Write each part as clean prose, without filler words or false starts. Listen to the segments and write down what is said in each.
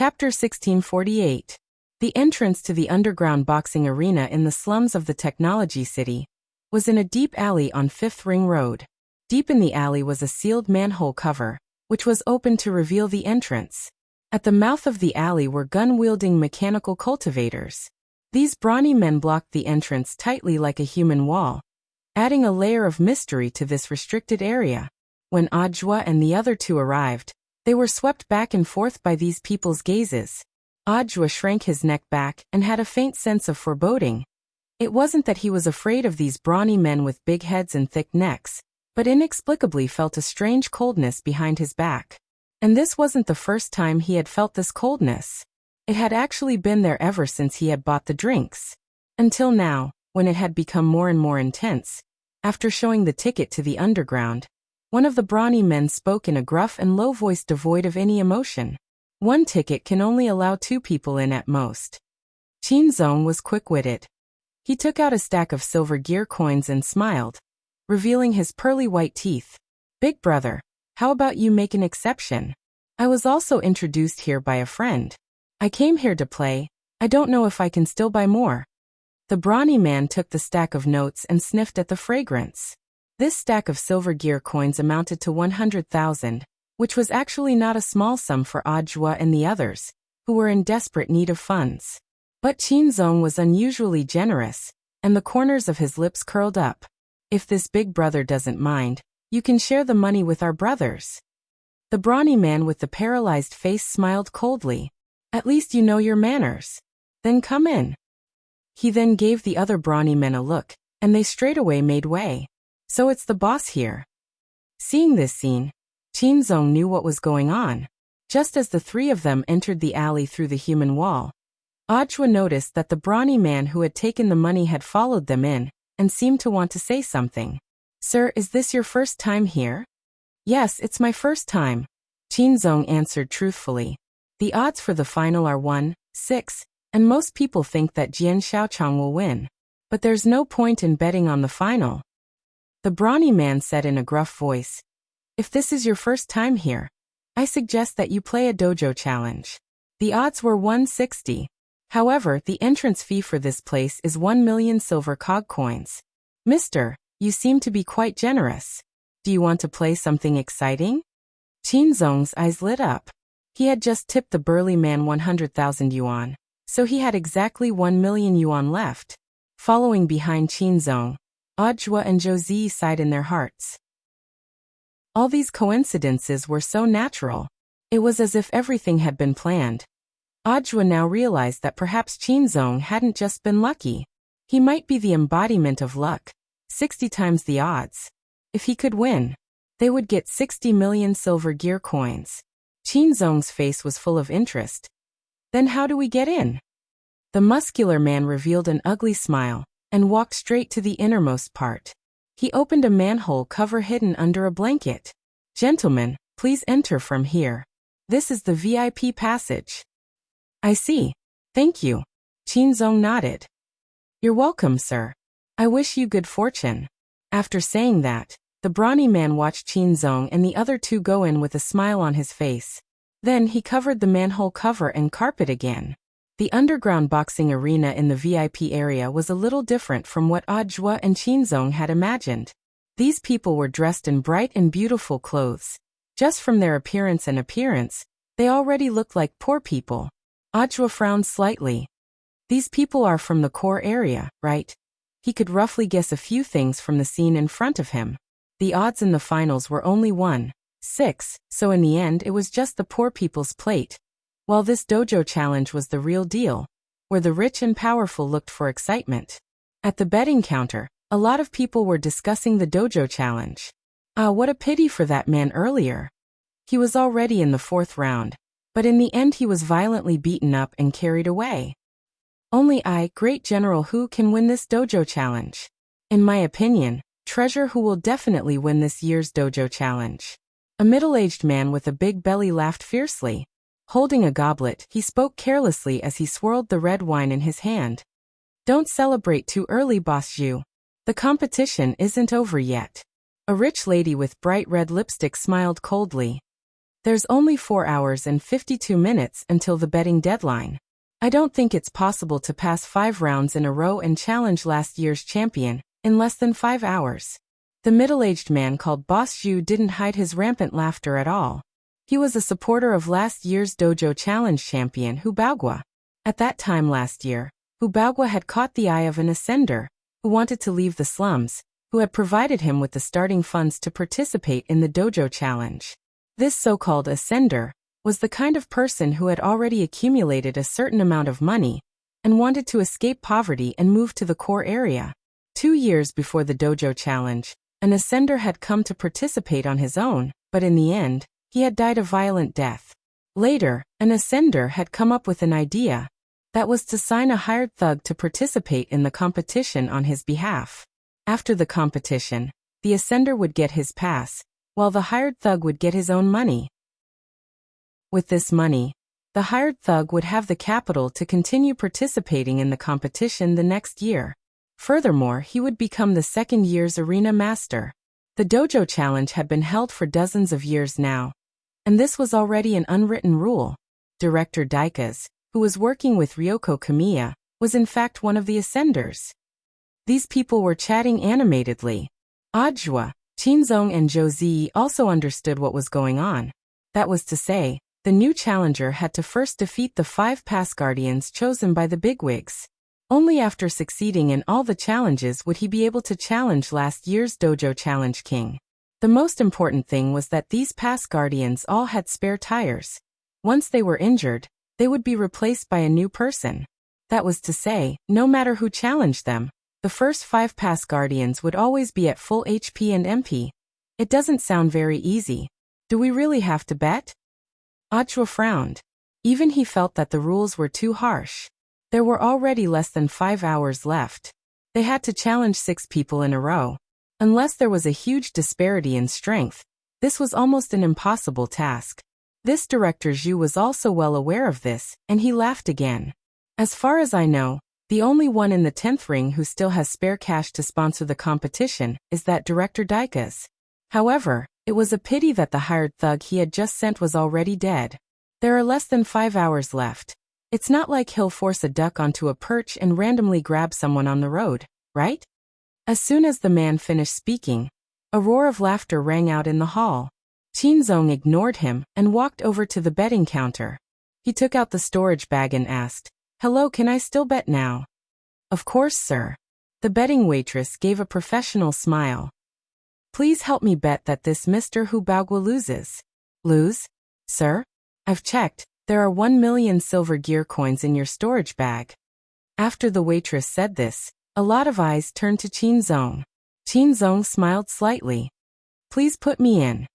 Chapter 1648. The entrance to the underground boxing arena in the slums of the Technology City was in a deep alley on Fifth Ring Road. Deep in the alley was a sealed manhole cover, which was open to reveal the entrance. At the mouth of the alley were gun-wielding mechanical cultivators. These brawny men blocked the entrance tightly like a human wall, adding a layer of mystery to this restricted area. When Audiobook and the other two arrived, they were swept back and forth by these people's gazes. Audiobook shrank his neck back and had a faint sense of foreboding. It wasn't that he was afraid of these brawny men with big heads and thick necks, but inexplicably felt a strange coldness behind his back. And this wasn't the first time he had felt this coldness. It had actually been there ever since he had bought the drinks. Until now, when it had become more and more intense. After showing the ticket to the underground, one of the brawny men spoke in a gruff and low voice devoid of any emotion. One ticket can only allow 2 people in at most. Zong was quick-witted. He took out a stack of silver gear coins and smiled, revealing his pearly white teeth. "Big brother, how about you make an exception? I was also introduced here by a friend. I came here to play. I don't know if I can still buy more." The brawny man took the stack of notes and sniffed at the fragrance. This stack of silver gear coins amounted to 100,000, which was actually not a small sum for Audiobook and the others, who were in desperate need of funds. But Zong was unusually generous, and the corners of his lips curled up. "If this big brother doesn't mind, you can share the money with our brothers." The brawny man with the paralyzed face smiled coldly. "At least you know your manners. Then come in." He then gave the other brawny men a look, and they straightaway made way. "So it's the boss here." Seeing this scene, Zong knew what was going on. Just as the 3 of them entered the alley through the human wall, Audiobook noticed that the brawny man who had taken the money had followed them in, and seemed to want to say something. "Sir, is this your first time here?" "Yes, it's my first time," Zong answered truthfully. "The odds for the final are 1-6, and most people think that Jian Xiaochang will win. But there's no point in betting on the final." The brawny man said in a gruff voice, "If this is your first time here, I suggest that you play a dojo challenge." The odds were 160. However, the entrance fee for this place is 1 million silver cog coins. "Mister, you seem to be quite generous. Do you want to play something exciting?" Zong's eyes lit up. He had just tipped the burly man 100,000 yuan, so he had exactly 1 million yuan left. Following behind Zong, Audiobook and Josie sighed in their hearts. All these coincidences were so natural. It was as if everything had been planned. Audiobook now realized that perhaps Zong hadn't just been lucky. He might be the embodiment of luck. 60 times the odds. If he could win, they would get 60 million silver gear coins. Zong's face was full of interest. "Then how do we get in?" The muscular man revealed an ugly smile and walked straight to the innermost part. He opened a manhole cover hidden under a blanket. "Gentlemen, please enter from here. This is the VIP passage." "I see. Thank you." Zong nodded. "You're welcome, sir. I wish you good fortune." After saying that, the brawny man watched Zong and the other 2 go in with a smile on his face. Then he covered the manhole cover and carpet again. The underground boxing arena in the VIP area was a little different from what Audiobook and Zong had imagined. These people were dressed in bright and beautiful clothes. Just from their appearance, they already looked like poor people. Audiobook frowned slightly. "These people are from the core area, right?" He could roughly guess a few things from the scene in front of him. The odds in the finals were only 1-6, so in the end it was just the poor people's plate. While this dojo challenge was the real deal, where the rich and powerful looked for excitement. At the betting counter, a lot of people were discussing the dojo challenge. What a pity for that man earlier. He was already in the 4th round, but in the end he was violently beaten up and carried away. "Only I, great general, who can win this dojo challenge. In my opinion, treasure who will definitely win this year's dojo challenge." A middle-aged man with a big belly laughed fiercely. Holding a goblet, he spoke carelessly as he swirled the red wine in his hand. "Don't celebrate too early, Boss Zhu. The competition isn't over yet." A rich lady with bright red lipstick smiled coldly. There's only 4 hours and 52 minutes until the betting deadline. I don't think it's possible to pass 5 rounds in a row and challenge last year's champion in less than 5 hours. The middle-aged man called Boss Zhu didn't hide his rampant laughter at all. He was a supporter of last year's dojo challenge champion Hu Baogua. At that time last year, Hu Baogua had caught the eye of an ascender who wanted to leave the slums, who had provided him with the starting funds to participate in the dojo challenge. This so-called ascender was the kind of person who had already accumulated a certain amount of money and wanted to escape poverty and move to the core area. 2 years before the dojo challenge, an ascender had come to participate on his own, but in the end, he had died a violent death. Later, an ascender had come up with an idea that was to sign a hired thug to participate in the competition on his behalf. After the competition, the ascender would get his pass, while the hired thug would get his own money. With this money, the hired thug would have the capital to continue participating in the competition the next year. Furthermore, he would become the second year's arena master. The dojo challenge had been held for dozens of years now, and this was already an unwritten rule. Director Daikas, who was working with Ryoko Kamiya, was in fact one of the ascenders. These people were chatting animatedly. Ajwa, Qinzong and Zhou Zi also understood what was going on. That was to say, the new challenger had to first defeat the 5 past guardians chosen by the bigwigs. Only after succeeding in all the challenges would he be able to challenge last year's dojo challenge king. The most important thing was that these past guardians all had spare tires. Once they were injured, they would be replaced by a new person. That was to say, no matter who challenged them, the first 5 past guardians would always be at full HP and MP. It doesn't sound very easy. Do we really have to bet? Ajwa frowned. Even he felt that the rules were too harsh. There were already less than 5 hours left. They had to challenge 6 people in a row. Unless there was a huge disparity in strength, this was almost an impossible task. This Director Zhu was also well aware of this, and he laughed again. As far as I know, the only one in the 10th ring who still has spare cash to sponsor the competition is that Director Daikas. However, it was a pity that the hired thug he had just sent was already dead. There are less than 5 hours left. It's not like he'll force a duck onto a perch and randomly grab someone on the road, right? As soon as the man finished speaking, a roar of laughter rang out in the hall. Qinzong ignored him and walked over to the betting counter. He took out the storage bag and asked, "Hello, can I still bet now?" "Of course, sir." The betting waitress gave a professional smile. "Please help me bet that this Mr. Hu Baogua loses." "Lose? Sir? I've checked. There are 1 million silver gear coins in your storage bag." After the waitress said this, a lot of eyes turned to Qinzong. Qinzong smiled slightly. "Please put me in."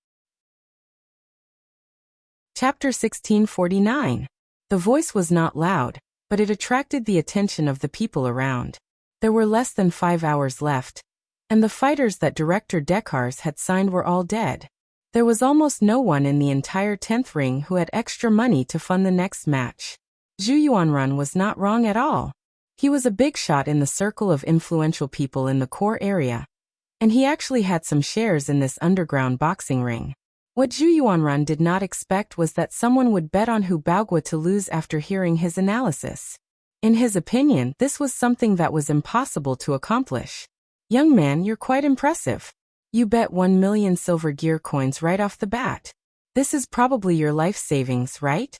Chapter 1649. The voice was not loud, but it attracted the attention of the people around. There were less than 5 hours left, and the fighters that Director Dekars had signed were all dead. There was almost no one in the entire 10th ring who had extra money to fund the next match. Zhu Yuanrun was not wrong at all. He was a big shot in the circle of influential people in the core area, and he actually had some shares in this underground boxing ring. What Zhu Yuanrun did not expect was that someone would bet on Hu Baogua to lose after hearing his analysis. In his opinion, this was something that was impossible to accomplish. "Young man, you're quite impressive. You bet 1 million silver gear coins right off the bat. This is probably your life savings, right?"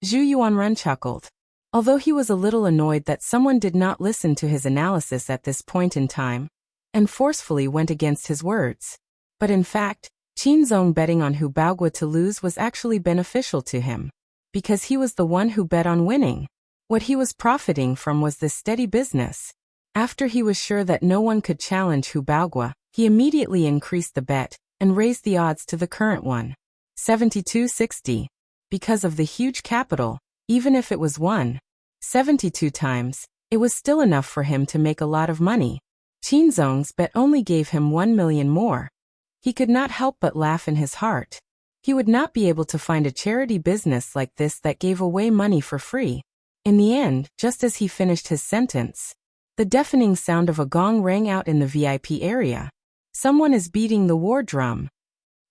Zhu Yuanrun chuckled. Although he was a little annoyed that someone did not listen to his analysis at this point in time, and forcefully went against his words. But in fact, Qinzong betting on Hu Baogua to lose was actually beneficial to him, because he was the one who bet on winning. What he was profiting from was this steady business. After he was sure that no one could challenge Hu Baogua, he immediately increased the bet and raised the odds to the current one, 72-60. Because of the huge capital, even if it was won 72 times, it was still enough for him to make a lot of money. Qinzong's bet only gave him 1 million more. He could not help but laugh in his heart. He would not be able to find a charity business like this that gave away money for free. In the end, just as he finished his sentence, the deafening sound of a gong rang out in the VIP area. Someone is beating the war drum.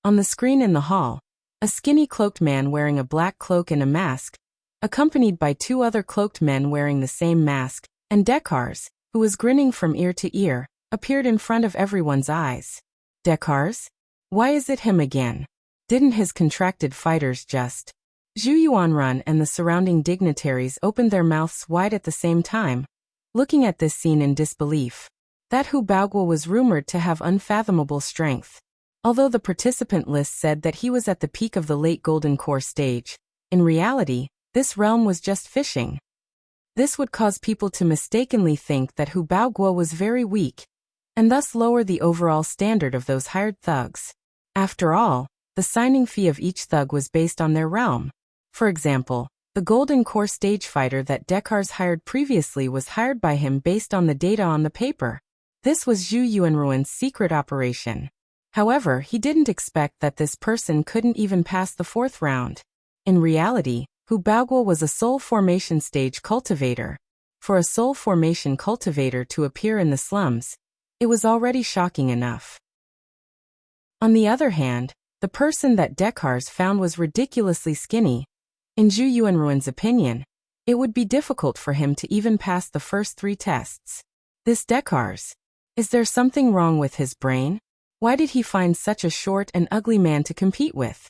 On the screen in the hall, A skinny cloaked man wearing a black cloak and a mask, accompanied by two other cloaked men wearing the same mask, and Dekars, who was grinning from ear to ear, appeared in front of everyone's eyes. Dekars? Why is it him again? Didn't his contracted fighters just... Zhu Yuanrun and the surrounding dignitaries opened their mouths wide at the same time, looking at this scene in disbelief. That Hu Baoguo was rumored to have unfathomable strength. Although the participant list said that he was at the peak of the late Golden Core stage, in reality, this realm was just fishing. This would cause people to mistakenly think that Hu Baoguo was very weak, and thus lower the overall standard of those hired thugs. After all, the signing fee of each thug was based on their realm. For example, the Golden Core stage fighter that Dekars hired previously was hired by him based on the data on the paper. This was Zhu Yuanruan's secret operation. However, he didn't expect that this person couldn't even pass the 4th round. In reality, Hu Baoguo was a soul formation stage cultivator. For a soul formation cultivator to appear in the slums, it was already shocking enough. On the other hand, the person that Dekars found was ridiculously skinny. In Zhu Yuanruan's opinion, it would be difficult for him to even pass the first 3 tests. This Dekars. Is there something wrong with his brain? Why did he find such a short and ugly man to compete with?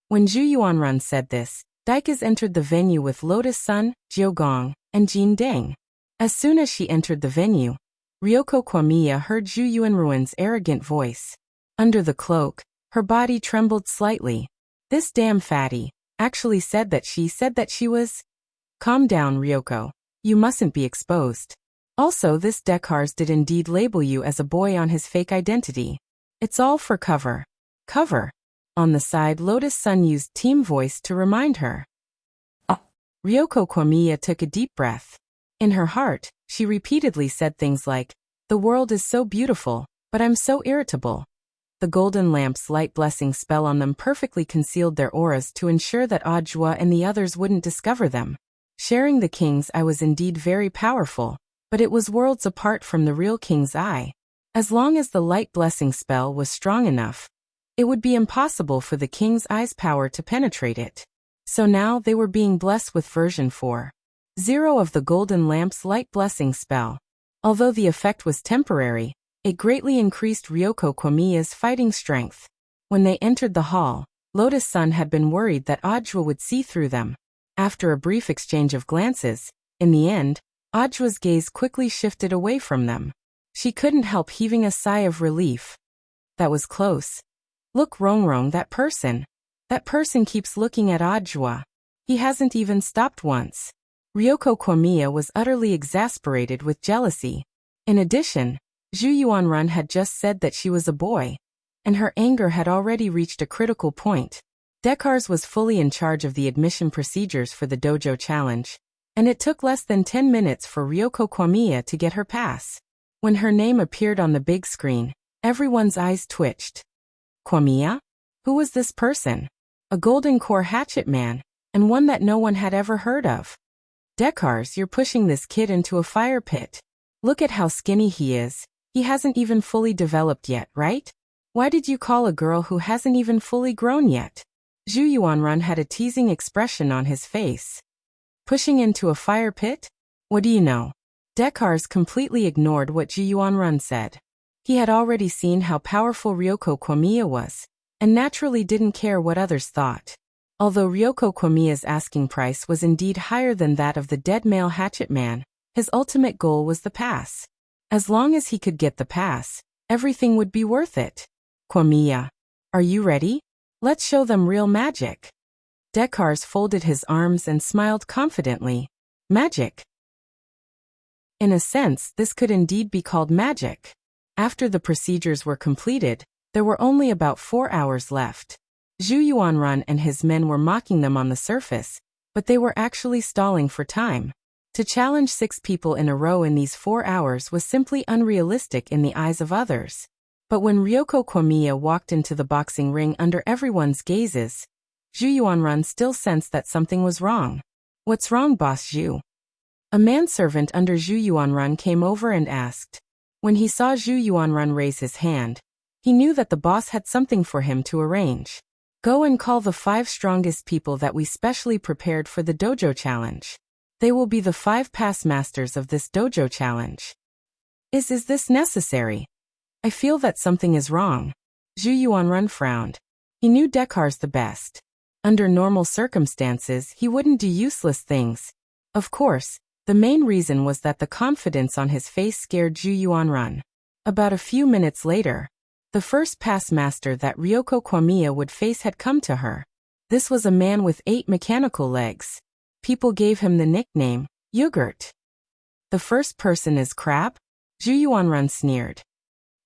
When Zhu Yuanrun said this, Daikaz entered the venue with Lotus Sun, Jiogong, and Jin Deng. As soon as she entered the venue, Ryoko Kwamiya heard Zhu Yuanruan's arrogant voice. Under the cloak, her body trembled slightly. This damn fatty actually said that she was... Calm down, Ryoko. You mustn't be exposed. Also, this Dekars did indeed label you as a boy on his fake identity. It's all for cover. Cover. On the side, Lotus Sun used team voice to remind her. Ryoko Kwamiya took a deep breath. In her heart, she repeatedly said things like, "The world is so beautiful, but I'm so irritable." The golden lamp's light blessing spell on them perfectly concealed their auras to ensure that Ajua and the others wouldn't discover them. Sharing the king's eye was indeed very powerful, but it was worlds apart from the real king's eye. As long as the light blessing spell was strong enough, it would be impossible for the king's eye's power to penetrate it. So now they were being blessed with version 4.0 of the golden lamp's light blessing spell. Although the effect was temporary, it greatly increased Ryoko Kwamiya's fighting strength. When they entered the hall, Lotus Sun had been worried that Ajwa would see through them. After a brief exchange of glances, in the end, Ajwa's gaze quickly shifted away from them. She couldn't help heaving a sigh of relief. That was close. Look, Rongrong, that person. That person keeps looking at Ajwa. He hasn't even stopped once. Ryoko Kwamiya was utterly exasperated with jealousy. In addition, Zhu Yuanrun had just said that she was a boy, and her anger had already reached a critical point. Dekars was fully in charge of the admission procedures for the dojo challenge, and it took less than 10 minutes for Ryoko Kwamiya to get her pass. When her name appeared on the big screen, everyone's eyes twitched. Kwamiya? Who was this person? A golden core hatchet man, and one that no one had ever heard of. Dekars, you're pushing this kid into a fire pit. Look at how skinny he is. He hasn't even fully developed yet, right? Why did you call a girl who hasn't even fully grown yet? Zhu Yuanrun had a teasing expression on his face. Pushing into a fire pit? What do you know? Dekars completely ignored what Zhu Yuanrun said. He had already seen how powerful Ryoko Kwamiya was, and naturally didn't care what others thought. Although Ryoko Kwamiya's asking price was indeed higher than that of the dead male hatchet man, his ultimate goal was the pass. As long as he could get the pass, everything would be worth it. Kwamiya, are you ready? Let's show them real magic. Dekars folded his arms and smiled confidently. Magic. In a sense, this could indeed be called magic. After the procedures were completed, there were only about 4 hours left. Zhu Yuanrun and his men were mocking them on the surface, but they were actually stalling for time. To challenge 6 people in a row in these 4 hours was simply unrealistic in the eyes of others. But when Ryoko Kwamiya walked into the boxing ring under everyone's gazes, Zhu Yuanrun still sensed that something was wrong. What's wrong, Boss Zhu? A manservant under Zhu Yuanrun came over and asked. When he saw Zhu Yuanrun raise his hand, he knew that the boss had something for him to arrange. Go and call the 5 strongest people that we specially prepared for the dojo challenge. They will be the 5 past masters of this dojo challenge. Is this necessary? I feel that something is wrong. Zhu Yuanrun frowned. He knew Dekar's the best. Under normal circumstances, he wouldn't do useless things. Of course, the main reason was that the confidence on his face scared Zhu Yuanrun. About a few minutes later, the first past master that Ryoko Kwamiya would face had come to her. This was a man with 8 mechanical legs. People gave him the nickname, Yogurt. The first person is Crab? Zhu Yuanrun sneered.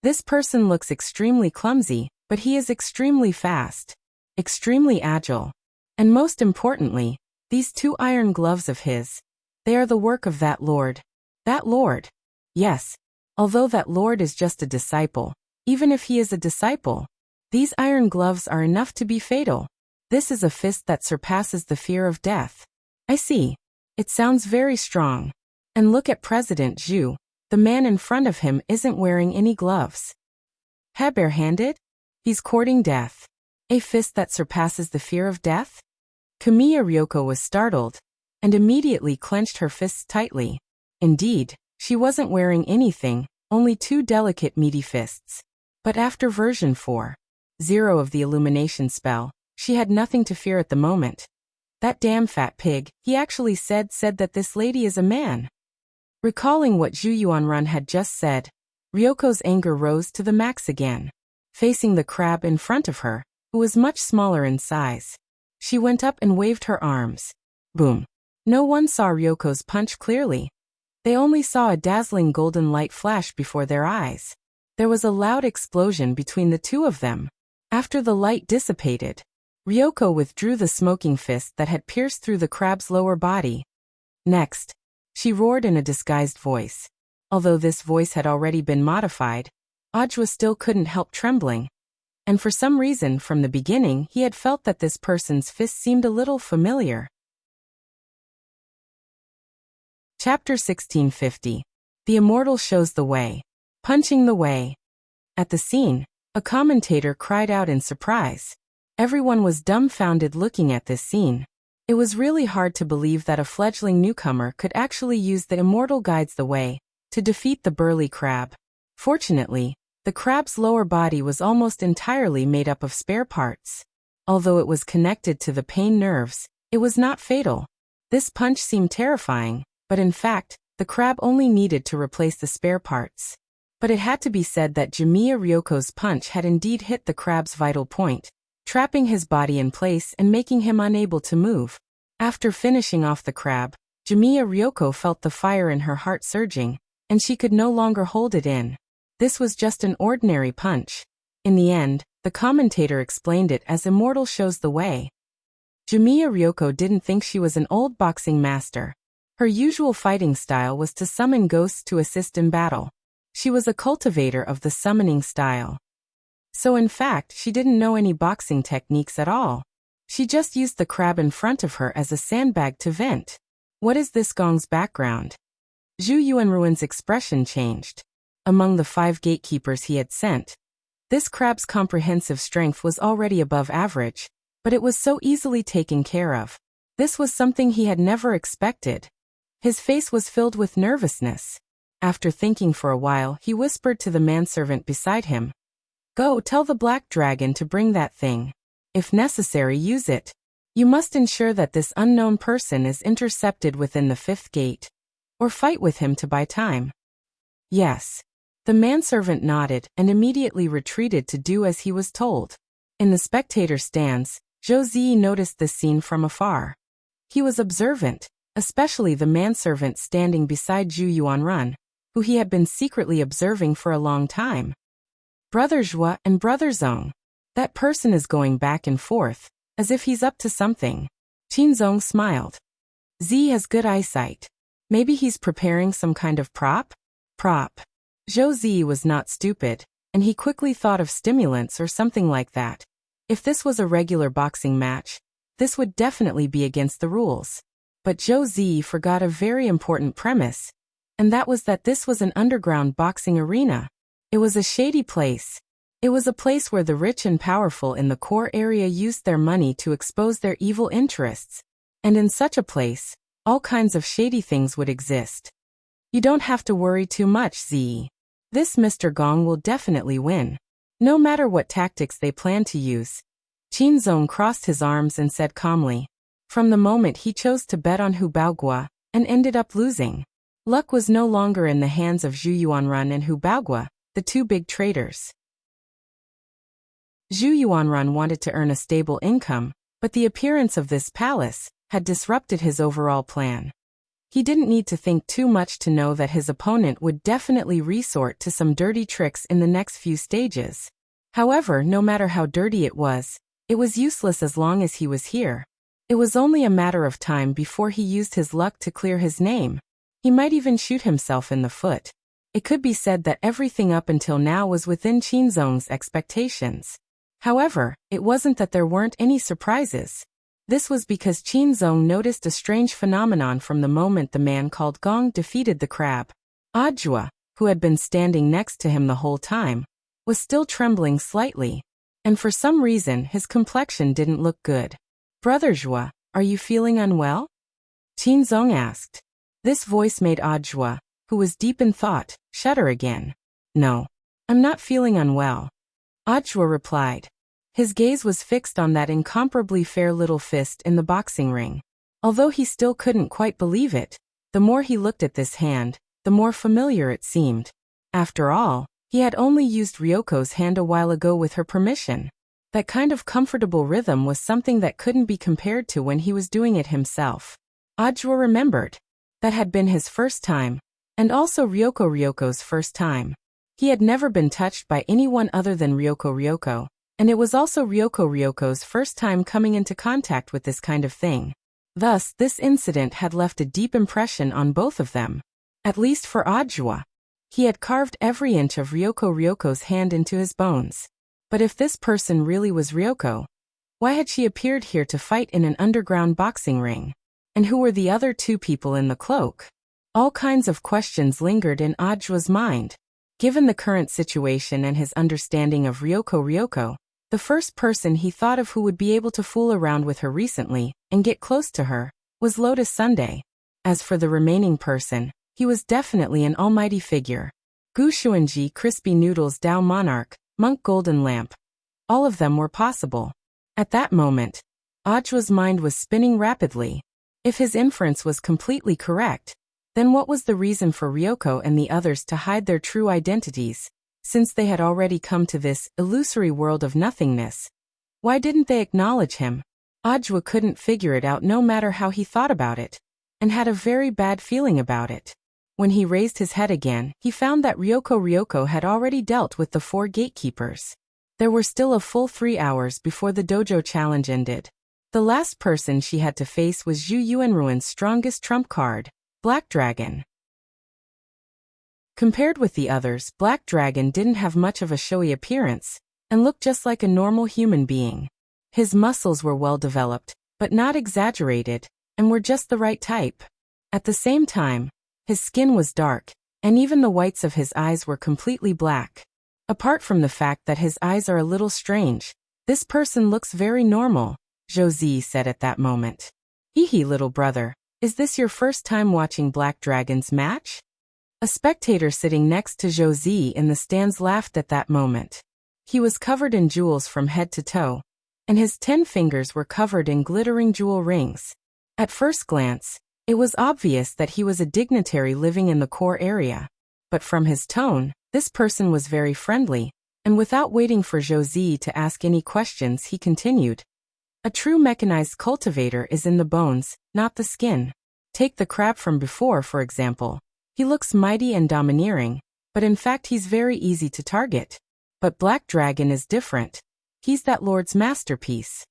This person looks extremely clumsy, but he is extremely fast, extremely agile. And most importantly, these 2 iron gloves of his, they are the work of that lord. That lord? Yes, although that lord is just a disciple. Even if he is a disciple, these iron gloves are enough to be fatal. This is a fist that surpasses the fear of death. I see. It sounds very strong. And look at President Zhu. The man in front of him isn't wearing any gloves. Barehanded? He's courting death. A fist that surpasses the fear of death? Kamiya Ryoko was startled, and immediately clenched her fists tightly. Indeed, she wasn't wearing anything, only 2 delicate meaty fists. But after version 4.0 of the illumination spell, she had nothing to fear at the moment. That damn fat pig, he actually said that this lady is a man. Recalling what Zhu Yuanrun had just said, Ryoko's anger rose to the max again. Facing the crab in front of her, who was much smaller in size, she went up and waved her arms. Boom. No one saw Ryoko's punch clearly. They only saw a dazzling golden light flash before their eyes. There was a loud explosion between the 2 of them. After the light dissipated, Ryoko withdrew the smoking fist that had pierced through the crab's lower body. Next, she roared in a disguised voice. Although this voice had already been modified, Ajwa still couldn't help trembling. And for some reason from the beginning he had felt that this person's fist seemed a little familiar. Chapter 1650. The Immortal Shows the Way. Punching the Way. At the scene, a commentator cried out in surprise. Everyone was dumbfounded looking at this scene. It was really hard to believe that a fledgling newcomer could actually use the Immortal Guides the Way to defeat the burly crab. Fortunately, the crab's lower body was almost entirely made up of spare parts. Although it was connected to the pain nerves, it was not fatal. This punch seemed terrifying, but in fact, the crab only needed to replace the spare parts. But it had to be said that Jimiya Ryoko's punch had indeed hit the crab's vital point, trapping his body in place and making him unable to move. After finishing off the crab, Jimiya Ryoko felt the fire in her heart surging, and she could no longer hold it in. This was just an ordinary punch. In the end, the commentator explained it as Immortal Shows the Way. Jimiya Ryoko didn't think she was an old boxing master. Her usual fighting style was to summon ghosts to assist in battle. She was a cultivator of the summoning style. So in fact, she didn't know any boxing techniques at all. She just used the crab in front of her as a sandbag to vent. What is this gong's background? Zhu Yuanruan's expression changed. Among the 5 gatekeepers he had sent, this crab's comprehensive strength was already above average, but it was so easily taken care of. This was something he had never expected. His face was filled with nervousness. After thinking for a while, he whispered to the manservant beside him. Go tell the black dragon to bring that thing. If necessary, use it. You must ensure that this unknown person is intercepted within the 5th gate, or fight with him to buy time. Yes. The manservant nodded and immediately retreated to do as he was told. In the spectator stands, Zhou Ziyi noticed this scene from afar. He was observant, especially the manservant standing beside Zhu Yuanrun, who he had been secretly observing for a long time. Brother Zhua and Brother Zong. That person is going back and forth, as if he's up to something. Qin Zong smiled. Z has good eyesight. Maybe he's preparing some kind of prop? Prop. Zhou Ziyi was not stupid, and he quickly thought of stimulants or something like that. If this was a regular boxing match, this would definitely be against the rules. But Zhou Ziyi forgot a very important premise, and that was that this was an underground boxing arena. It was a shady place. It was a place where the rich and powerful in the core area used their money to expose their evil interests. And in such a place, all kinds of shady things would exist. You don't have to worry too much, Zi. This Mr. Gong will definitely win. No matter what tactics they plan to use. Qin Zong crossed his arms and said calmly. From the moment he chose to bet on Hu Baogua, and ended up losing. Luck was no longer in the hands of Zhu Yuanrun and Hu Baogua, the two big traders. Zhu Yuanrun wanted to earn a stable income, but the appearance of this palace had disrupted his overall plan. He didn't need to think too much to know that his opponent would definitely resort to some dirty tricks in the next few stages. However, no matter how dirty it was useless as long as he was here. It was only a matter of time before he used his luck to clear his name. He might even shoot himself in the foot. It could be said that everything up until now was within Qin Zong's expectations. However, it wasn't that there weren't any surprises. This was because Qin Zong noticed a strange phenomenon from the moment the man called Gong defeated the crab. Adjua, who had been standing next to him the whole time, was still trembling slightly, and for some reason his complexion didn't look good. Brother Zhua, are you feeling unwell? Qin Zong asked. This voice made Adjua, who was deep in thought, shudder again. No, I'm not feeling unwell. Adjua replied. His gaze was fixed on that incomparably fair little fist in the boxing ring. Although he still couldn't quite believe it, the more he looked at this hand, the more familiar it seemed. After all, he had only used Ryoko's hand a while ago with her permission. That kind of comfortable rhythm was something that couldn't be compared to when he was doing it himself. Adjua remembered. That had been his first time, and also Ryoko's first time. He had never been touched by anyone other than Ryoko, and it was also Ryoko's first time coming into contact with this kind of thing. Thus, this incident had left a deep impression on both of them. At least for Adjua. He had carved every inch of Ryoko's hand into his bones. But if this person really was Ryoko, why had she appeared here to fight in an underground boxing ring? And who were the other two people in the cloak? All kinds of questions lingered in Adjua's mind. Given the current situation and his understanding of Ryoko, the first person he thought of who would be able to fool around with her recently and get close to her was Lotus Sunday. As for the remaining person, he was definitely an almighty figure. Gu Xuanji, Crispy Noodles, Dao Monarch, Monk Golden Lamp. All of them were possible. At that moment, Adjua's mind was spinning rapidly. If his inference was completely correct, then what was the reason for Ryoko and the others to hide their true identities, since they had already come to this illusory world of nothingness? Why didn't they acknowledge him? Adjua couldn't figure it out no matter how he thought about it, and had a very bad feeling about it. When he raised his head again, he found that Ryoko had already dealt with the 4 gatekeepers. There were still a full 3 hours before the dojo challenge ended. The last person she had to face was Zhu Yuanruin's strongest trump card, Black Dragon. Compared with the others, Black Dragon didn't have much of a showy appearance, and looked just like a normal human being. His muscles were well developed, but not exaggerated, and were just the right type. At the same time, his skin was dark, and even the whites of his eyes were completely black. Apart from the fact that his eyes are a little strange, this person looks very normal, Josie said at that moment. Hee little brother, is this your first time watching Black Dragon's match? A spectator sitting next to Josie in the stands laughed at that moment. He was covered in jewels from head to toe, and his 10 fingers were covered in glittering jewel rings. At first glance, it was obvious that he was a dignitary living in the core area. But from his tone, this person was very friendly, and without waiting for Josie to ask any questions, he continued. A true mechanized cultivator is in the bones, not the skin. Take the crab from before, for example. He looks mighty and domineering, but in fact he's very easy to target. But Black Dragon is different. He's that lord's masterpiece.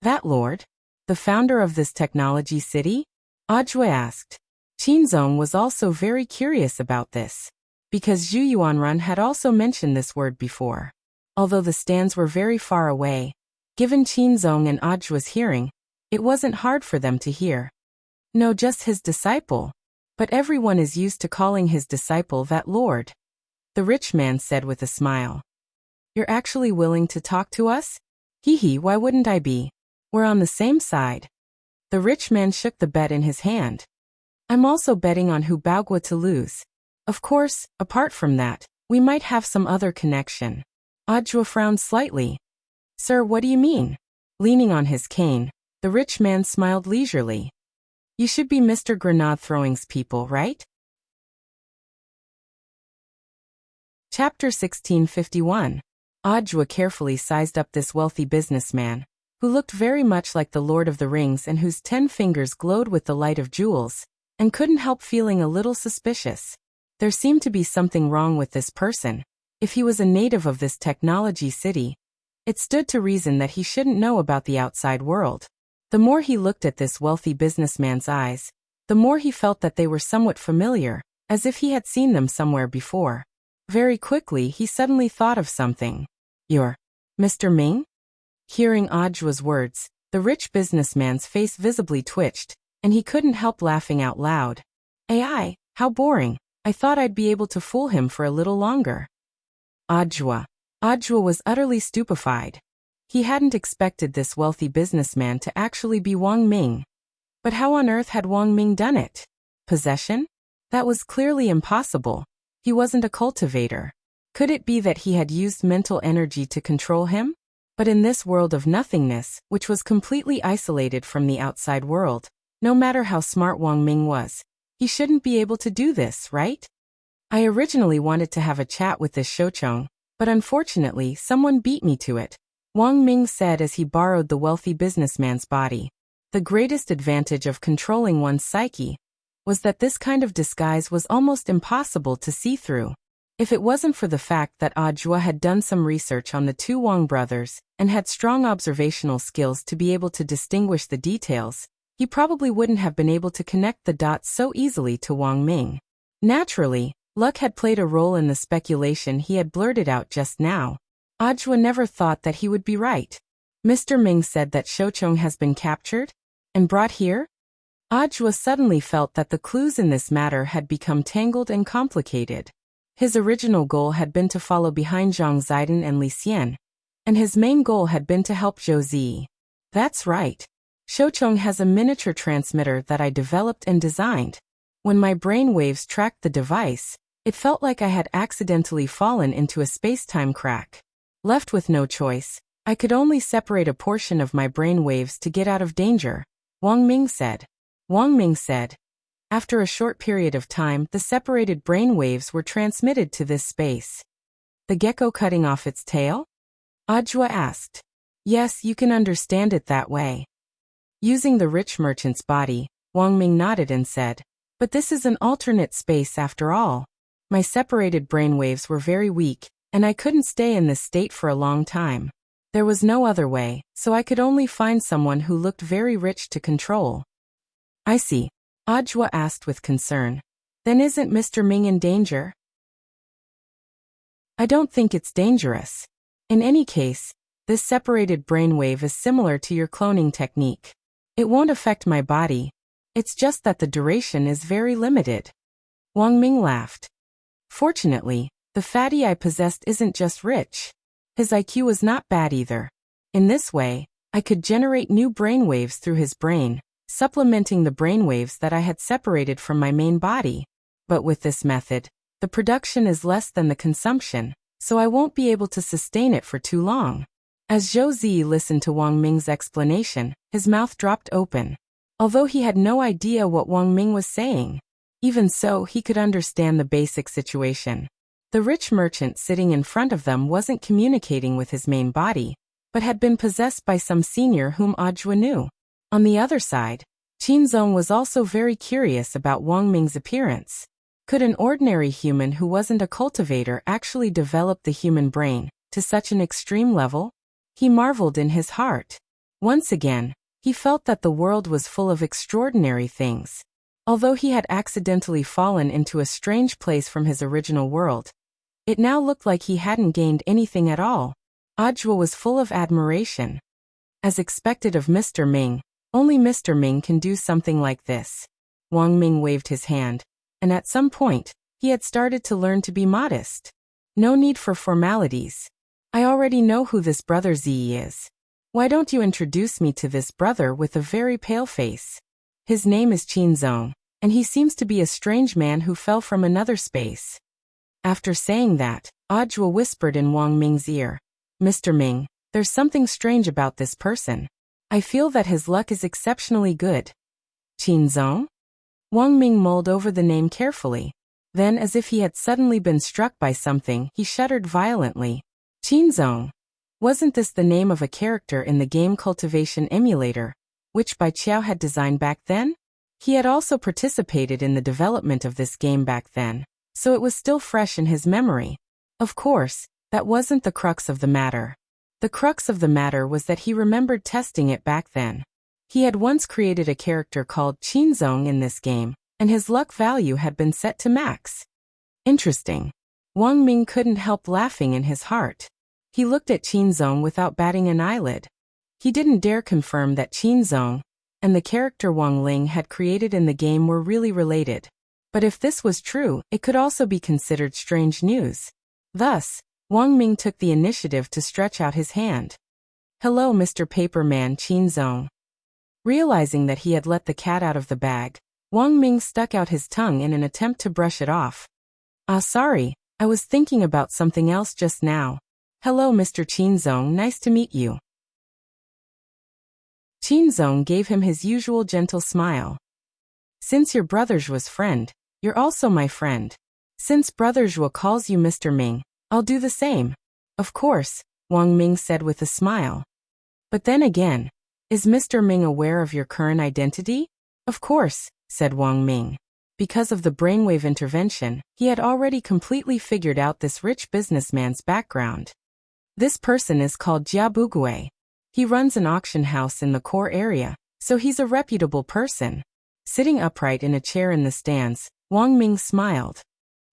That lord? The founder of this technology city? Adjua asked. Qinzong was also very curious about this, because Zhu Yuanrun had also mentioned this word before. Although the stands were very far away, given Qinzong and Adjua's hearing, it wasn't hard for them to hear. No, just his disciple. But everyone is used to calling his disciple that lord. The rich man said with a smile. You're actually willing to talk to us? Hee hee, why wouldn't I be? We're on the same side. The rich man shook the bet in his hand. I'm also betting on who Bagua to lose. Of course, apart from that, we might have some other connection. Ajwa frowned slightly. Sir, what do you mean? Leaning on his cane, the rich man smiled leisurely. You should be Mr. Grenade Throwing's people, right? Chapter 1651. Ajwa carefully sized up this wealthy businessman, who looked very much like the Lord of the Rings and whose 10 fingers glowed with the light of jewels, and couldn't help feeling a little suspicious. There seemed to be something wrong with this person. If he was a native of this technology city, it stood to reason that he shouldn't know about the outside world. The more he looked at this wealthy businessman's eyes, the more he felt that they were somewhat familiar, as if he had seen them somewhere before. Very quickly, he suddenly thought of something. You're Mr. Ming? Hearing Ajwa's words, the rich businessman's face visibly twitched, and he couldn't help laughing out loud. AI, how boring. I thought I'd be able to fool him for a little longer. Ajwa was utterly stupefied. He hadn't expected this wealthy businessman to actually be Wang Ming. But how on earth had Wang Ming done it? Possession? That was clearly impossible. He wasn't a cultivator. Could it be that he had used mental energy to control him? But in this world of nothingness, which was completely isolated from the outside world, no matter how smart Wang Ming was, he shouldn't be able to do this, right? I originally wanted to have a chat with this Shoucheng, but unfortunately someone beat me to it, Wang Ming said as he borrowed the wealthy businessman's body. The greatest advantage of controlling one's psyche was that this kind of disguise was almost impossible to see through. If it wasn't for the fact that Ajwa had done some research on the two Wang brothers and had strong observational skills to be able to distinguish the details, he probably wouldn't have been able to connect the dots so easily to Wang Ming. Naturally, luck had played a role in the speculation he had blurted out just now. Ajwa never thought that he would be right. Mr. Ming said that Shoucheng has been captured and brought here? Ajwa suddenly felt that the clues in this matter had become tangled and complicated. His original goal had been to follow behind Zhang Zidong and Li Xian, and his main goal had been to help Zhou Zi. That's right. Shoucheng has a miniature transmitter that I developed and designed. When my brain waves tracked the device, it felt like I had accidentally fallen into a space-time crack. Left with no choice, I could only separate a portion of my brain waves to get out of danger, Wang Ming said. Wang Ming said. After a short period of time, the separated brain waves were transmitted to this space. The gecko cutting off its tail? Ajwa asked. Yes, you can understand it that way. Using the rich merchant's body, Wang Ming nodded and said, but this is an alternate space after all. My separated brainwaves were very weak, and I couldn't stay in this state for a long time. There was no other way, so I could only find someone who looked very rich to control. I see. Ajwa asked with concern. Then isn't Mr. Ming in danger? I don't think it's dangerous. In any case, this separated brainwave is similar to your cloning technique. It won't affect my body. It's just that the duration is very limited. Wang Ming laughed. Fortunately, the fatty I possessed isn't just rich. His IQ was not bad either. In this way, I could generate new brainwaves through his brain, supplementing the brainwaves that I had separated from my main body. But with this method, the production is less than the consumption, so I won't be able to sustain it for too long. As Zhou Zi listened to Wang Ming's explanation, his mouth dropped open. Although he had no idea what Wang Ming was saying, even so he could understand the basic situation. The rich merchant sitting in front of them wasn't communicating with his main body, but had been possessed by some senior whom Ajwa knew. On the other side, Qinzong was also very curious about Wang Ming's appearance. Could an ordinary human who wasn't a cultivator actually develop the human brain to such an extreme level? He marveled in his heart. Once again, he felt that the world was full of extraordinary things. Although he had accidentally fallen into a strange place from his original world, it now looked like he hadn't gained anything at all. Ajwa was full of admiration. As expected of Mr. Ming, only Mr. Ming can do something like this. Wang Ming waved his hand, and at some point, he had started to learn to be modest. No need for formalities. I already know who this brother Z is. Why don't you introduce me to this brother with a very pale face? His name is Qin Zong, and he seems to be a strange man who fell from another space. After saying that, Audua whispered in Wang Ming's ear, Mr. Ming, there's something strange about this person. I feel that his luck is exceptionally good. Qin Zong? Wang Ming mulled over the name carefully. Then, as if he had suddenly been struck by something, he shuddered violently. Qin Zong. Wasn't this the name of a character in the game Cultivation emulator, which Bai Qiao had designed back then? He had also participated in the development of this game back then, so it was still fresh in his memory. Of course, that wasn't the crux of the matter. The crux of the matter was that he remembered testing it back then. He had once created a character called Qin Zong in this game, and his luck value had been set to max. Interesting. Wang Ming couldn't help laughing in his heart. He looked at Qin Zong without batting an eyelid. He didn't dare confirm that Qin Zong and the character Wang Ling had created in the game were really related. But if this was true, it could also be considered strange news. Thus, Wang Ming took the initiative to stretch out his hand. Hello, Mr. Paperman Qin Zong. Realizing that he had let the cat out of the bag, Wang Ming stuck out his tongue in an attempt to brush it off. Sorry, I was thinking about something else just now. Hello, Mr. Qin Zong, nice to meet you. Qin Zong gave him his usual gentle smile. Since your brother Zhuo's friend, you're also my friend. Since brother Zhuo calls you Mr. Ming, I'll do the same. Of course, Wang Ming said with a smile. But then again, is Mr. Ming aware of your current identity? Of course, said Wang Ming. Because of the brainwave intervention, he had already completely figured out this rich businessman's background. This person is called Jia Bugui. He runs an auction house in the core area, so he's a reputable person. Sitting upright in a chair in the stands, Wang Ming smiled.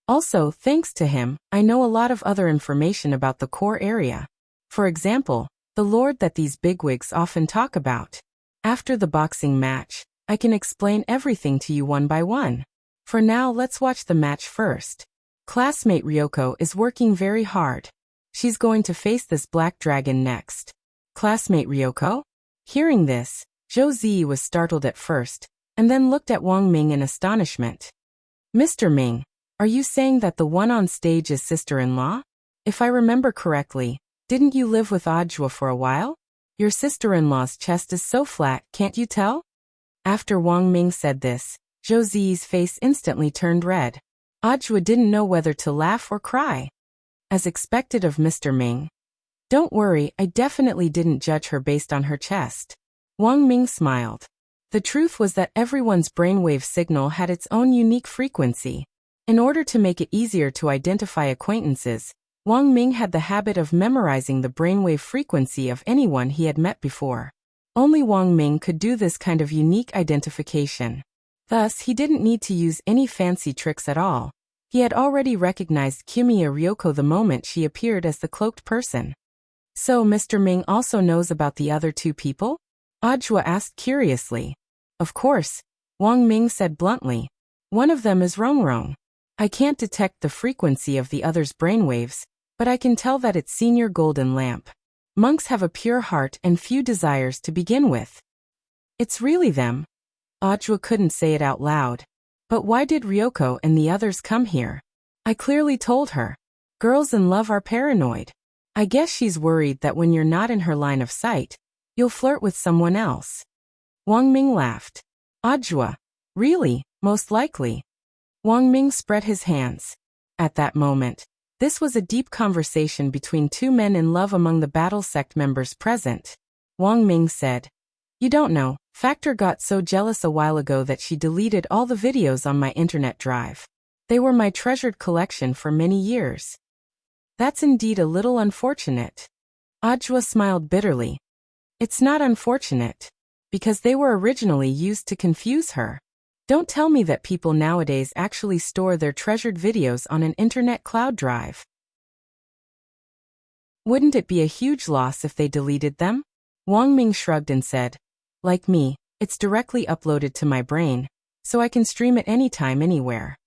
Also, thanks to him, I know a lot of other information about the core area. For example, the lord that these bigwigs often talk about. After the boxing match, I can explain everything to you one by one. For now, let's watch the match first. Classmate Ryoko is working very hard. She's going to face this black dragon next. Classmate Ryoko? Hearing this, Zhou Zi was startled at first, and then looked at Wang Ming in astonishment. Mr. Ming, are you saying that the one on stage is sister-in-law? If I remember correctly, didn't you live with Audua for a while? Your sister-in-law's chest is so flat, can't you tell? After Wang Ming said this, Zhou Zi's face instantly turned red. Audua didn't know whether to laugh or cry. As expected of Mr. Ming. Don't worry, I definitely didn't judge her based on her chest. Wang Ming smiled. The truth was that everyone's brainwave signal had its own unique frequency. In order to make it easier to identify acquaintances, Wang Ming had the habit of memorizing the brainwave frequency of anyone he had met before. Only Wang Ming could do this kind of unique identification. Thus, he didn't need to use any fancy tricks at all. He had already recognized Kimiya Ryoko the moment she appeared as the cloaked person. So Mr. Ming also knows about the other two people? Audua asked curiously. Of course, Wang Ming said bluntly. One of them is Rongrong. I can't detect the frequency of the other's brainwaves, but I can tell that it's senior golden lamp. Monks have a pure heart and few desires to begin with. It's really them. Audua couldn't say it out loud. But why did Ryoko and the others come here? I clearly told her. Girls in love are paranoid. I guess she's worried that when you're not in her line of sight, you'll flirt with someone else. Wang Ming laughed. Audua. Really, most likely. Wang Ming spread his hands. At that moment, this was a deep conversation between two men in love among the battle sect members present. Wang Ming said, You don't know, Factor got so jealous a while ago that she deleted all the videos on my internet drive. They were my treasured collection for many years. That's indeed a little unfortunate. Audua smiled bitterly. It's not unfortunate, because they were originally used to confuse her. Don't tell me that people nowadays actually store their treasured videos on an internet cloud drive. Wouldn't it be a huge loss if they deleted them? Wang Ming shrugged and said, Like me, it's directly uploaded to my brain, so I can stream it anytime, anywhere.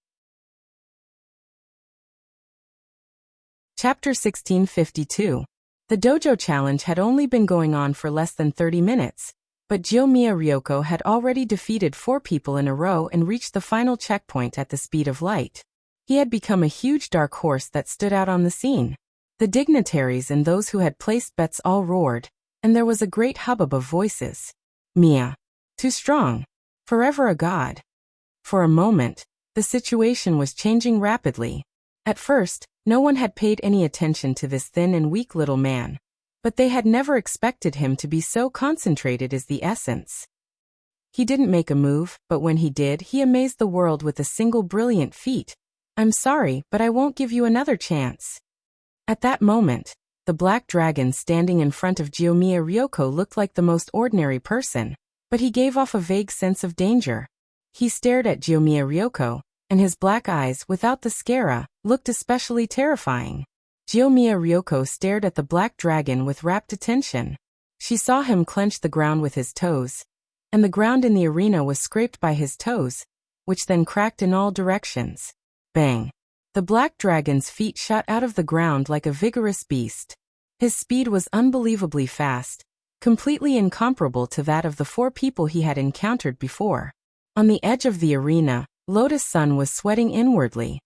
Chapter 1652. The dojo challenge had only been going on for less than 30 minutes, but Jiyomiya Ryoko had already defeated 4 people in a row and reached the final checkpoint at the speed of light. He had become a huge dark horse that stood out on the scene. The dignitaries and those who had placed bets all roared, and there was a great hubbub of voices. Mia. Too strong. Forever a god. For a moment, the situation was changing rapidly. At first, no one had paid any attention to this thin and weak little man, but they had never expected him to be so concentrated as the essence. He didn't make a move, but when he did, he amazed the world with a single brilliant feat. I'm sorry, but I won't give you another chance. At that moment, the black dragon standing in front of Jiyomiya Ryoko looked like the most ordinary person, but he gave off a vague sense of danger. He stared at Jiyomiya Ryoko, and his black eyes, without the scara, looked especially terrifying. Jiyomiya Ryoko stared at the black dragon with rapt attention. She saw him clench the ground with his toes, and the ground in the arena was scraped by his toes, which then cracked in all directions. Bang! The black dragon's feet shot out of the ground like a vigorous beast. His speed was unbelievably fast, completely incomparable to that of the 4 people he had encountered before. On the edge of the arena, Lotus Sun was sweating inwardly.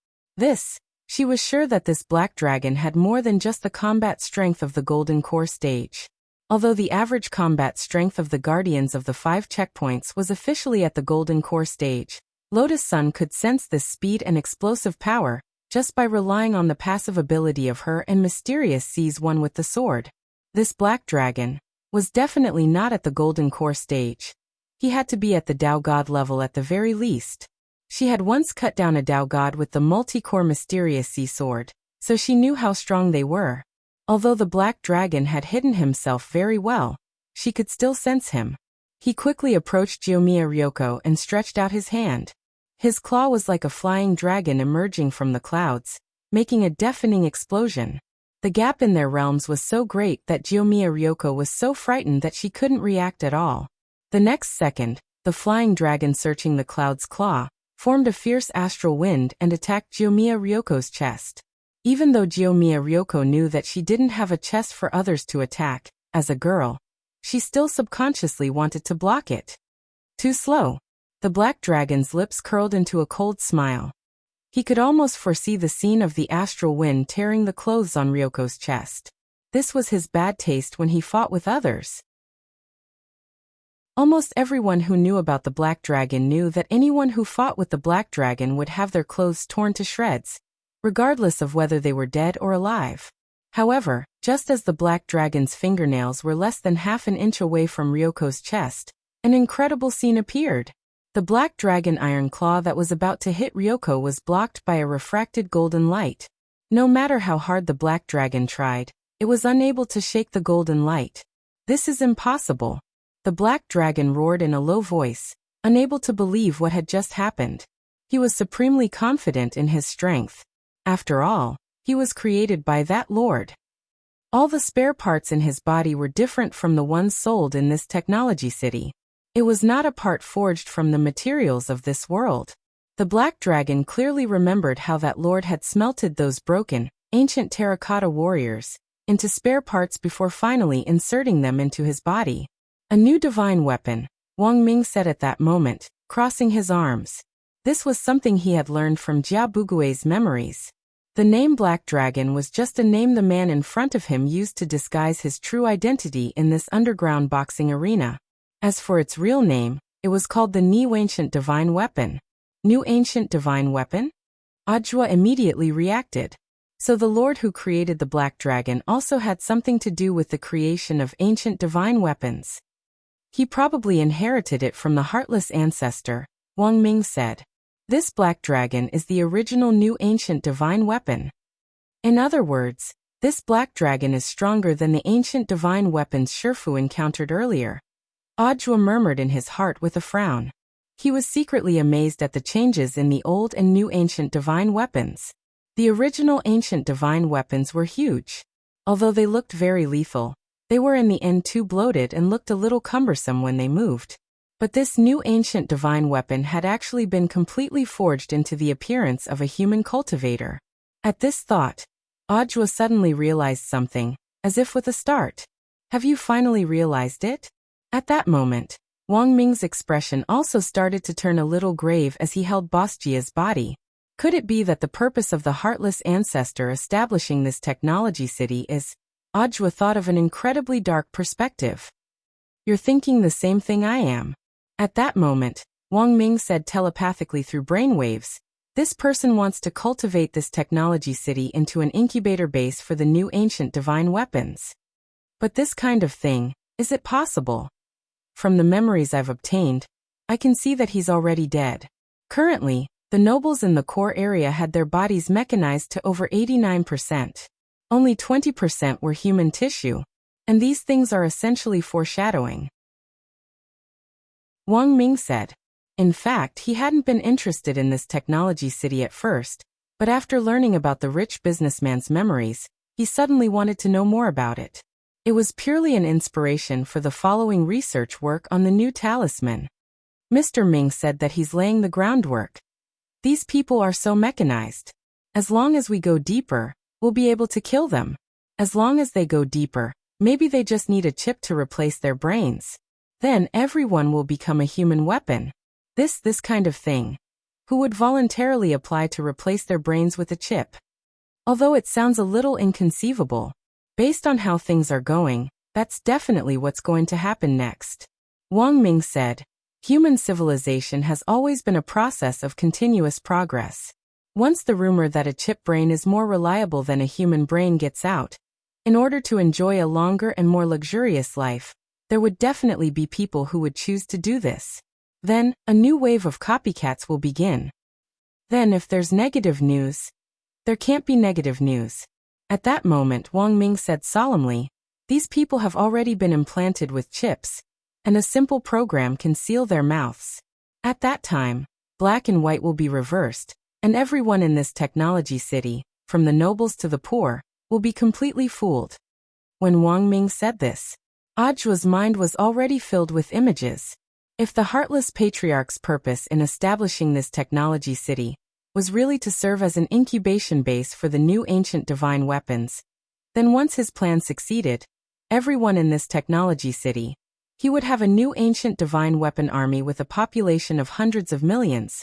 She was sure that this black dragon had more than just the combat strength of the Golden Core stage. Although the average combat strength of the Guardians of the 5 checkpoints was officially at the Golden Core stage, Lotus Sun could sense this speed and explosive power just by relying on the passive ability of her and Mysterious Seize One with the sword. This black dragon was definitely not at the Golden Core stage. He had to be at the Dao God level at the very least. She had once cut down a Dao God with the multi-core Mysterious Sea Sword, so she knew how strong they were. Although the black dragon had hidden himself very well, she could still sense him. He quickly approached Jiyomiya Ryoko and stretched out his hand. His claw was like a flying dragon emerging from the clouds, making a deafening explosion. The gap in their realms was so great that Jiyomiya Ryoko was so frightened that she couldn't react at all. The next second, the flying dragon searching the cloud's claw formed a fierce astral wind and attacked Jiyomiya Ryoko's chest. Even though Jiyomiya Ryoko knew that she didn't have a chest for others to attack, as a girl, she still subconsciously wanted to block it. Too slow. The black dragon's lips curled into a cold smile. He could almost foresee the scene of the astral wind tearing the clothes on Ryoko's chest. This was his bad taste when he fought with others. Almost everyone who knew about the black dragon knew that anyone who fought with the black dragon would have their clothes torn to shreds, regardless of whether they were dead or alive. However, just as the black dragon's fingernails were less than half an inch away from Ryoko's chest, an incredible scene appeared. The black dragon iron claw that was about to hit Ryoko was blocked by a refracted golden light. No matter how hard the black dragon tried, it was unable to shake the golden light. This is impossible. The black dragon roared in a low voice, unable to believe what had just happened. He was supremely confident in his strength. After all, he was created by that lord. All the spare parts in his body were different from the ones sold in this technology city. It was not a part forged from the materials of this world. The black dragon clearly remembered how that lord had smelted those broken, ancient terracotta warriors into spare parts before finally inserting them into his body. A new divine weapon, Wang Ming said at that moment, crossing his arms. This was something he had learned from Jia Bugui's memories. The name Black Dragon was just a name the man in front of him used to disguise his true identity in this underground boxing arena. As for its real name, it was called the New Ancient Divine Weapon. New Ancient Divine Weapon? Ajwa immediately reacted. So the Lord who created the Black Dragon also had something to do with the creation of ancient divine weapons. He probably inherited it from the heartless ancestor, Wang Ming said. This Black Dragon is the original New Ancient Divine Weapon. In other words, this Black Dragon is stronger than the ancient divine weapons Shifu encountered earlier. Ajwa murmured in his heart with a frown. He was secretly amazed at the changes in the old and new ancient divine weapons. The original ancient divine weapons were huge. Although they looked very lethal, they were in the end too bloated and looked a little cumbersome when they moved. But this new ancient divine weapon had actually been completely forged into the appearance of a human cultivator. At this thought, Ajwa suddenly realized something. as if with a start. Have you finally realized it? At that moment, Wang Ming's expression also started to turn a little grave as he held Boss Jia's body. Could it be that the purpose of the heartless ancestor establishing this technology city is? Ajwa thought of an incredibly dark perspective. You're thinking the same thing I am. At that moment, Wang Ming said telepathically through brainwaves, this person wants to cultivate this technology city into an incubator base for the new ancient divine weapons. But this kind of thing, is it possible? From the memories I've obtained, I can see that he's already dead. Currently, the nobles in the core area had their bodies mechanized to over 89%. Only 20% were human tissue, and these things are essentially foreshadowing. Wang Ming said. In fact, he hadn't been interested in this technology city at first, but after learning about the rich businessman's memories, he suddenly wanted to know more about it. It was purely an inspiration for the following research work on the new talisman. Mr. Ming said that he's laying the groundwork. These people are so mechanized. As long as we go deeper, we'll be able to kill them. As long as they go deeper, maybe they just need a chip to replace their brains. Then everyone will become a human weapon. This kind of thing. Who would voluntarily apply to replace their brains with a chip? Although it sounds a little inconceivable, based on how things are going, that's definitely what's going to happen next. Wang Ming said, human civilization has always been a process of continuous progress. Once the rumor that a chip brain is more reliable than a human brain gets out, in order to enjoy a longer and more luxurious life, there would definitely be people who would choose to do this. Then, a new wave of copycats will begin. Then if there's negative news, there can't be negative news. At that moment, Wang Ming said solemnly, these people have already been implanted with chips, and a simple program can seal their mouths. At that time, black and white will be reversed, and everyone in this technology city, from the nobles to the poor, will be completely fooled. When Wang Ming said this, Ajwa's mind was already filled with images. If the heartless patriarch's purpose in establishing this technology city was really to serve as an incubation base for the new ancient divine weapons, then once his plan succeeded, everyone in this technology city, he would have a new ancient divine weapon army with a population of hundreds of millions.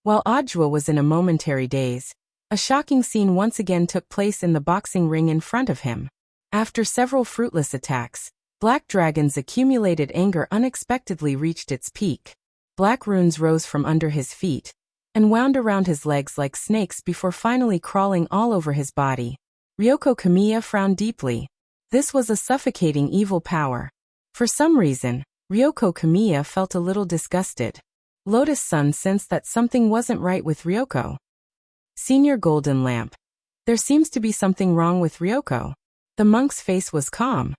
While Ajwa was in a momentary daze, a shocking scene once again took place in the boxing ring in front of him. After several fruitless attacks, Black Dragon's accumulated anger unexpectedly reached its peak. Black runes rose from under his feet and wound around his legs like snakes before finally crawling all over his body. Ryoko Kamiya frowned deeply. This was a suffocating evil power. For some reason, Ryoko Kamiya felt a little disgusted. Lotus Sun sensed that something wasn't right with Ryoko. Senior Golden Lamp. There seems to be something wrong with Ryoko. The monk's face was calm.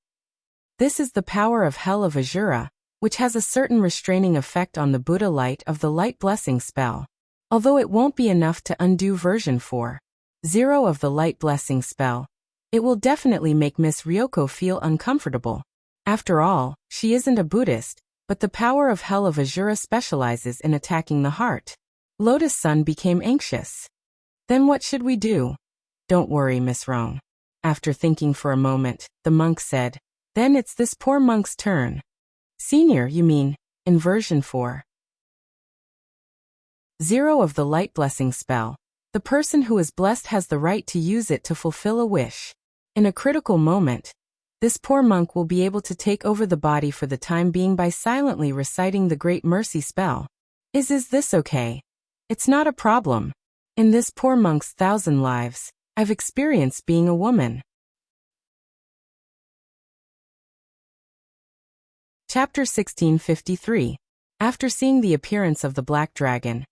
This is the power of Hell of Azura, which has a certain restraining effect on the Buddha light of the Light Blessing spell. Although it won't be enough to undo version 4.0 of the Light Blessing spell, it will definitely make Miss Ryoko feel uncomfortable. After all, she isn't a Buddhist, but the power of Hell of Azura specializes in attacking the heart. Lotus Sun became anxious. Then what should we do? Don't worry, Miss Rong. After thinking for a moment, the monk said, then it's this poor monk's turn. Senior, you mean, in version 4.0 of the Light Blessing spell, the person who is blessed has the right to use it to fulfill a wish. In a critical moment, this poor monk will be able to take over the body for the time being by silently reciting the Great Mercy spell. Is this okay? It's not a problem. In this poor monk's 1,000 lives, I've experienced being a woman. Chapter 1653. After seeing the appearance of the Black Dragon,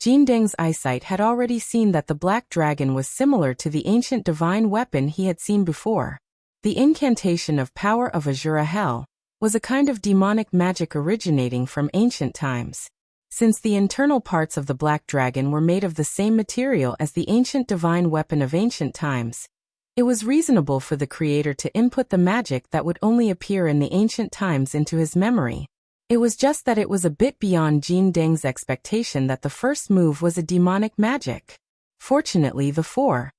Jin Deng's eyesight had already seen that the Black Dragon was similar to the ancient divine weapon he had seen before. The incantation of Power of Azura Hell was a kind of demonic magic originating from ancient times. Since the internal parts of the Black Dragon were made of the same material as the ancient divine weapon of ancient times, it was reasonable for the creator to input the magic that would only appear in the ancient times into his memory. It was just that it was a bit beyond Jin Deng's expectation that the first move was a demonic magic. Fortunately, the 4.0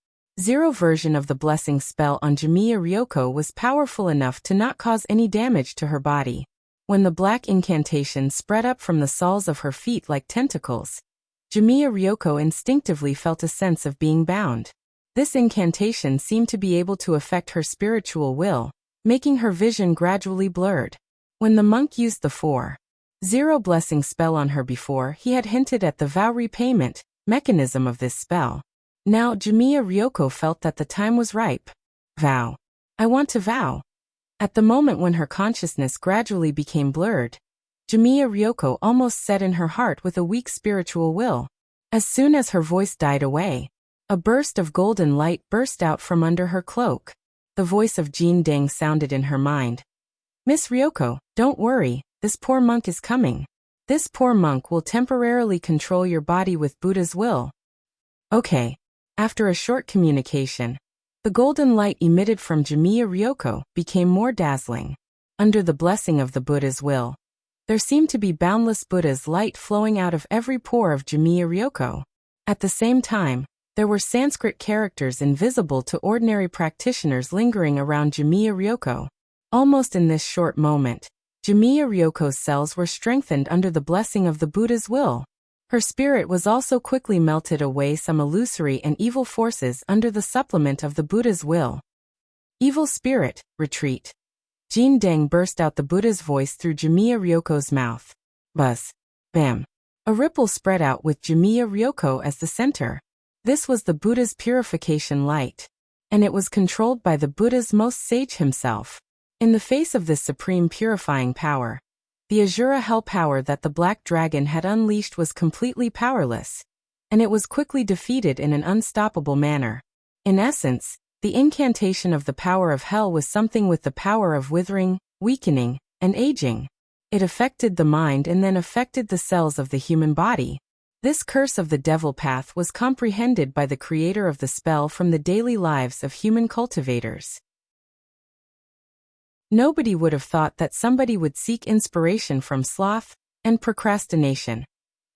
Zero version of the blessing spell on Jamiya Ryoko was powerful enough to not cause any damage to her body. When the black incantation spread up from the soles of her feet like tentacles, Jamiya Ryoko instinctively felt a sense of being bound. This incantation seemed to be able to affect her spiritual will, making her vision gradually blurred. When the monk used the 4-0 blessing spell on her before, he had hinted at the vow repayment mechanism of this spell. Now Jamiya Ryoko felt that the time was ripe. Vow. I want to vow. At the moment when her consciousness gradually became blurred, Jamiya Ryoko almost said in her heart with a weak spiritual will. As soon as her voice died away, a burst of golden light burst out from under her cloak. The voice of Jin Deng sounded in her mind. Miss Ryoko, don't worry, this poor monk is coming. This poor monk will temporarily control your body with Buddha's will. Okay. After a short communication, the golden light emitted from Jamiya Ryoko became more dazzling. Under the blessing of the Buddha's will, there seemed to be boundless Buddha's light flowing out of every pore of Jamiya Ryoko. At the same time, there were Sanskrit characters invisible to ordinary practitioners lingering around Jamiya Ryoko. Almost in this short moment, Jamiya Ryoko's cells were strengthened under the blessing of the Buddha's will. Her spirit was also quickly melted away some illusory and evil forces under the supplement of the Buddha's will. Evil spirit, retreat. Jin Deng burst out the Buddha's voice through Jamiya Ryoko's mouth. Buzz. Bam. A ripple spread out with Jamiya Ryoko as the center. This was the Buddha's purification light, and it was controlled by the Buddha's most sage himself. In the face of this supreme purifying power, the Azura hell power that the Black Dragon had unleashed was completely powerless, and it was quickly defeated in an unstoppable manner. In essence, the incantation of the power of hell was something with the power of withering, weakening, and aging. It affected the mind and then affected the cells of the human body. This curse of the devil path was comprehended by the creator of the spell from the daily lives of human cultivators. Nobody would have thought that somebody would seek inspiration from sloth and procrastination,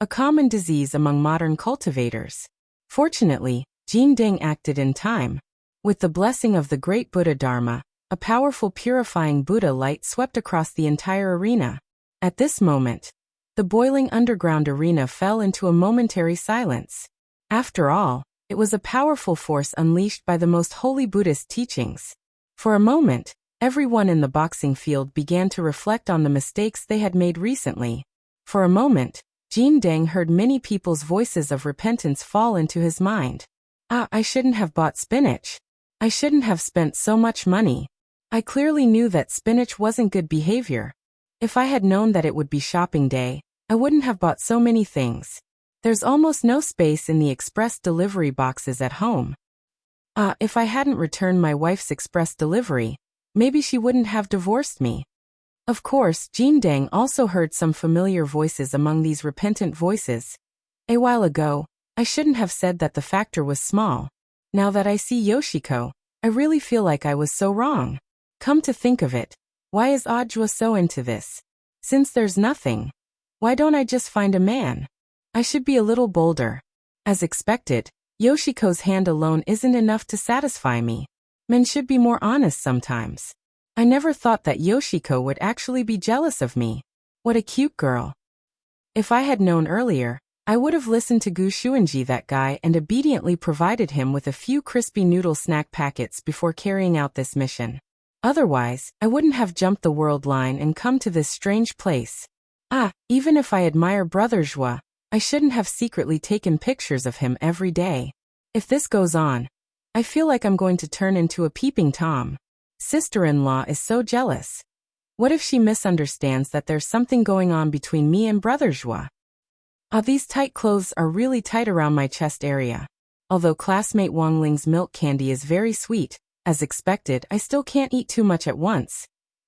a common disease among modern cultivators. Fortunately, Jin Deng acted in time. With the blessing of the great Buddha Dharma, a powerful purifying Buddha light swept across the entire arena. At this moment, the boiling underground arena fell into a momentary silence. After all, it was a powerful force unleashed by the most holy Buddhist teachings. For a moment, everyone in the boxing field began to reflect on the mistakes they had made recently. For a moment, Jin Deng heard many people's voices of repentance fall into his mind. I shouldn't have bought spinach. I shouldn't have spent so much money. I clearly knew that spinach wasn't good behavior. If I had known that it would be shopping day, I wouldn't have bought so many things. There's almost no space in the express delivery boxes at home. If I hadn't returned my wife's express delivery, maybe she wouldn't have divorced me. Of course, Jin Deng also heard some familiar voices among these repentant voices. A while ago, I shouldn't have said that the factor was small. Now that I see Yoshiko, I really feel like I was so wrong. Come to think of it, why is Audra so into this? Since there's nothing, why don't I just find a man? I should be a little bolder. As expected, Yoshiko's hand alone isn't enough to satisfy me. Men should be more honest sometimes. I never thought that Yoshiko would actually be jealous of me. What a cute girl. If I had known earlier, I would have listened to Gu Shuanji, that guy, and obediently provided him with a few crispy noodle snack packets before carrying out this mission. Otherwise, I wouldn't have jumped the world line and come to this strange place. Even if I admire Brother Joie, I shouldn't have secretly taken pictures of him every day. If this goes on, I feel like I'm going to turn into a peeping Tom. Sister-in-law is so jealous. What if she misunderstands that there's something going on between me and Brother Joie? These tight clothes are really tight around my chest area. Although classmate Wang Ling's milk candy is very sweet, as expected, I still can't eat too much at once.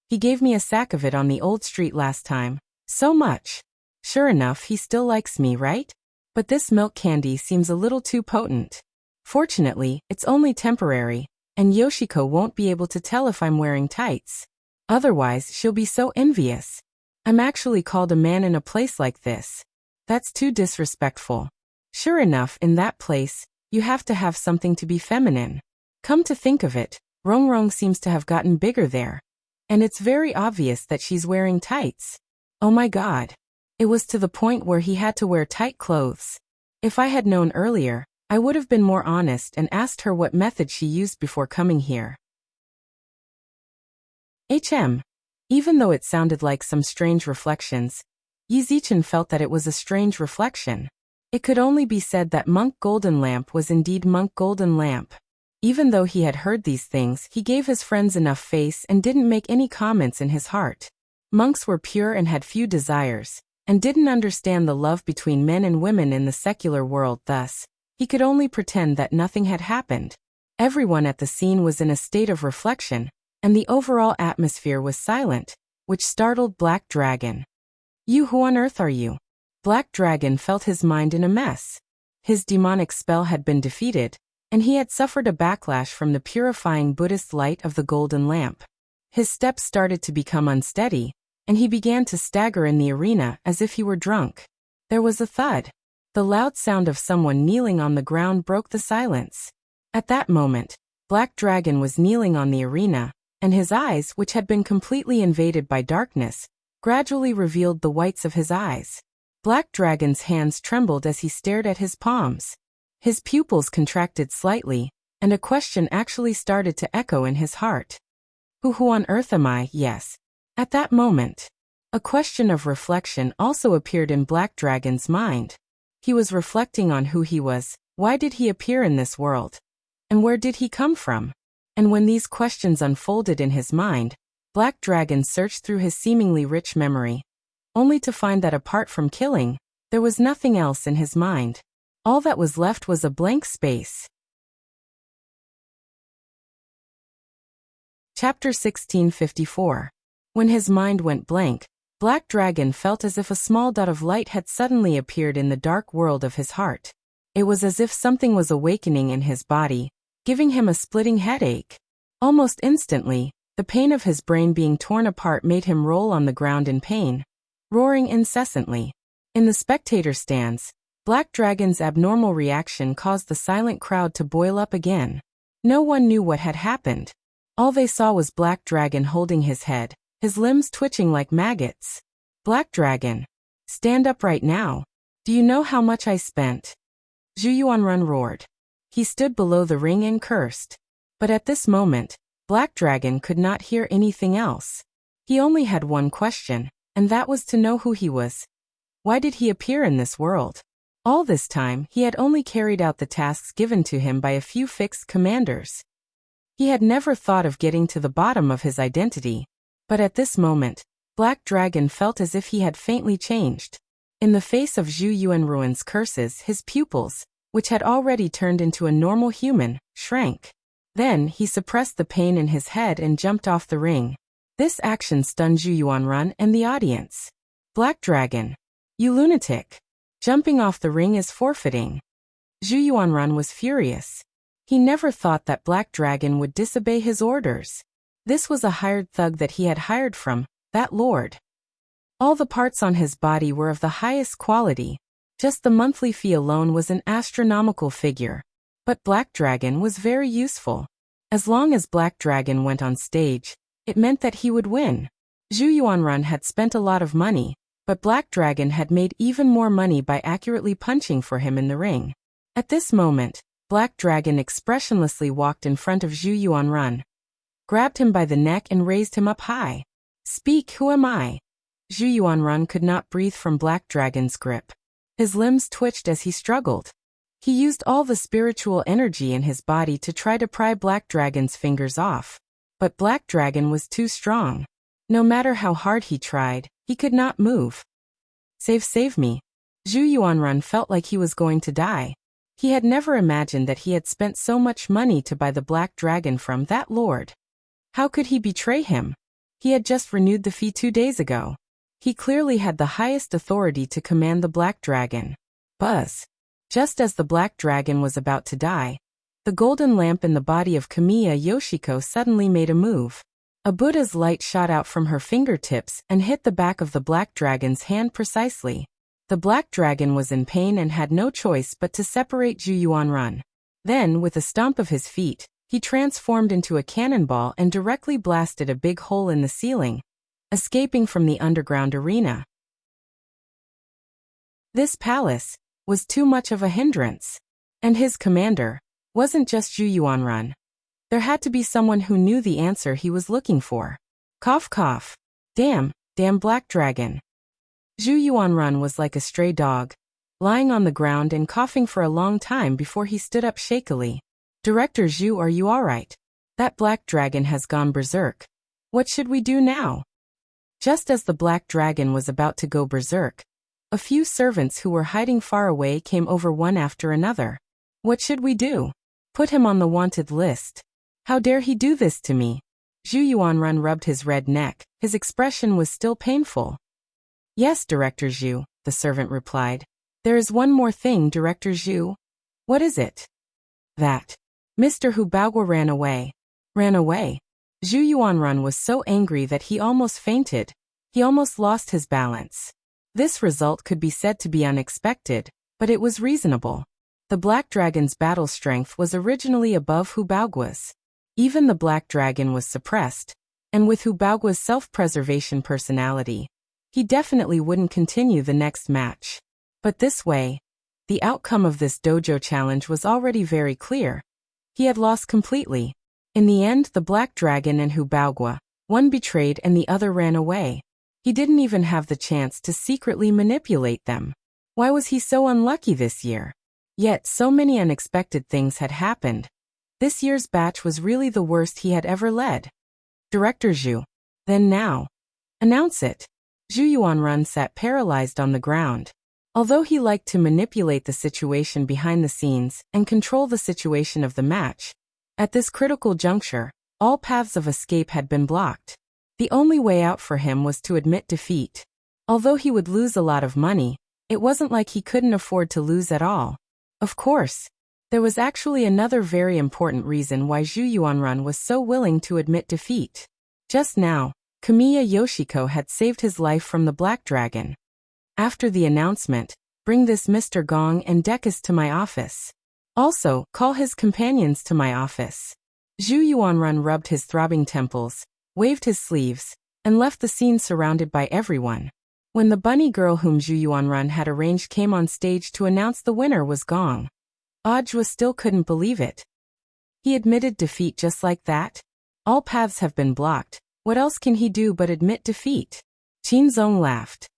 He gave me a sack of it on the old street last time. So much. Sure enough, he still likes me, right? But this milk candy seems a little too potent. Fortunately, it's only temporary, and Yoshiko won't be able to tell if I'm wearing tights. Otherwise, she'll be so envious. I'm actually called a man in a place like this. That's too disrespectful. Sure enough, in that place, You have to have something to be feminine. Come to think of it, Rongrong seems to have gotten bigger there. And it's very obvious that she's wearing tights. Oh my god. It was to the point where he had to wear tight clothes. If I had known earlier, I would have been more honest and asked her what method she used before coming here. Even though it sounded like some strange reflections, Yi Zichen felt that it was a strange reflection. It could only be said that Monk Golden Lamp was indeed Monk Golden Lamp. Even though he had heard these things, he gave his friends enough face and didn't make any comments in his heart. Monks were pure and had few desires, and didn't understand the love between men and women in the secular world. Thus, he could only pretend that nothing had happened. Everyone at the scene was in a state of reflection, and the overall atmosphere was silent, which startled Black Dragon. You, who on earth are you? Black Dragon felt his mind in a mess. His demonic spell had been defeated, and he had suffered a backlash from the purifying Buddhist light of the golden lamp. His steps started to become unsteady, and he began to stagger in the arena as if he were drunk. There was a thud. The loud sound of someone kneeling on the ground broke the silence. At that moment, Black Dragon was kneeling on the arena, and his eyes, which had been completely invaded by darkness, gradually revealed the whites of his eyes. Black Dragon's hands trembled as he stared at his palms. His pupils contracted slightly, and a question actually started to echo in his heart. Who on earth am I? Yes. At that moment, a question of reflection also appeared in Black Dragon's mind. He was reflecting on who he was, why did he appear in this world, and where did he come from? And when these questions unfolded in his mind, Black Dragon searched through his seemingly rich memory, only to find that apart from killing, there was nothing else in his mind. All that was left was a blank space. Chapter 1654. When his mind went blank, Black Dragon felt as if a small dot of light had suddenly appeared in the dark world of his heart. It was as if something was awakening in his body, giving him a splitting headache. Almost instantly, the pain of his brain being torn apart made him roll on the ground in pain, roaring incessantly. In the spectator stands, Black Dragon's abnormal reaction caused the silent crowd to boil up again. No one knew what had happened. All they saw was Black Dragon holding his head, his limbs twitching like maggots. Black Dragon, stand up right now. Do you know how much I spent? Zhu Yuanrun roared. He stood below the ring and cursed. But at this moment, Black Dragon could not hear anything else. He only had one question, and that was to know who he was. Why did he appear in this world? All this time, he had only carried out the tasks given to him by a few fixed commanders. He had never thought of getting to the bottom of his identity. But at this moment, Black Dragon felt as if he had faintly changed. In the face of Zhu Yuanruan's curses, his pupils, which had already turned into a normal human, shrank. Then, he suppressed the pain in his head and jumped off the ring. This action stunned Zhu Yuanrun and the audience. Black Dragon, you lunatic! Jumping off the ring is forfeiting. Zhu Yuanrun was furious. He never thought that Black Dragon would disobey his orders. This was a hired thug that he had hired from that lord. All the parts on his body were of the highest quality. Just the monthly fee alone was an astronomical figure. But Black Dragon was very useful. As long as Black Dragon went on stage, it meant that he would win. Zhu Yuanrun had spent a lot of money, but Black Dragon had made even more money by accurately punching for him in the ring. At this moment, Black Dragon expressionlessly walked in front of Zhu Yuanrun, grabbed him by the neck and raised him up high. Speak, who am I? Zhu Yuanrun could not breathe from Black Dragon's grip. His limbs twitched as he struggled. He used all the spiritual energy in his body to try to pry Black Dragon's fingers off. But Black Dragon was too strong. No matter how hard he tried, he could not move. Save me. Zhu Yuanrun felt like he was going to die. He had never imagined that he had spent so much money to buy the Black Dragon from that lord. How could he betray him? He had just renewed the fee 2 days ago. He clearly had the highest authority to command the Black Dragon. Buzz. Just as the Black Dragon was about to die, the golden lamp in the body of Kamiya Yoshiko suddenly made a move. A Buddha's light shot out from her fingertips and hit the back of the Black Dragon's hand precisely. The Black Dragon was in pain and had no choice but to separate Zhu Yuanrun. Then, with a stomp of his feet, he transformed into a cannonball and directly blasted a big hole in the ceiling, escaping from the underground arena. This palace was too much of a hindrance. And his commander wasn't just Zhu Yuanrun. There had to be someone who knew the answer he was looking for. Cough cough. Damn black dragon. Zhu Yuanrun was like a stray dog, lying on the ground and coughing for a long time before he stood up shakily. Director Zhu, are you alright? That black dragon has gone berserk. What should we do now? Just as the black dragon was about to go berserk, a few servants who were hiding far away came over one after another. What should we do? Put him on the wanted list. How dare he do this to me? Zhu Yuanrun rubbed his red neck. His expression was still painful. Yes, Director Zhu, the servant replied. There is one more thing, Director Zhu. What is it? That Mr. Hu Baogua ran away. Ran away? Zhu Yuanrun was so angry that he almost fainted. He almost lost his balance. This result could be said to be unexpected, but it was reasonable. The Black Dragon's battle strength was originally above Hu Baogua's. Even the Black Dragon was suppressed, and with Hu Baogua's self-preservation personality, he definitely wouldn't continue the next match. But this way, the outcome of this dojo challenge was already very clear. He had lost completely. In the end, the Black Dragon and Hu Baogua, one betrayed and the other ran away. He didn't even have the chance to secretly manipulate them. Why was he so unlucky this year? Yet so many unexpected things had happened. This year's batch was really the worst he had ever led. Director Zhu. Then now. Announce it. Zhu Yuanrun sat paralyzed on the ground. Although he liked to manipulate the situation behind the scenes and control the situation of the match, at this critical juncture, all paths of escape had been blocked. The only way out for him was to admit defeat. Although he would lose a lot of money, it wasn't like he couldn't afford to lose at all. Of course, there was actually another very important reason why Zhu Yuanrun was so willing to admit defeat. Just now, Kamiya Yoshiko had saved his life from the Black Dragon. After the announcement, bring this Mr. Gong and Dekus to my office. Also, call his companions to my office. Zhu Yuanrun rubbed his throbbing temples, waved his sleeves, and left the scene surrounded by everyone. When the bunny girl whom Zhu Yuanrun had arranged came on stage to announce the winner was Gong, Audiobook still couldn't believe it. He admitted defeat just like that? All paths have been blocked. What else can he do but admit defeat? Qinzong laughed.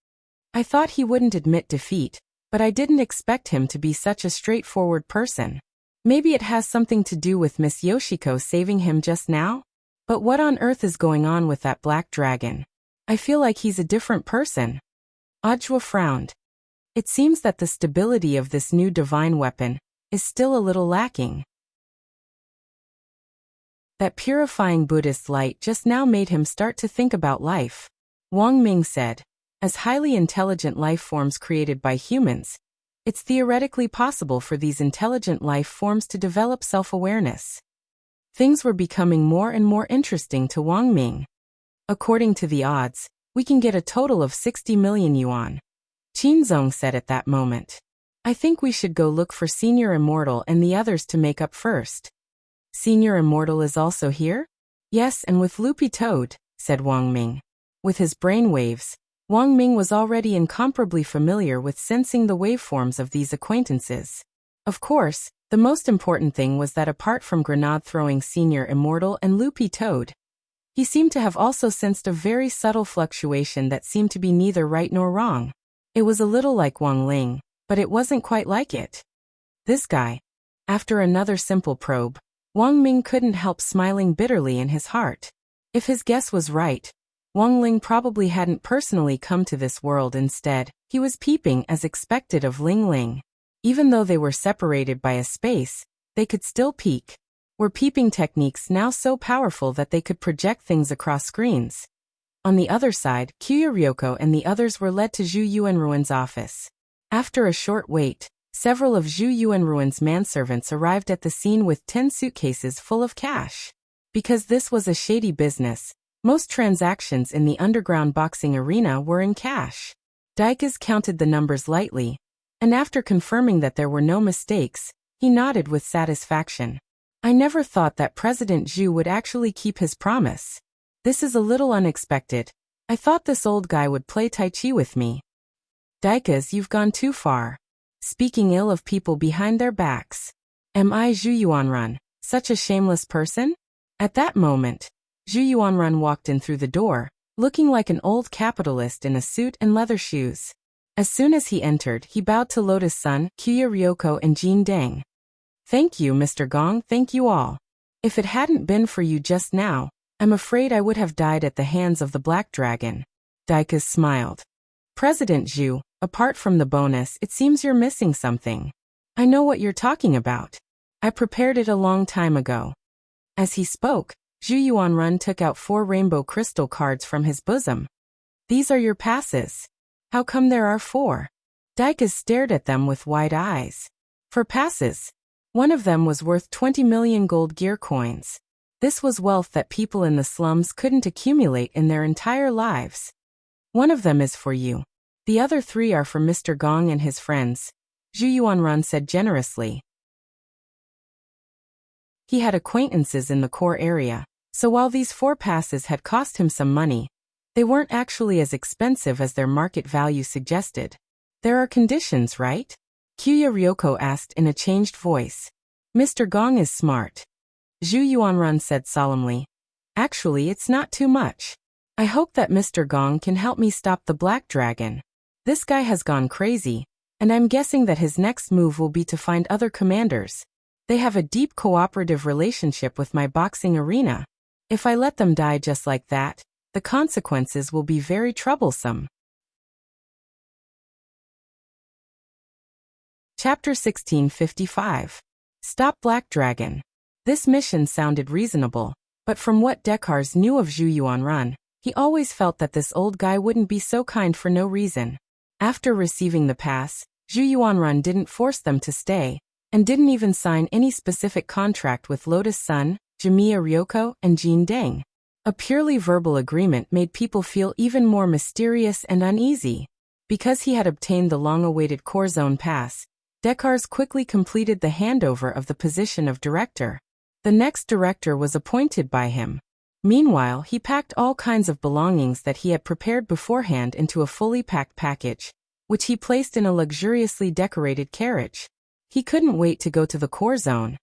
I thought he wouldn't admit defeat, but I didn't expect him to be such a straightforward person. Maybe it has something to do with Miss Yoshiko saving him just now? But what on earth is going on with that black dragon? I feel like he's a different person. Audiobook frowned. It seems that the stability of this new divine weapon is still a little lacking. That purifying Buddhist light just now made him start to think about life. Wang Ming said, as highly intelligent life forms created by humans, it's theoretically possible for these intelligent life forms to develop self-awareness. Things were becoming more and more interesting to Wang Ming. According to the odds, we can get a total of 60 million yuan. Qinzong said at that moment. I think we should go look for Senior Immortal and the others to make up first. Senior Immortal is also here? Yes, and with Loopy Toad, said Wang Ming. With his brain waves, Wang Ming was already incomparably familiar with sensing the waveforms of these acquaintances. Of course, the most important thing was that apart from grenade-throwing Senior Immortal and Loopy Toad, he seemed to have also sensed a very subtle fluctuation that seemed to be neither right nor wrong. It was a little like Wang Ling, but it wasn't quite like it. This guy. After another simple probe, Wang Ming couldn't help smiling bitterly in his heart. If his guess was right, Wang Ling probably hadn't personally come to this world. Instead, he was peeping as expected of Ling Ling. Even though they were separated by a space, they could still peek. Were peeping techniques now so powerful that they could project things across screens? On the other side, Kyuya Ryoko and the others were led to Zhu Yuanruin's office. After a short wait, several of Zhu Yuanruin's manservants arrived at the scene with 10 suitcases full of cash. Because this was a shady business, most transactions in the underground boxing arena were in cash. Daikas counted the numbers lightly, and after confirming that there were no mistakes, He nodded with satisfaction. I never thought that President Zhu would actually keep his promise. This is a little unexpected. I thought this old guy would play Tai Chi with me. Daikas, you've gone too far. Speaking ill of people behind their backs. Am I Zhu Yuanrun, such a shameless person? At that moment, Zhu Yuanrun walked in through the door, looking like an old capitalist in a suit and leather shoes. As soon as he entered, he bowed to Lotus Sun, Kuya Ryoko and Jean Deng. Thank you, Mr. Gong, thank you all. If it hadn't been for you just now, I'm afraid I would have died at the hands of the Black Dragon. Daikas smiled. President Zhu, apart from the bonus, it seems you're missing something. I know what you're talking about. I prepared it a long time ago. As he spoke, Zhu Yuanrun took out 4 rainbow crystal cards from his bosom. These are your passes. How come there are 4? Daikas stared at them with wide eyes. For passes. One of them was worth 20 million gold gear coins. This was wealth that people in the slums couldn't accumulate in their entire lives. One of them is for you. The other 3 are for Mr. Gong and his friends, Zhu Yuanrun said generously. He had acquaintances in the core area, so while these 4 passes had cost him some money, they weren't actually as expensive as their market value suggested. There are conditions, right? Kuya Ryoko asked in a changed voice. Mr. Gong is smart. Zhu Yuanrun said solemnly. Actually, it's not too much. I hope that Mr. Gong can help me stop the Black Dragon. This guy has gone crazy, and I'm guessing that his next move will be to find other commanders. They have a deep cooperative relationship with my boxing arena. If I let them die just like that, the consequences will be very troublesome. Chapter 1655. Stop Black Dragon. This mission sounded reasonable, but from what Dekars knew of Zhu Yuanrun, he always felt that this old guy wouldn't be so kind for no reason. After receiving the pass, Zhu Yuanrun didn't force them to stay, and didn't even sign any specific contract with Lotus Sun, Jimiya Ryoko, and Jean Deng. A purely verbal agreement made people feel even more mysterious and uneasy. Because he had obtained the long-awaited Core Zone pass, Dekars quickly completed the handover of the position of director. The next director was appointed by him. Meanwhile, he packed all kinds of belongings that he had prepared beforehand into a fully packed package, which he placed in a luxuriously decorated carriage. He couldn't wait to go to the Core Zone,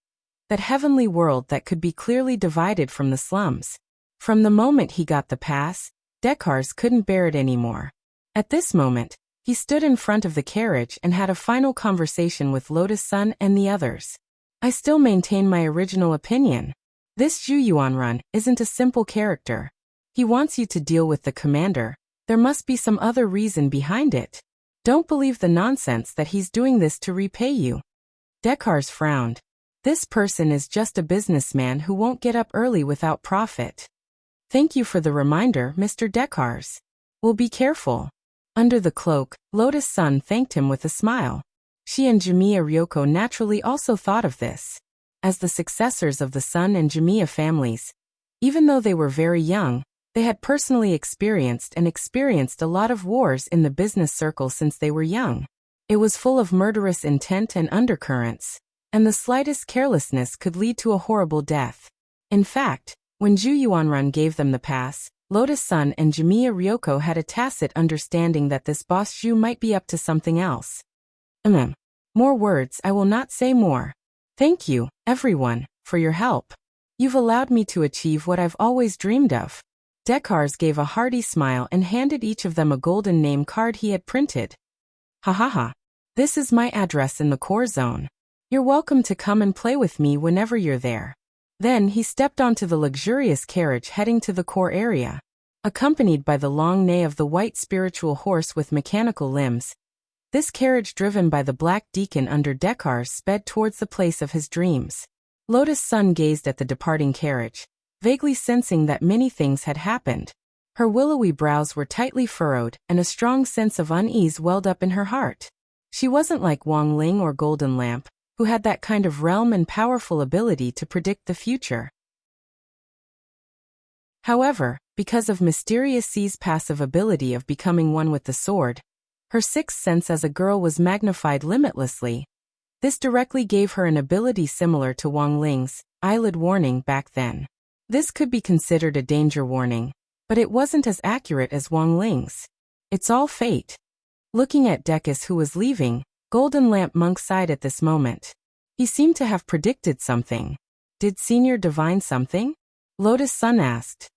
that heavenly world that could be clearly divided from the slums. From the moment he got the pass, Dekars couldn't bear it anymore. At this moment, he stood in front of the carriage and had a final conversation with Lotus Sun and the others. I still maintain my original opinion. This Zhu Yuanrun isn't a simple character. He wants you to deal with the commander. There must be some other reason behind it. Don't believe the nonsense that he's doing this to repay you. Dekars frowned. This person is just a businessman who won't get up early without profit. Thank you for the reminder, Mr. Dekars. We'll be careful. Under the cloak, Lotus Sun thanked him with a smile. She and Jimiya Ryoko naturally also thought of this. As the successors of the Sun and Jimiya families, even though they were very young, they had personally experienced a lot of wars in the business circle since they were young. It was full of murderous intent and undercurrents, and the slightest carelessness could lead to a horrible death. In fact, when Zhu Yuanrun gave them the pass, Lotus Sun and Jimiya Ryoko had a tacit understanding that this boss Zhu might be up to something else. More words, I will not say more. Thank you, everyone, for your help. You've allowed me to achieve what I've always dreamed of. Dekars gave a hearty smile and handed each of them a golden name card he had printed. Ha ha ha. This is my address in the Core Zone. You're welcome to come and play with me whenever you're there. Then he stepped onto the luxurious carriage heading to the core area. Accompanied by the long neigh of the white spiritual horse with mechanical limbs, this carriage driven by the Black Deacon under Dekars sped towards the place of his dreams. Lotus Sun gazed at the departing carriage, vaguely sensing that many things had happened. Her willowy brows were tightly furrowed, and a strong sense of unease welled up in her heart. She wasn't like Wang Ling or Golden Lamp, who had that kind of realm and powerful ability to predict the future. However, because of Mysterious C's passive ability of becoming one with the sword, her sixth sense as a girl was magnified limitlessly. This directly gave her an ability similar to Wang Ling's eyelid warning back then. This could be considered a danger warning, but it wasn't as accurate as Wang Ling's. It's all fate. Looking at Decus, who was leaving, Golden Lamp Monk sighed at this moment. He seemed to have predicted something. Did Senior divine something? Lotus Sun asked.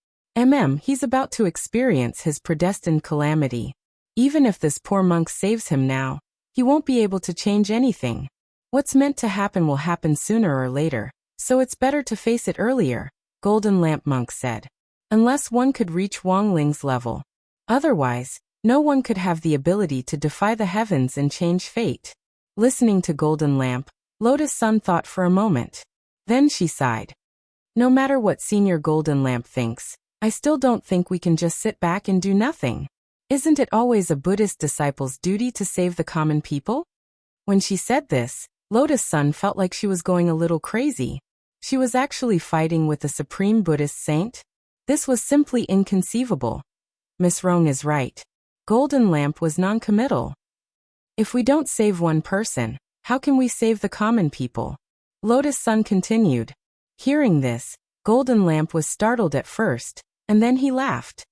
He's about to experience his predestined calamity. Even if this poor monk saves him now, he won't be able to change anything. What's meant to happen will happen sooner or later, so it's better to face it earlier, Golden Lamp Monk said. Unless one could reach Wang Ling's level. Otherwise, no one could have the ability to defy the heavens and change fate. Listening to Golden Lamp, Lotus Sun thought for a moment. Then she sighed. No matter what Senior Golden Lamp thinks, I still don't think we can just sit back and do nothing. Isn't it always a Buddhist disciple's duty to save the common people? When she said this, Lotus Sun felt like she was going a little crazy. She was actually fighting with the supreme Buddhist saint? This was simply inconceivable. Miss Rong is right. Golden Lamp was non-committal. If we don't save one person, how can we save the common people? Lotus Sun continued. Hearing this, Golden Lamp was startled at first, and then he laughed.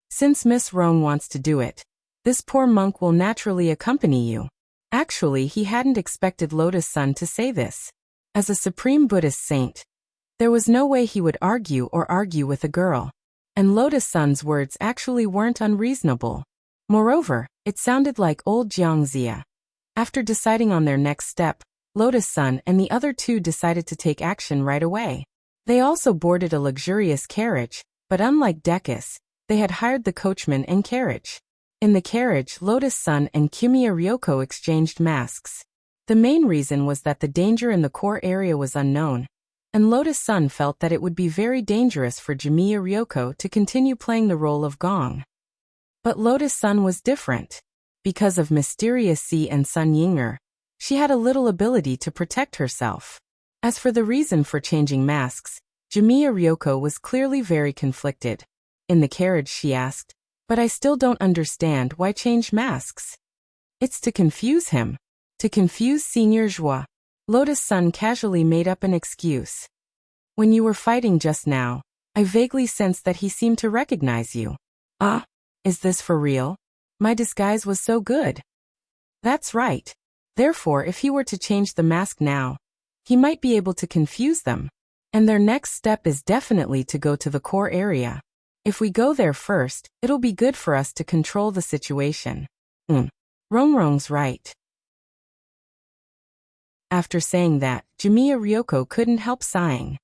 Since Miss Rong wants to do it, this poor monk will naturally accompany you. Actually, he hadn't expected Lotus Sun to say this. As a supreme Buddhist saint, there was no way he would argue with a girl. And Lotus Sun's words actually weren't unreasonable. Moreover, it sounded like old Jiangxia. After deciding on their next step, Lotus Sun and the other two decided to take action right away. They also boarded a luxurious carriage, but unlike Decus, they had hired the coachman and carriage. In the carriage, Lotus Sun and Kimiya Ryoko exchanged masks. The main reason was that the danger in the core area was unknown, and Lotus Sun felt that it would be very dangerous for Kimiya Ryoko to continue playing the role of Gong. But Lotus Sun was different. Because of Mysterious Sea and Sun Yinger, she had a little ability to protect herself. As for the reason for changing masks, Kimiya Ryoko was clearly very conflicted. In the carriage she asked, but I still don't understand why change masks. It's to confuse him. To confuse Senior Joie. Lotus Sun casually made up an excuse. When you were fighting just now, I vaguely sensed that he seemed to recognize you. Is this for real? My disguise was so good. That's right. Therefore, if he were to change the mask now, he might be able to confuse them. And their next step is definitely to go to the core area. If we go there first, it'll be good for us to control the situation. Rongrong's right. After saying that, Kimiya Ryoko couldn't help sighing.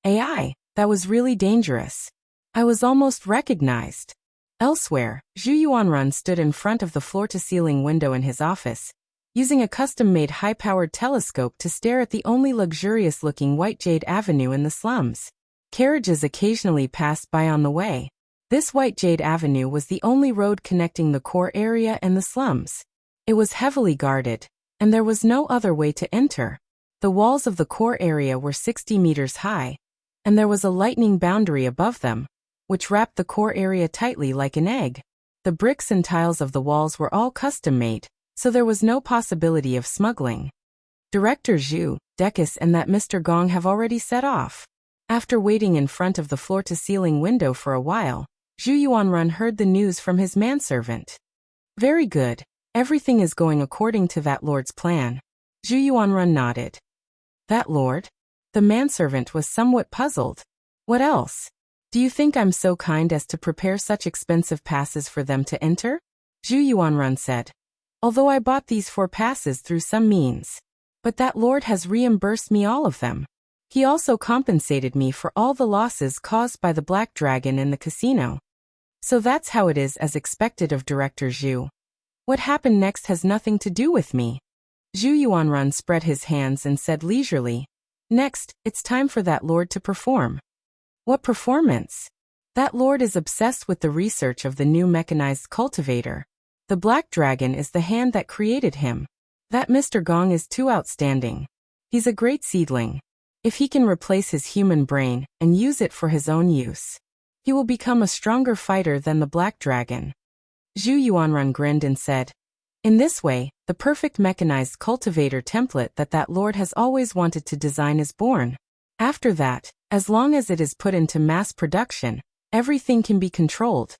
That was really dangerous. I was almost recognized. Elsewhere, Zhu Yuanrun stood in front of the floor-to-ceiling window in his office, using a custom-made high-powered telescope to stare at the only luxurious-looking White Jade Avenue in the slums. Carriages occasionally passed by on the way. This White Jade Avenue was the only road connecting the core area and the slums. It was heavily guarded, and there was no other way to enter. The walls of the core area were 60 meters high, and there was a lightning boundary above them, which wrapped the core area tightly like an egg. The bricks and tiles of the walls were all custom-made, so there was no possibility of smuggling. Director Zhu, Decus and that Mr. Gong have already set off. After waiting in front of the floor-to-ceiling window for a while, Zhu Yuanrun heard the news from his manservant. Very good. Everything is going according to that lord's plan. Zhu Yuanrun nodded. That lord? The manservant was somewhat puzzled. What else? Do you think I'm so kind as to prepare such expensive passes for them to enter? Zhu Yuanrun said. Although I bought these 4 passes through some means. But that lord has reimbursed me all of them. He also compensated me for all the losses caused by the Black Dragon in the casino. So that's how it is as expected of Director Zhu. What happened next has nothing to do with me. Zhu Yuanrun spread his hands and said leisurely, Next, it's time for that lord to perform. What performance? That lord is obsessed with the research of the new mechanized cultivator. The Black Dragon is the hand that created him. That Mr. Gong is too outstanding. He's a great seedling. If he can replace his human brain and use it for his own use, he will become a stronger fighter than the Black Dragon. Zhu Yuanrun grinned and said, In this way, the perfect mechanized cultivator template that Lord has always wanted to design is born. After that, as long as it is put into mass production, everything can be controlled.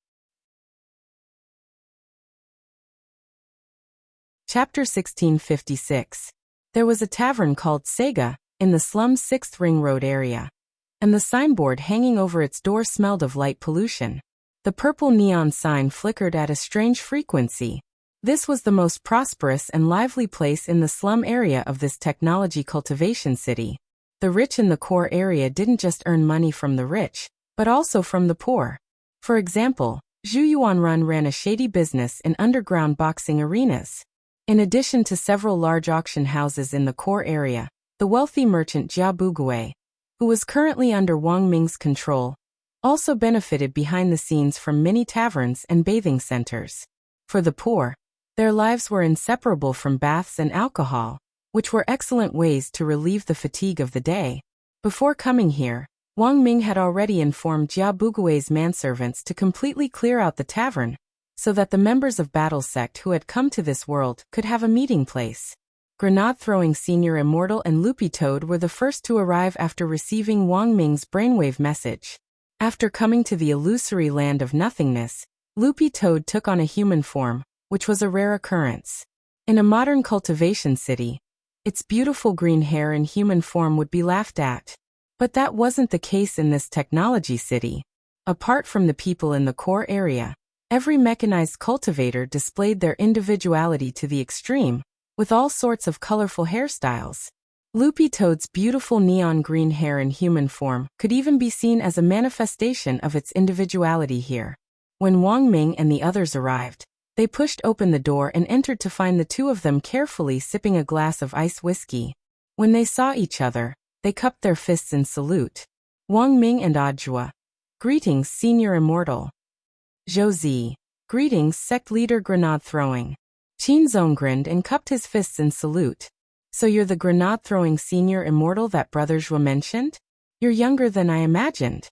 Chapter 1656. There was a tavern called Sega, in the slum's 6th Ring Road area. And the signboard hanging over its door smelled of light pollution. The purple neon sign flickered at a strange frequency. This was the most prosperous and lively place in the slum area of this technology cultivation city. The rich in the core area didn't just earn money from the rich, but also from the poor. For example, Zhu Yuanrun ran a shady business in underground boxing arenas. In addition to several large auction houses in the core area, the wealthy merchant Jia Bugui, who was currently under Wang Ming's control, also benefited behind the scenes from many taverns and bathing centers. For the poor, their lives were inseparable from baths and alcohol, which were excellent ways to relieve the fatigue of the day. Before coming here, Wang Ming had already informed Jia Bugui's manservants to completely clear out the tavern, so that the members of Battle Sect who had come to this world could have a meeting place. Grenade-throwing Senior Immortal and Loopy Toad were the first to arrive after receiving Wang Ming's brainwave message. After coming to the illusory land of nothingness, Loopy Toad took on a human form, which was a rare occurrence. In a modern cultivation city, its beautiful green hair and human form would be laughed at. But that wasn't the case in this technology city. Apart from the people in the core area, every mechanized cultivator displayed their individuality to the extreme, with all sorts of colorful hairstyles. Loopy Toad's beautiful neon green hair and human form could even be seen as a manifestation of its individuality here. When Wang Ming and the others arrived, they pushed open the door and entered to find the two of them carefully sipping a glass of ice whiskey. When they saw each other, they cupped their fists in salute. Wang Ming and Audiobook. Greetings, Senior Immortal. Josie. Greetings, Sect Leader Grenade-throwing. Qinzong grinned and cupped his fists in salute. So you're the grenade-throwing Senior Immortal that Brother Zhuo mentioned? You're younger than I imagined.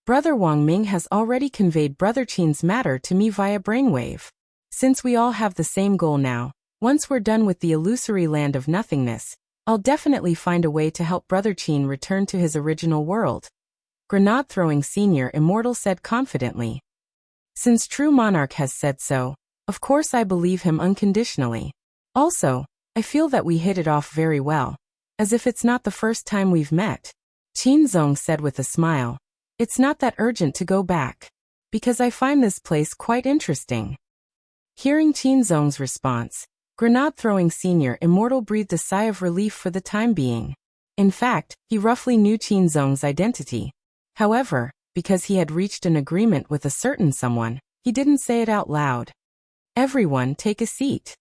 Brother Wang Ming has already conveyed Brother Qin's matter to me via brainwave. Since we all have the same goal now, once we're done with the illusory land of nothingness, I'll definitely find a way to help Brother Qin return to his original world. Grenade-throwing Senior Immortal said confidently. Since True Monarch has said so, of course I believe him unconditionally. Also, I feel that we hit it off very well. As if it's not the first time we've met. Qinzong said with a smile. It's not that urgent to go back. Because I find this place quite interesting. Hearing Qinzong's response, Grenade-throwing Senior Immortal breathed a sigh of relief for the time being. In fact, he roughly knew Qinzong's identity. However, because he had reached an agreement with a certain someone, he didn't say it out loud. Everyone take a seat.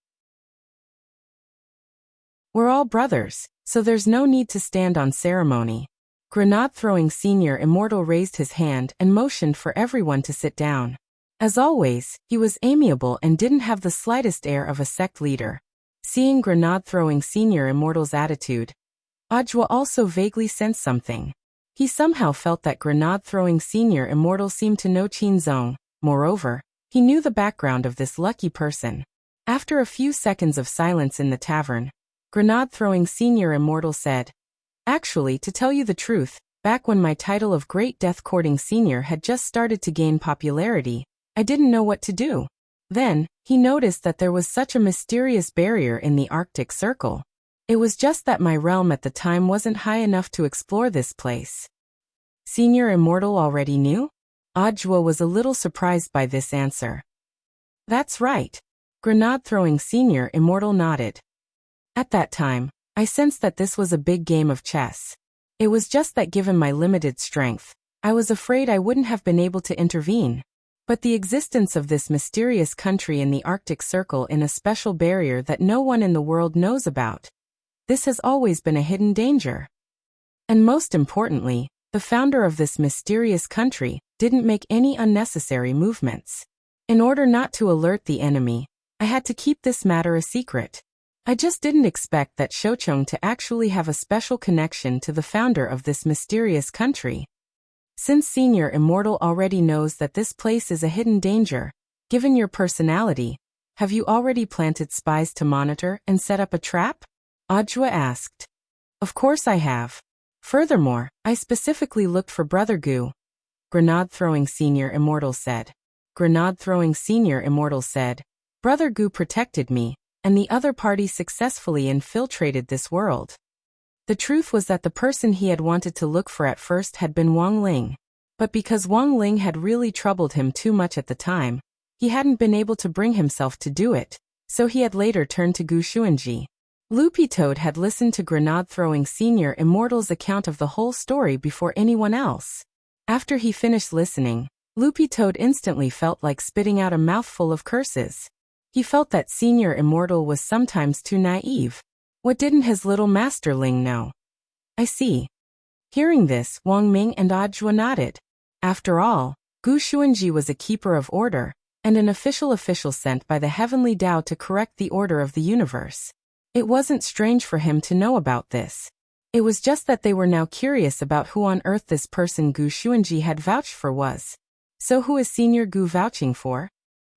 We're all brothers, so there's no need to stand on ceremony. Grenade-throwing Senior Immortal raised his hand and motioned for everyone to sit down. As always, he was amiable and didn't have the slightest air of a sect leader. Seeing Grenade-throwing Senior Immortal's attitude, Audiobook also vaguely sensed something. He somehow felt that Grenade-throwing Senior Immortal seemed to know Qinzong. Moreover, he knew the background of this lucky person. After a few seconds of silence in the tavern, Grenade-throwing Senior Immortal said, Actually, to tell you the truth, back when my title of Great Death-Courting Senior had just started to gain popularity, I didn't know what to do. Then, he noticed that there was such a mysterious barrier in the Arctic Circle. It was just that my realm at the time wasn't high enough to explore this place. Senior Immortal already knew? Audiobook was a little surprised by this answer. That's right. Grenade-throwing Senior Immortal nodded. At that time, I sensed that this was a big game of chess. It was just that given my limited strength, I was afraid I wouldn't have been able to intervene. But the existence of this mysterious country in the Arctic Circle in a special barrier that no one in the world knows about. This has always been a hidden danger. And most importantly, the founder of this mysterious country didn't make any unnecessary movements. In order not to alert the enemy, I had to keep this matter a secret. I just didn't expect that Shoucheng to actually have a special connection to the founder of this mysterious country. Since Senior Immortal already knows that this place is a hidden danger, given your personality, Have you already planted spies to monitor and set up a trap? Ajwa asked. Of course I have. Furthermore, I specifically looked for Brother Gu. Grenade-throwing Senior Immortal said. Grenade-throwing Senior Immortal said. Brother Gu protected me, and the other party successfully infiltrated this world. The truth was that the person he had wanted to look for at first had been Wang Ling. But because Wang Ling had really troubled him too much at the time, he hadn't been able to bring himself to do it, so he had later turned to Gu Xuanji. Loopy Toad had listened to Grenade-throwing Senior Immortal's account of the whole story before anyone else. After he finished listening, Loopy Toad instantly felt like spitting out a mouthful of curses. He felt that Senior Immortal was sometimes too naive. What didn't his little master Ling know? I see. Hearing this, Wang Ming and Ajwa nodded. After all, Gu Xuanji was a keeper of order, and an official sent by the heavenly Tao to correct the order of the universe. It wasn't strange for him to know about this. It was just that they were now curious about who on earth this person Gu Xuanji had vouched for was. So who is Senior Gu vouching for?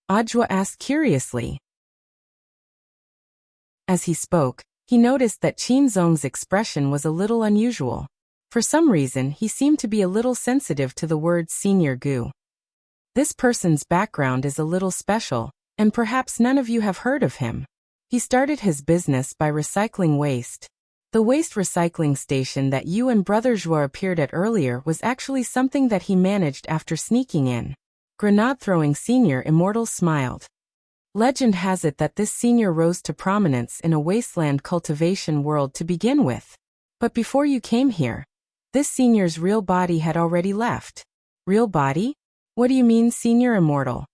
Ajwa asked curiously. As he spoke, he noticed that Qin Zong's expression was a little unusual. For some reason, he seemed to be a little sensitive to the word Senior Gu. This person's background is a little special, and perhaps none of you have heard of him. He started his business by recycling waste. The waste recycling station that you and Brother Zhua appeared at earlier was actually something that he managed after sneaking in. Grenade-throwing Senior Immortal smiled. Legend has it that this senior rose to prominence in a wasteland cultivation world to begin with. But before you came here, this senior's real body had already left. Real body? What do you mean, Senior Immortal?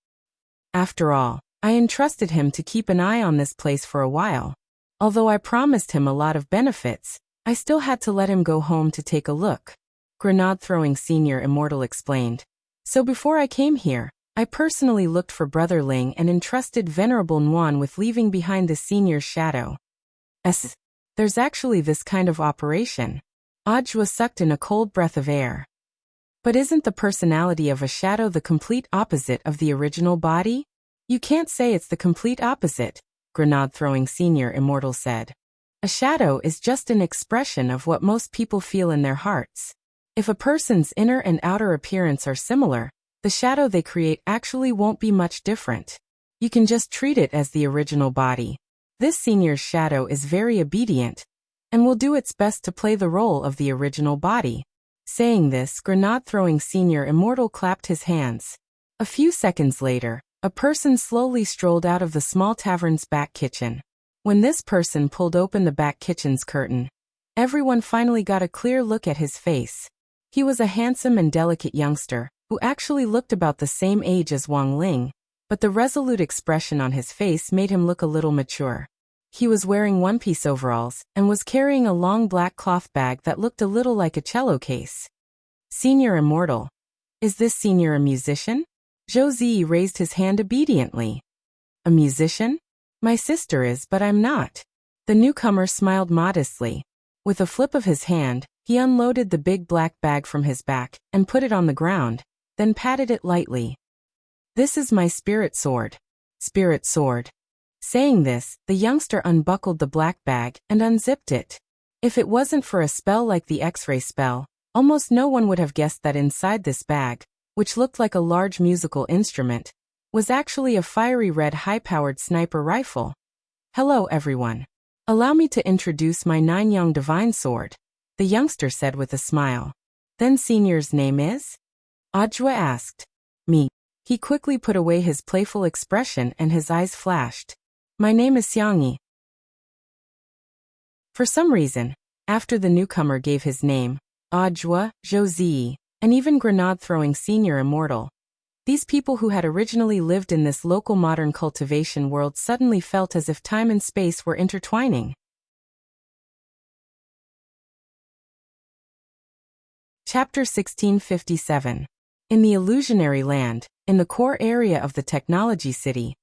After all, I entrusted him to keep an eye on this place for a while. Although I promised him a lot of benefits, I still had to let him go home to take a look. Grenade-throwing Senior Immortal explained. So before I came here, I personally looked for Brother Ling and entrusted Venerable Nuan with leaving behind the senior's shadow. There's actually this kind of operation. Ajwa sucked in a cold breath of air. But isn't the personality of a shadow the complete opposite of the original body? You can't say it's the complete opposite, Grenade-throwing Senior Immortal said. A shadow is just an expression of what most people feel in their hearts. If a person's inner and outer appearance are similar, the shadow they create actually won't be much different. You can just treat it as the original body. This senior's shadow is very obedient, and will do its best to play the role of the original body. Saying this, Grenade-throwing Senior Immortal clapped his hands. A few seconds later, a person slowly strolled out of the small tavern's back kitchen. When this person pulled open the back kitchen's curtain, everyone finally got a clear look at his face. He was a handsome and delicate youngster, who actually looked about the same age as Wang Ling, but the resolute expression on his face made him look a little mature. He was wearing one-piece overalls, and was carrying a long black cloth bag that looked a little like a cello case. Senior Immortal. Is this senior a musician? Zhou Zi raised his hand obediently. A musician? My sister is, but I'm not. The newcomer smiled modestly. With a flip of his hand, he unloaded the big black bag from his back, and put it on the ground, then patted it lightly. This is my spirit sword. Spirit sword. Saying this, the youngster unbuckled the black bag and unzipped it. If it wasn't for a spell like the X-ray spell, almost no one would have guessed that inside this bag, which looked like a large musical instrument, was actually a fiery red high-powered sniper rifle. Hello everyone. Allow me to introduce my Nine-Young Divine Sword, the youngster said with a smile. Then senior's name is? Ajwa asked. Me. He quickly put away his playful expression and his eyes flashed. My name is Xiangyi. For some reason, after the newcomer gave his name, Ajwa, Zhou Zi, and even Grenade-throwing Senior Immortal, these people who had originally lived in this local modern cultivation world suddenly felt as if time and space were intertwining. Chapter 1657. In the illusionary land, in the core area of the technology city,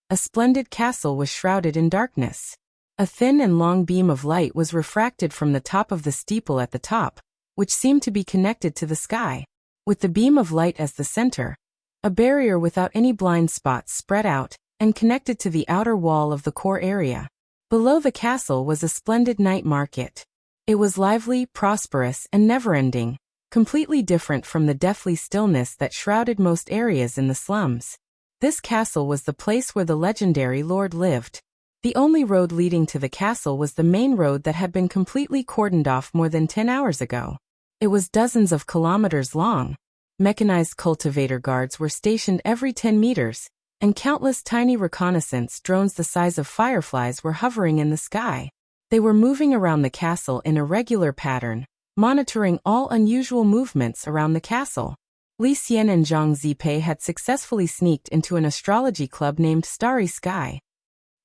a splendid castle was shrouded in darkness. A thin and long beam of light was refracted from the top of the steeple at the top, which seemed to be connected to the sky. With the beam of light as the center, a barrier without any blind spots spread out, and connected to the outer wall of the core area. Below the castle was a splendid night market. It was lively, prosperous, and never-ending, completely different from the deathly stillness that shrouded most areas in the slums. This castle was the place where the legendary lord lived. The only road leading to the castle was the main road that had been completely cordoned off more than 10 hours ago. It was dozens of kilometers long. Mechanized cultivator guards were stationed every 10 meters, and countless tiny reconnaissance drones the size of fireflies were hovering in the sky. They were moving around the castle in a regular pattern, monitoring all unusual movements around the castle. Li Xian and Zhang Zipei had successfully sneaked into an astrology club named Starry Sky.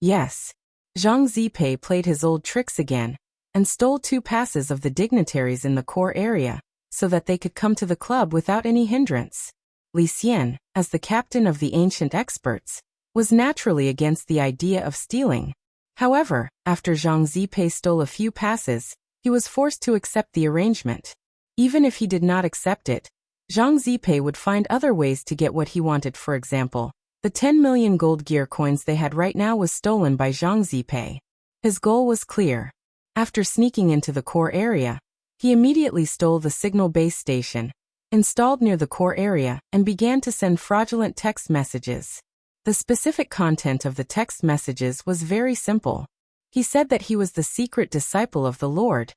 Yes, Zhang Zipei played his old tricks again, and stole 2 passes of the dignitaries in the core area, so that they could come to the club without any hindrance. Li Xian, as the captain of the ancient experts, was naturally against the idea of stealing. However, after Zhang Zipei stole a few passes, he was forced to accept the arrangement. Even if he did not accept it, Zhang Zipei would find other ways to get what he wanted. For example, the 10 million gold gear coins they had right now was stolen by Zhang Zipei. His goal was clear. After sneaking into the core area, he immediately stole the signal base station, installed near the core area, and began to send fraudulent text messages. The specific content of the text messages was very simple. He said that he was the secret disciple of the Lord,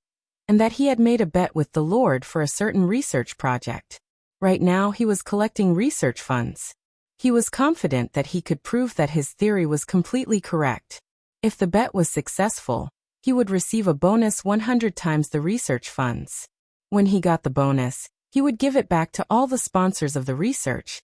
and that he had made a bet with the Lord for a certain research project. Right now he was collecting research funds. He was confident that he could prove that his theory was completely correct. If the bet was successful, he would receive a bonus 100 times the research funds. When he got the bonus, he would give it back to all the sponsors of the research.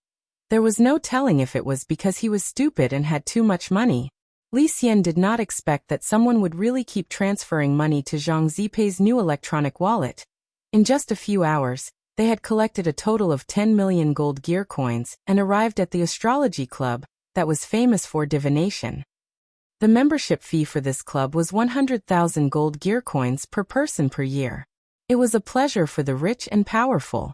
There was no telling if it was because he was stupid and had too much money. Li Xian did not expect that someone would really keep transferring money to Zhang Zipei's new electronic wallet. In just a few hours, they had collected a total of 10 million gold gear coins and arrived at the astrology club, that was famous for divination. The membership fee for this club was 100,000 gold gear coins per person per year. It was a pleasure for the rich and powerful.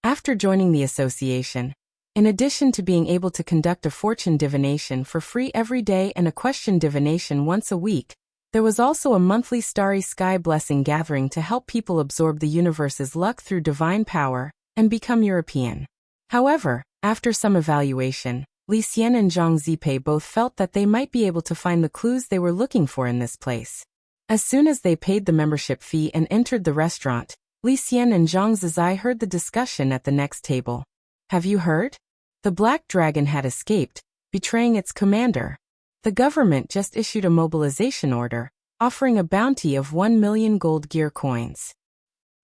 After joining the association, in addition to being able to conduct a fortune divination for free every day and a question divination once a week, there was also a monthly Starry Sky blessing gathering to help people absorb the universe's luck through divine power and become European. However, after some evaluation, Li Xian and Zhang Zipei both felt that they might be able to find the clues they were looking for in this place. As soon as they paid the membership fee and entered the restaurant, Li Xian and Zhang Zizai heard the discussion at the next table. Have you heard? The Black Dragon had escaped, betraying its commander. The government just issued a mobilization order, offering a bounty of 1 million gold gear coins.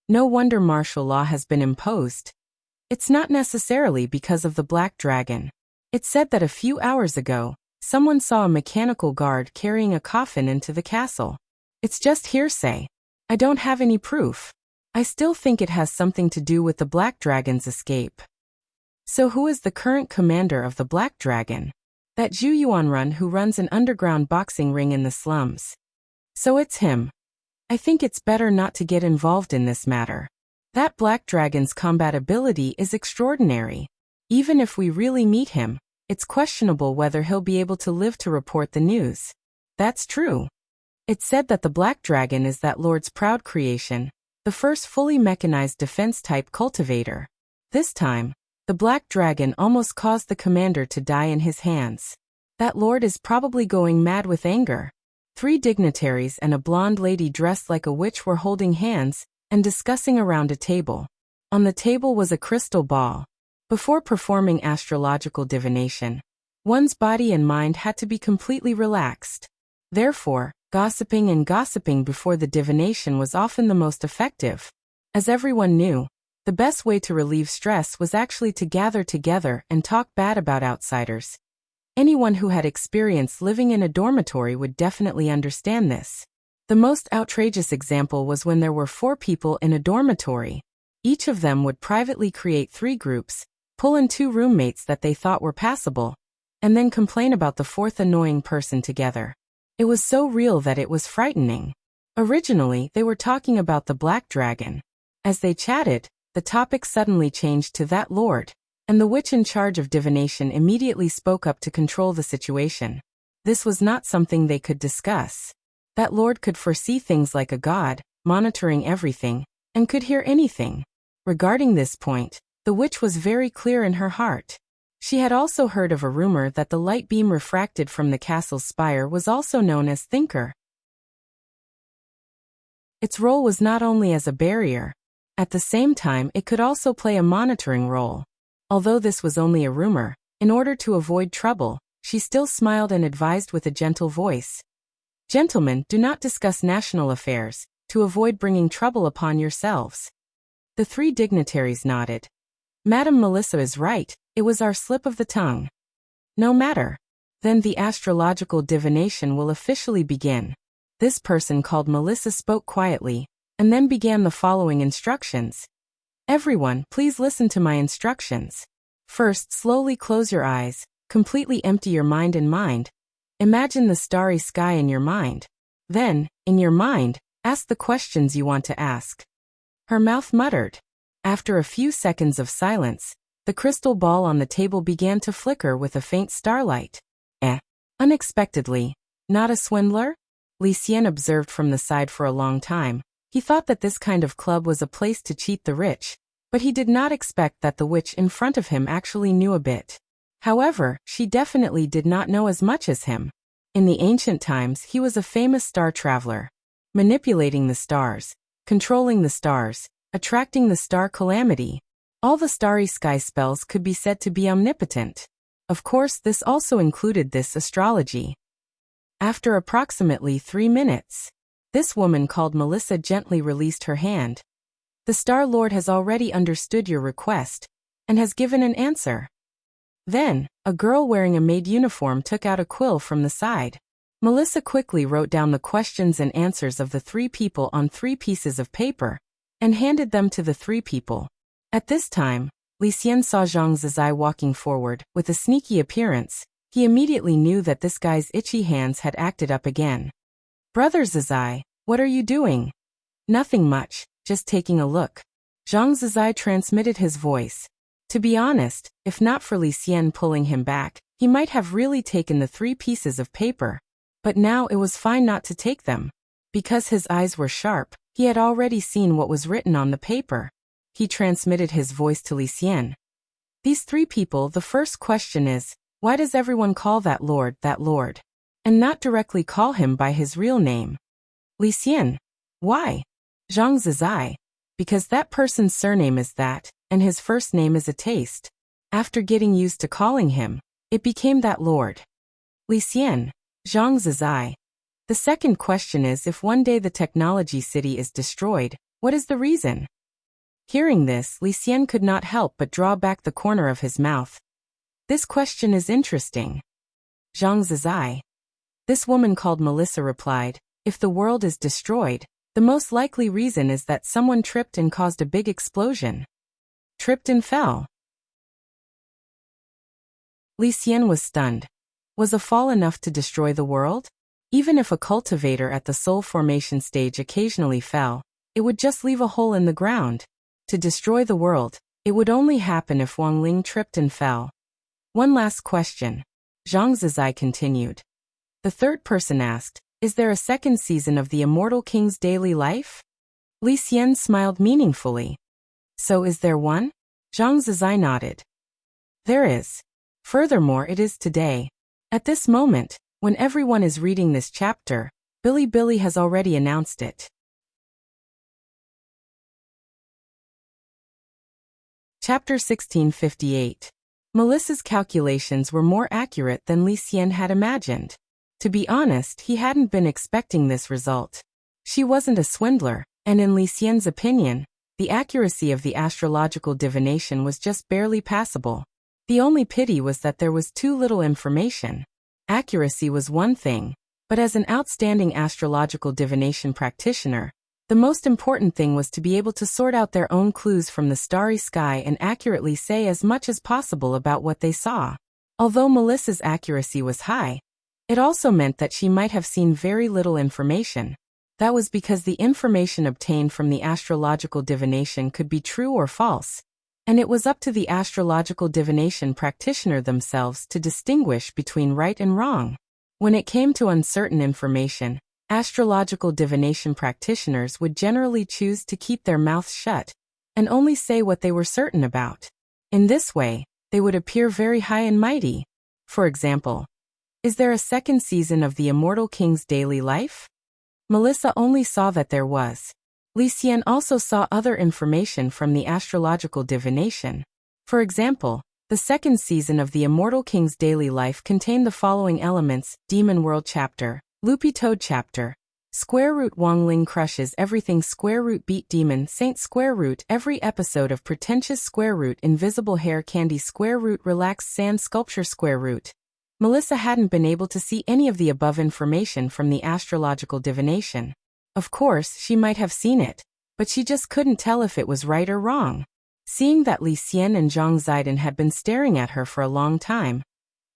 No wonder martial law has been imposed. It's not necessarily because of the Black Dragon. It's said that a few hours ago, someone saw a mechanical guard carrying a coffin into the castle. It's just hearsay. I don't have any proof. I still think it has something to do with the Black Dragon's escape. So who is the current commander of the Black Dragon? That Zhu Yuanrun who runs an underground boxing ring in the slums. So it's him. I think it's better not to get involved in this matter. That Black Dragon's combat ability is extraordinary. Even if we really meet him, it's questionable whether he'll be able to live to report the news. That's true. It's said that the Black Dragon is that lord's proud creation, the first fully mechanized defense-type cultivator. This time, the Black Dragon almost caused the commander to die in his hands. That lord is probably going mad with anger. 3 dignitaries and a blonde lady dressed like a witch were holding hands and discussing around a table. On the table was a crystal ball. Before performing astrological divination, one's body and mind had to be completely relaxed. Therefore, gossiping before the divination was often the most effective. As everyone knew, the best way to relieve stress was actually to gather together and talk bad about outsiders. Anyone who had experience living in a dormitory would definitely understand this. The most outrageous example was when there were 4 people in a dormitory. Each of them would privately create 3 groups, pull in 2 roommates that they thought were passable, and then complain about the 4th annoying person together. It was so real that it was frightening. Originally, they were talking about the Black Dragon. As they chatted, the topic suddenly changed to that lord. and the witch in charge of divination immediately spoke up to control the situation. This was not something they could discuss. That lord could foresee things like a god, monitoring everything, and could hear anything. Regarding this point, the witch was very clear in her heart. She had also heard of a rumor that the light beam refracted from the castle's spire was also known as thinker. Its role was not only as a barrier. At the same time, it could also play a monitoring role. Although this was only a rumor, in order to avoid trouble, she still smiled and advised with a gentle voice. Gentlemen, do not discuss national affairs, to avoid bringing trouble upon yourselves. The three dignitaries nodded. Madam Melissa is right, it was our slip of the tongue. No matter. Then the astrological divination will officially begin. This person called Melissa spoke quietly, and then began the following instructions. Everyone, please listen to my instructions. First, slowly close your eyes, completely empty your mind and mind. Imagine the starry sky in your mind. Then, in your mind, ask the questions you want to ask. Her mouth muttered. After a few seconds of silence, the crystal ball on the table began to flicker with a faint starlight. Unexpectedly. Not a swindler? Lucien observed from the side for a long time. He thought that this kind of club was a place to cheat the rich, but he did not expect that the witch in front of him actually knew a bit. However, she definitely did not know as much as him. In the ancient times, he was a famous star traveler, manipulating the stars, controlling the stars, attracting the star calamity. All the starry sky spells could be said to be omnipotent. Of course, this also included this astrology. After approximately 3 minutes, this woman called Melissa gently released her hand. The Star Lord has already understood your request, and has given an answer. Then, a girl wearing a maid uniform took out a quill from the side. Melissa quickly wrote down the questions and answers of the 3 people on 3 pieces of paper, and handed them to the 3 people. At this time, Lucien saw Zhang Zizai walking forward, with a sneaky appearance. He immediately knew that this guy's itchy hands had acted up again. Brother Zizai, what are you doing? Nothing much, just taking a look. Zhang Zizai transmitted his voice. To be honest, if not for Lucien pulling him back, he might have really taken the 3 pieces of paper. But now it was fine not to take them. Because his eyes were sharp, he had already seen what was written on the paper. He transmitted his voice to Lucien. These 3 people, the first question is, why does everyone call that lord, and not directly call him by his real name? Lucien. Why? Zhang Zizai. Because that person's surname is that, and his first name is a taste. After getting used to calling him, it became that lord. Lucien. Zhang Zizai. The second question is, if one day the technology city is destroyed, what is the reason? Hearing this, Lucien could not help but draw back the corner of his mouth. This question is interesting. Zhang Zizai. This woman called Melissa replied, if the world is destroyed, the most likely reason is that someone tripped and caused a big explosion. Tripped and fell. Lucien was stunned. Was a fall enough to destroy the world? Even if a cultivator at the soul formation stage occasionally fell, it would just leave a hole in the ground. To destroy the world, it would only happen if Wang Ling tripped and fell. One last question. Zhang Zizai continued. The third person asked, is there a second season of the Immortal King's daily life? Lucien smiled meaningfully. So is there one? Zhang Zizai nodded. There is. Furthermore, it is today. At this moment, when everyone is reading this chapter, Billy has already announced it. Chapter 1658. Melissa's calculations were more accurate than Lucien had imagined. To be honest, he hadn't been expecting this result. She wasn't a swindler, and in Lucien's opinion, the accuracy of the astrological divination was just barely passable. The only pity was that there was too little information. Accuracy was one thing, but as an outstanding astrological divination practitioner, the most important thing was to be able to sort out their own clues from the starry sky and accurately say as much as possible about what they saw. Although Melissa's accuracy was high, it also meant that she might have seen very little information. That was because the information obtained from the astrological divination could be true or false. and it was up to the astrological divination practitioner themselves to distinguish between right and wrong. When it came to uncertain information, astrological divination practitioners would generally choose to keep their mouths shut and only say what they were certain about. In this way, they would appear very high and mighty. For example, is there a second season of the Immortal King's daily life? Melissa only saw that there was. Li Xian also saw other information from the astrological divination. For example, the second season of the Immortal King's daily life contained the following elements: Demon World Chapter, Loopy Toad Chapter, Square Root Wang Ling Crushes Everything, Square Root Beat Demon Saint, Square Root Every Episode of Pretentious, Square Root Invisible Hair Candy, Square Root Relaxed Sand Sculpture, Square Root. Melissa hadn't been able to see any of the above information from the astrological divination. Of course, she might have seen it, but she just couldn't tell if it was right or wrong. Seeing that Li Xian and Zhang Zidong had been staring at her for a long time,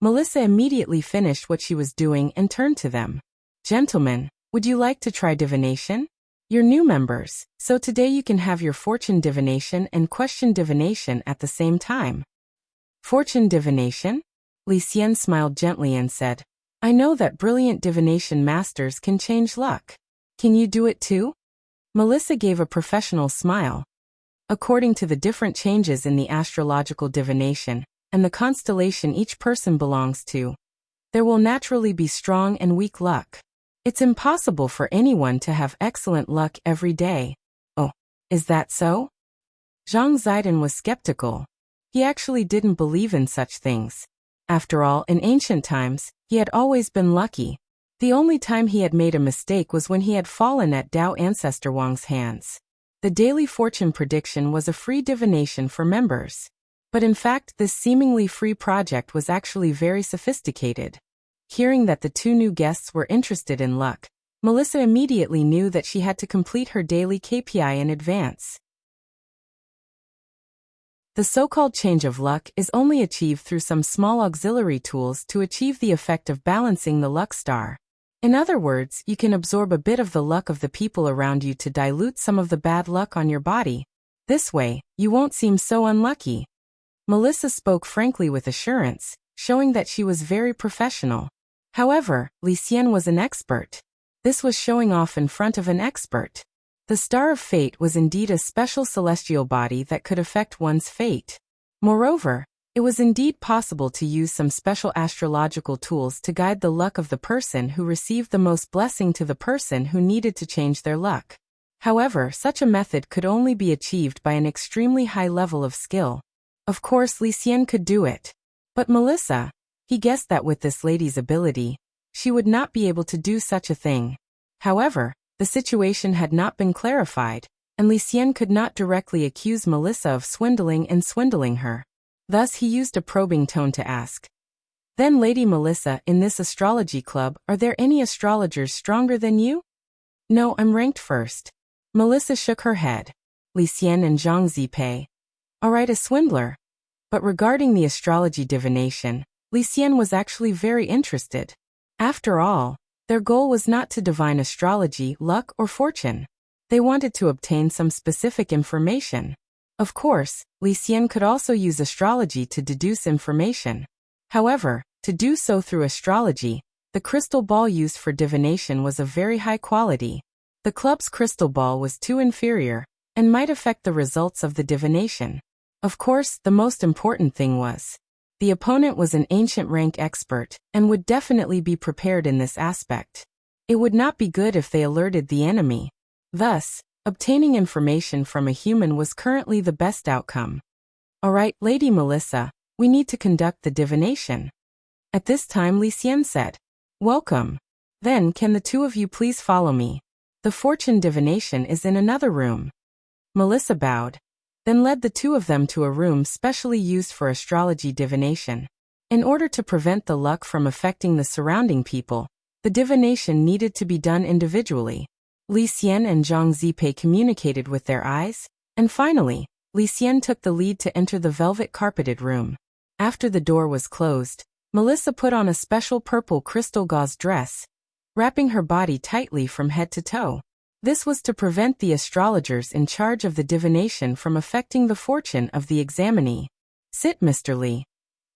Melissa immediately finished what she was doing and turned to them. Gentlemen, would you like to try divination? You're new members, so today you can have your fortune divination and question divination at the same time. Fortune divination? Li Xian smiled gently and said, I know that brilliant divination masters can change luck. Can you do it too? Melissa gave a professional smile. According to the different changes in the astrological divination and the constellation each person belongs to, there will naturally be strong and weak luck. It's impossible for anyone to have excellent luck every day. Oh, is that so? Zhang Zidong was skeptical. He actually didn't believe in such things. After all, in ancient times, he had always been lucky. The only time he had made a mistake was when he had fallen at Dao Ancestor Wang's hands. The daily fortune prediction was a free divination for members. But in fact, this seemingly free project was actually very sophisticated. Hearing that the two new guests were interested in luck, Melissa immediately knew that she had to complete her daily KPI in advance. The so-called change of luck is only achieved through some small auxiliary tools to achieve the effect of balancing the luck star. In other words, you can absorb a bit of the luck of the people around you to dilute some of the bad luck on your body. This way, you won't seem so unlucky. Melissa spoke frankly with assurance, showing that she was very professional. However, Li Xian was an expert. This was showing off in front of an expert. The Star of Fate was indeed a special celestial body that could affect one's fate. Moreover, it was indeed possible to use some special astrological tools to guide the luck of the person who received the most blessing to the person who needed to change their luck. However, such a method could only be achieved by an extremely high level of skill. Of course, Li Xian could do it. But Melissa, he guessed that with this lady's ability, she would not be able to do such a thing. However, the situation had not been clarified, and Li Xian could not directly accuse Melissa of swindling her. Thus he used a probing tone to ask. Then, Lady Melissa, in this astrology club, are there any astrologers stronger than you? No, I'm ranked first. Melissa shook her head. Li Xian and Zhang Zipei. Alright, a swindler. But regarding the astrology divination, Li Xian was actually very interested. After all, their goal was not to divine astrology, luck, or fortune. They wanted to obtain some specific information. Of course, Li Xian could also use astrology to deduce information. However, to do so through astrology, the crystal ball used for divination was of very high quality. The club's crystal ball was too inferior, and might affect the results of the divination. Of course, the most important thing was, the opponent was an ancient rank expert, and would definitely be prepared in this aspect. It would not be good if they alerted the enemy. Thus, obtaining information from a human was currently the best outcome. Alright, Lady Melissa, we need to conduct the divination. At this time Li Xian said, Welcome. Then can the two of you please follow me? The fortune divination is in another room. Melissa bowed, then led the two of them to a room specially used for astrology divination. In order to prevent the luck from affecting the surrounding people, the divination needed to be done individually. Li Xian and Zhang Zipei communicated with their eyes, and finally, Li Xian took the lead to enter the velvet-carpeted room. After the door was closed, Melissa put on a special purple crystal gauze dress, wrapping her body tightly from head to toe. This was to prevent the astrologers in charge of the divination from affecting the fortune of the examinee. Sit, Mr. Li.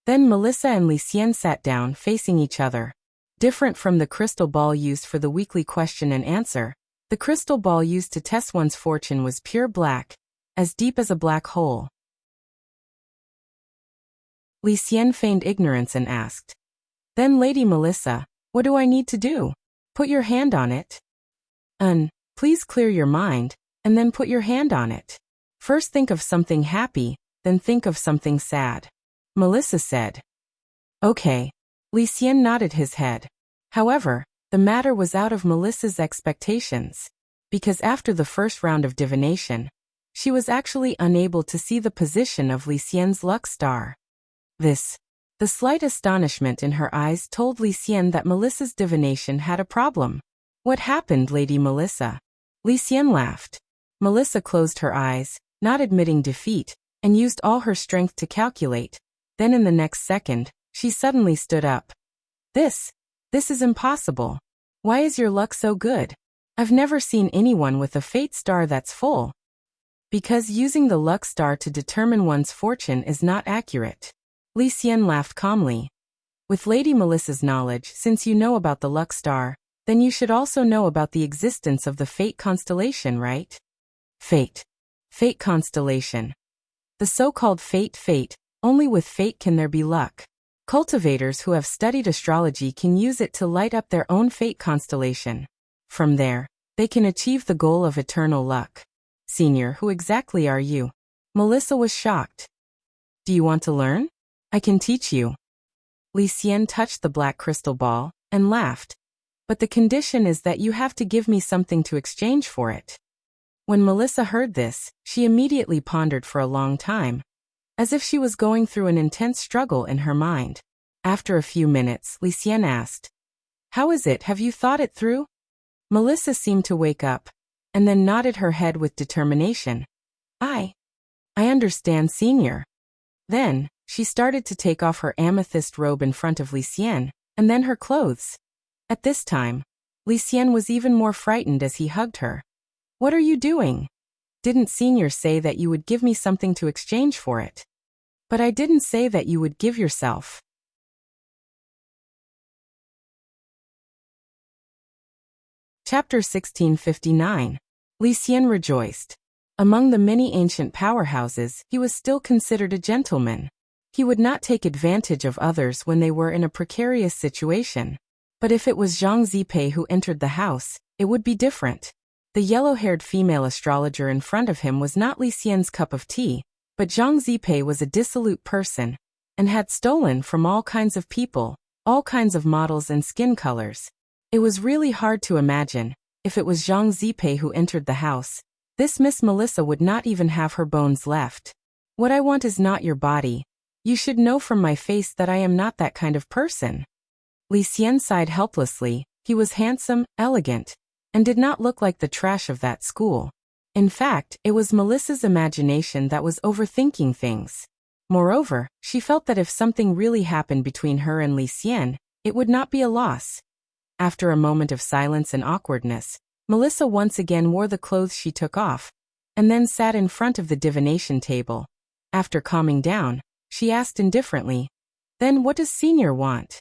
Then Melissa and Lucien sat down facing each other. Different from the crystal ball used for the weekly question and answer, the crystal ball used to test one's fortune was pure black, as deep as a black hole. Lucien feigned ignorance and asked, "Then, Lady Melissa, what do I need to do? Put your hand on it." Please clear your mind, and then put your hand on it. First think of something happy, then think of something sad," Melissa said. "Okay." Lucien nodded his head. However, the matter was out of Melissa's expectations, because after the first round of divination, she was actually unable to see the position of Lucien's luck star. The slight astonishment in her eyes told Lucien that Melissa's divination had a problem. "What happened, Lady Melissa?" Lucien laughed. Melissa closed her eyes, not admitting defeat, and used all her strength to calculate. Then in the next second, she suddenly stood up. This is impossible. Why is your luck so good? I've never seen anyone with a fate star that's full." "Because using the luck star to determine one's fortune is not accurate." Lucien laughed calmly. "With Lady Melissa's knowledge, since you know about the luck star, then you should also know about the existence of the fate constellation, right?" Fate constellation. The so-called fate, only with fate can there be luck. Cultivators who have studied astrology can use it to light up their own fate constellation. From there, they can achieve the goal of eternal luck. "Senior, who exactly are you?" Melissa was shocked. "Do you want to learn? I can teach you." Lucien touched the black crystal ball and laughed. "But the condition is that you have to give me something to exchange for it." When Melissa heard this, she immediately pondered for a long time, as if she was going through an intense struggle in her mind. After a few minutes, Lucien asked, "How is it? Have you thought it through?" Melissa seemed to wake up, and then nodded her head with determination. I understand, Senior." Then, she started to take off her amethyst robe in front of Lucien, and then her clothes. At this time, Lucien was even more frightened as he hugged her. "What are you doing? Didn't Senior say that you would give me something to exchange for it?" "But I didn't say that you would give yourself." Chapter 1659. Lucien rejoiced. Among the many ancient powerhouses, he was still considered a gentleman. He would not take advantage of others when they were in a precarious situation. But if it was Zhang Zipei who entered the house, it would be different. The yellow-haired female astrologer in front of him was not Lucien's cup of tea, but Zhang Zipei was a dissolute person, and had stolen from all kinds of people, all kinds of models and skin colors. It was really hard to imagine, if it was Zhang Zipei who entered the house, this Miss Melissa would not even have her bones left. "What I want is not your body. You should know from my face that I am not that kind of person." Lucien sighed helplessly. He was handsome, elegant, and did not look like the trash of that school. In fact, it was Melissa's imagination that was overthinking things. Moreover, she felt that if something really happened between her and Lucien, it would not be a loss. After a moment of silence and awkwardness, Melissa once again wore the clothes she took off, and then sat in front of the divination table. After calming down, she asked indifferently, "Then what does Senior want?"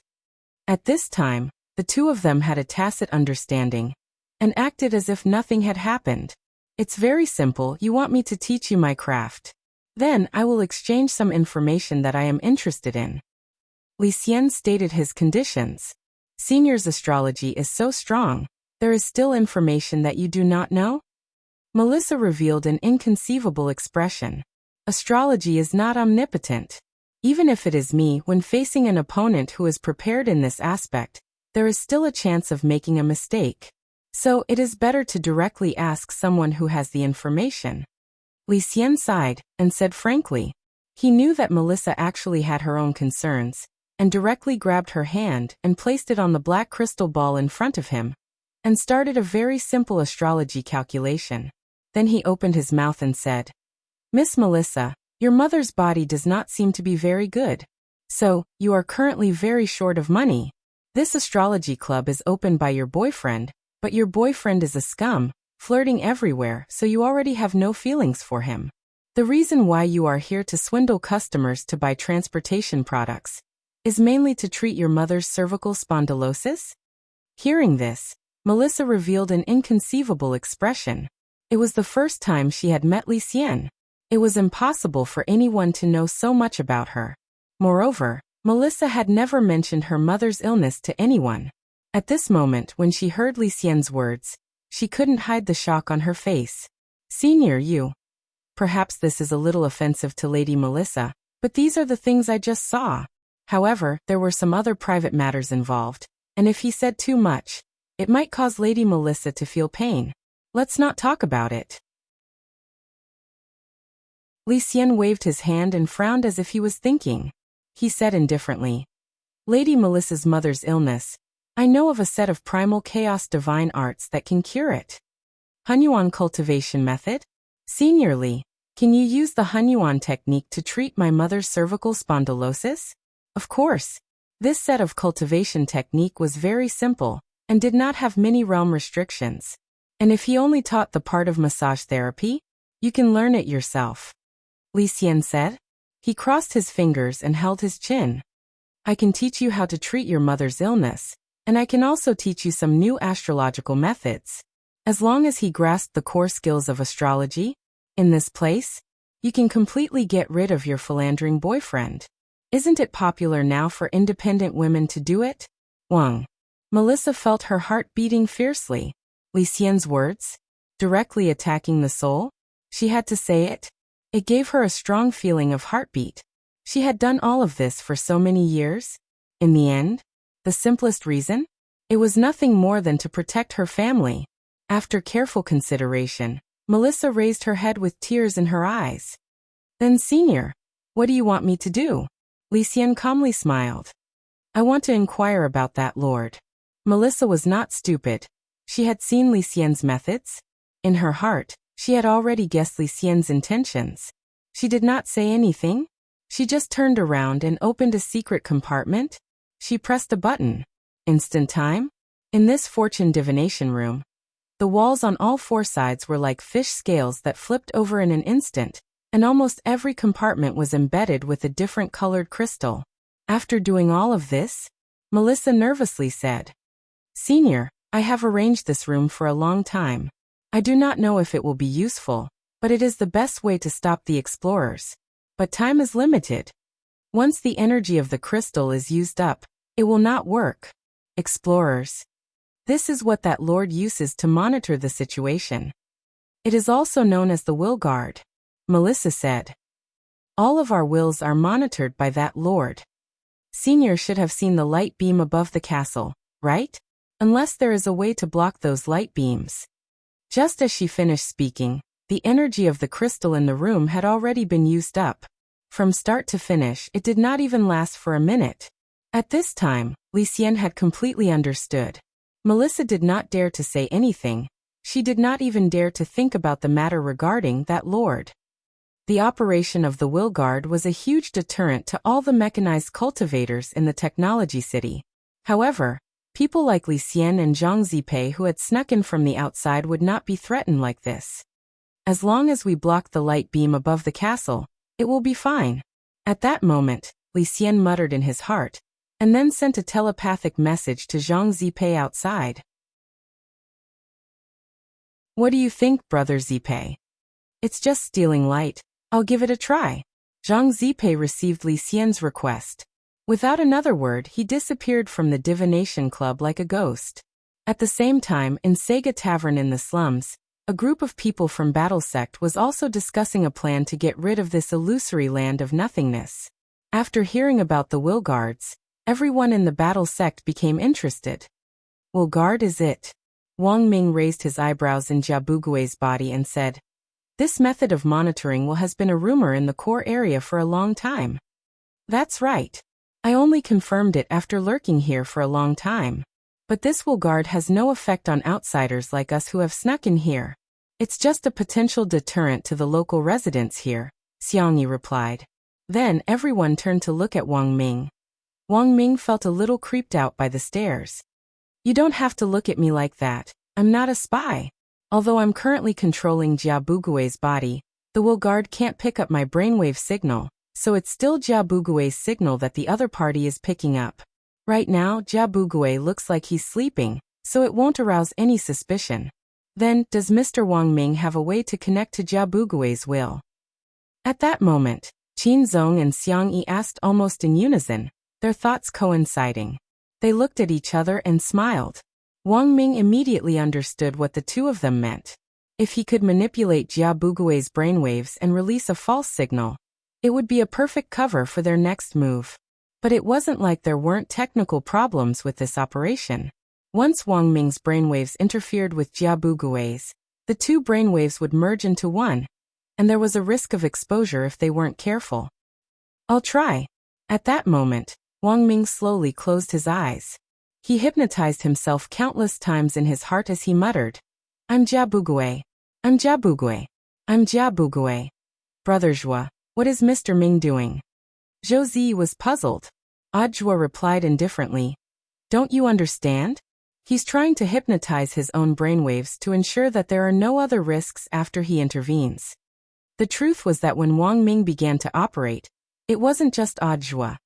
At this time, the two of them had a tacit understanding, and acted as if nothing had happened. "It's very simple. You want me to teach you my craft. Then I will exchange some information that I am interested in." Lucien stated his conditions. "Senior's astrology is so strong, there is still information that you do not know?" Melissa revealed an inconceivable expression. "Astrology is not omnipotent. Even if it is me, when facing an opponent who is prepared in this aspect, there is still a chance of making a mistake. So it is better to directly ask someone who has the information." Lucien sighed, and said frankly. He knew that Melissa actually had her own concerns, and directly grabbed her hand and placed it on the black crystal ball in front of him, and started a very simple astrology calculation. Then he opened his mouth and said, "Miss Melissa, your mother's body does not seem to be very good. So, you are currently very short of money. This astrology club is opened by your boyfriend, but your boyfriend is a scum, flirting everywhere, so you already have no feelings for him. The reason why you are here to swindle customers to buy transportation products is mainly to treat your mother's cervical spondylosis? Hearing this, Melissa revealed an inconceivable expression. It was the first time she had met Lucien. It was impossible for anyone to know so much about her. Moreover, Melissa had never mentioned her mother's illness to anyone. At this moment, when she heard Lucien's words, she couldn't hide the shock on her face. Senior, you. Perhaps this is a little offensive to Lady Melissa, but these are the things I just saw. However, there were some other private matters involved, and if he said too much, it might cause Lady Melissa to feel pain. Let's not talk about it. Lucien waved his hand and frowned as if he was thinking. He said indifferently, Lady Melissa's mother's illness. I know of a set of primal chaos divine arts that can cure it. Hunyuan cultivation method? Senior Lee, can you use the Hunyuan technique to treat my mother's cervical spondylosis? Of course. This set of cultivation technique was very simple and did not have many realm restrictions. And if he only taught the part of massage therapy, you can learn it yourself. Lucien said. He crossed his fingers and held his chin. I can teach you how to treat your mother's illness, and I can also teach you some new astrological methods. As long as he grasped the core skills of astrology, in this place, you can completely get rid of your philandering boyfriend. Isn't it popular now for independent women to do it? Wang. Melissa felt her heart beating fiercely. Lucien's words, directly attacking the soul, she had to say it. It gave her a strong feeling of heartbeat. She had done all of this for so many years. In the end, the simplest reason? It was nothing more than to protect her family. After careful consideration, Melissa raised her head with tears in her eyes. Then, Senior, what do you want me to do? Lucien calmly smiled. I want to inquire about that, Lord. Melissa was not stupid. She had seen Lucien's methods. In her heart, she had already guessed Lucien's intentions. She did not say anything. She just turned around and opened a secret compartment. She pressed a button. Instant time? In this fortune divination room, the walls on all four sides were like fish scales that flipped over in an instant, and almost every compartment was embedded with a different colored crystal. After doing all of this, Melissa nervously said, Senior, I have arranged this room for a long time. I do not know if it will be useful, but it is the best way to stop the explorers. But time is limited. Once the energy of the crystal is used up, it will not work. Explorers. This is what that Lord uses to monitor the situation. It is also known as the will guard. Melissa said. All of our wills are monitored by that Lord. Senior should have seen the light beam above the castle, right? Unless there is a way to block those light beams. Just as she finished speaking, the energy of the crystal in the room had already been used up. From start to finish, it did not even last for a minute. At this time, Lucien had completely understood. Melissa did not dare to say anything. She did not even dare to think about the matter regarding that Lord. The operation of the Will Guard was a huge deterrent to all the mechanized cultivators in the technology city. However, people like Lucien and Zhang Zipei who had snuck in from the outside would not be threatened like this. As long as we block the light beam above the castle, it will be fine. At that moment, Lucien muttered in his heart, and then sent a telepathic message to Zhang Zipei outside. What do you think, Brother Zipei? It's just stealing light. I'll give it a try. Zhang Zipei received Lucien's request. Without another word, he disappeared from the divination club like a ghost. At the same time, in Sega Tavern in the slums, a group of people from Battle Sect was also discussing a plan to get rid of this illusory land of nothingness. After hearing about the Will Guards, everyone in the Battle Sect became interested. Will Guard is it? Wang Ming raised his eyebrows in Jiabugui's body and said, This method of monitoring has been a rumor in the core area for a long time. That's right. I only confirmed it after lurking here for a long time. But this Will Guard has no effect on outsiders like us who have snuck in here. It's just a potential deterrent to the local residents here, Xiangyi replied. Then everyone turned to look at Wang Ming. Wang Ming felt a little creeped out by the stares. You don't have to look at me like that. I'm not a spy. Although I'm currently controlling Jia Bugue's body, the will guard can't pick up my brainwave signal, so it's still Jia Bugue's signal that the other party is picking up. Right now, Jia Bugue looks like he's sleeping, so it won't arouse any suspicion. Then, does Mr. Wang Ming have a way to connect to Jia Bugue's will? At that moment, Qin Zong and Xiang Yi asked almost in unison, their thoughts coinciding. They looked at each other and smiled. Wang Ming immediately understood what the two of them meant. If he could manipulate Jia Bugue's brainwaves and release a false signal, it would be a perfect cover for their next move. But it wasn't like there weren't technical problems with this operation. Once Wang Ming's brainwaves interfered with Jia Bugue's, the two brainwaves would merge into one, and there was a risk of exposure if they weren't careful. I'll try. At that moment, Wang Ming slowly closed his eyes. He hypnotized himself countless times in his heart as he muttered, I'm Jia Bugue. I'm Jia Bugue. I'm Jia Bugue. Brother Zhua, what is Mr. Ming doing? Zhou Zi was puzzled. Zhua replied indifferently, don't you understand? He's trying to hypnotize his own brainwaves to ensure that there are no other risks after he intervenes. The truth was that when Wang Ming began to operate, it wasn't just Zhua.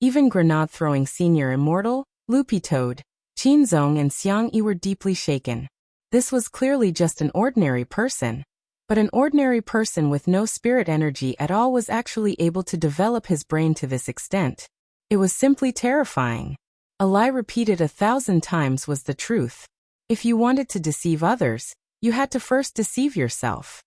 Even grenade-throwing senior immortal, Loopy Toad, Qin Zong and Xiang Yi were deeply shaken. This was clearly just an ordinary person. But an ordinary person with no spirit energy at all was actually able to develop his brain to this extent. It was simply terrifying. A lie repeated 1,000 times was the truth. If you wanted to deceive others, you had to first deceive yourself.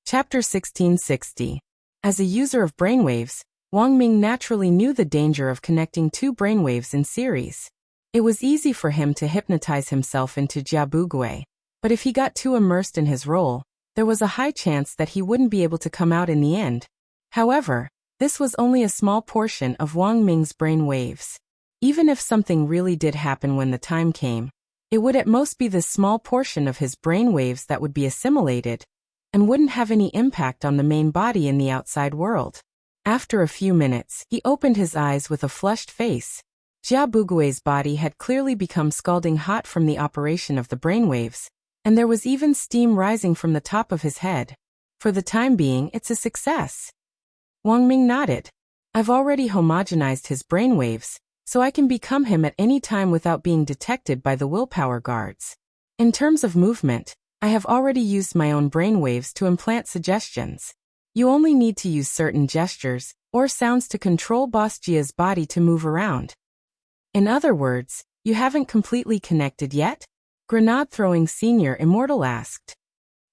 Chapter 1660. As a user of brainwaves, Wang Ming naturally knew the danger of connecting two brainwaves in series. It was easy for him to hypnotize himself into Jia Bugue, but if he got too immersed in his role, there was a high chance that he wouldn't be able to come out in the end. However, this was only a small portion of Wang Ming's brain waves. Even if something really did happen when the time came, it would at most be this small portion of his brain waves that would be assimilated, and wouldn't have any impact on the main body in the outside world. After a few minutes, he opened his eyes with a flushed face. Jia Bugue's body had clearly become scalding hot from the operation of the brainwaves, and there was even steam rising from the top of his head. For the time being, it's a success. Wang Ming nodded. I've already homogenized his brainwaves, so I can become him at any time without being detected by the willpower guards. In terms of movement, I have already used my own brainwaves to implant suggestions. You only need to use certain gestures or sounds to control Boss Jia's body to move around. In other words, you haven't completely connected yet? Grenade-throwing senior immortal asked.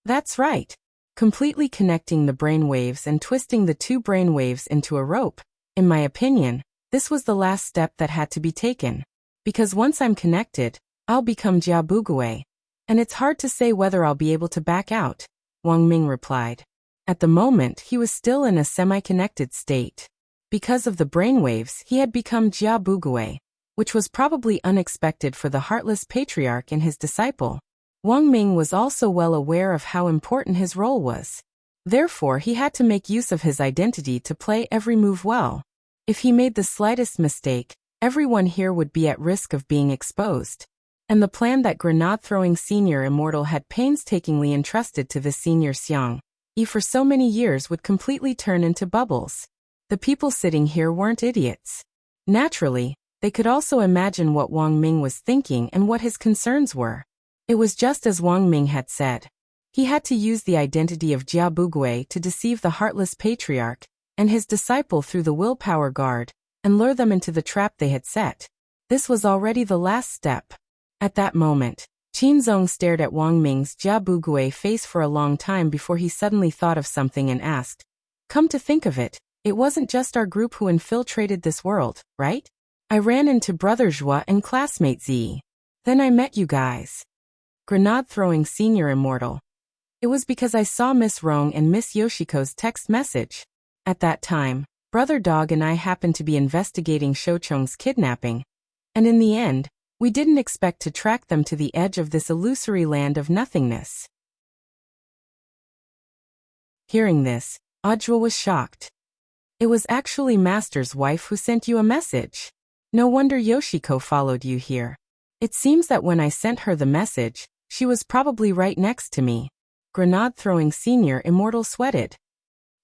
That's right. Completely connecting the brain waves and twisting the two brain waves into a rope. In my opinion, this was the last step that had to be taken. Because once I'm connected, I'll become Jia Bugue. And it's hard to say whether I'll be able to back out, Wang Ming replied. At the moment, he was still in a semi-connected state. Because of the brainwaves, he had become Jia Bugue, which was probably unexpected for the heartless patriarch and his disciple. Wang Ming was also well aware of how important his role was. Therefore, he had to make use of his identity to play every move well. If he made the slightest mistake, everyone here would be at risk of being exposed. And the plan that grenade-throwing senior immortal had painstakingly entrusted to the senior Xiang Yi for so many years would completely turn into bubbles. The people sitting here weren't idiots. Naturally, they could also imagine what Wang Ming was thinking and what his concerns were. It was just as Wang Ming had said. He had to use the identity of Jia Bugue to deceive the heartless patriarch and his disciple through the willpower guard and lure them into the trap they had set. This was already the last step. At that moment, Qin Zong stared at Wang Ming's Jia Bugue face for a long time before he suddenly thought of something and asked, Come to think of it, it wasn't just our group who infiltrated this world, right? I ran into Brother Zhua and classmate Zi. Then I met you guys. Grenade-throwing senior immortal. It was because I saw Miss Rong and Miss Yoshiko's text message. At that time, Brother Dog and I happened to be investigating Shouchung's kidnapping, and in the end, we didn't expect to track them to the edge of this illusory land of nothingness. Hearing this, Zhua was shocked. It was actually Master's wife who sent you a message. No wonder Yoshiko followed you here. It seems that when I sent her the message, she was probably right next to me. Grenade-throwing Senior Immortal sweated.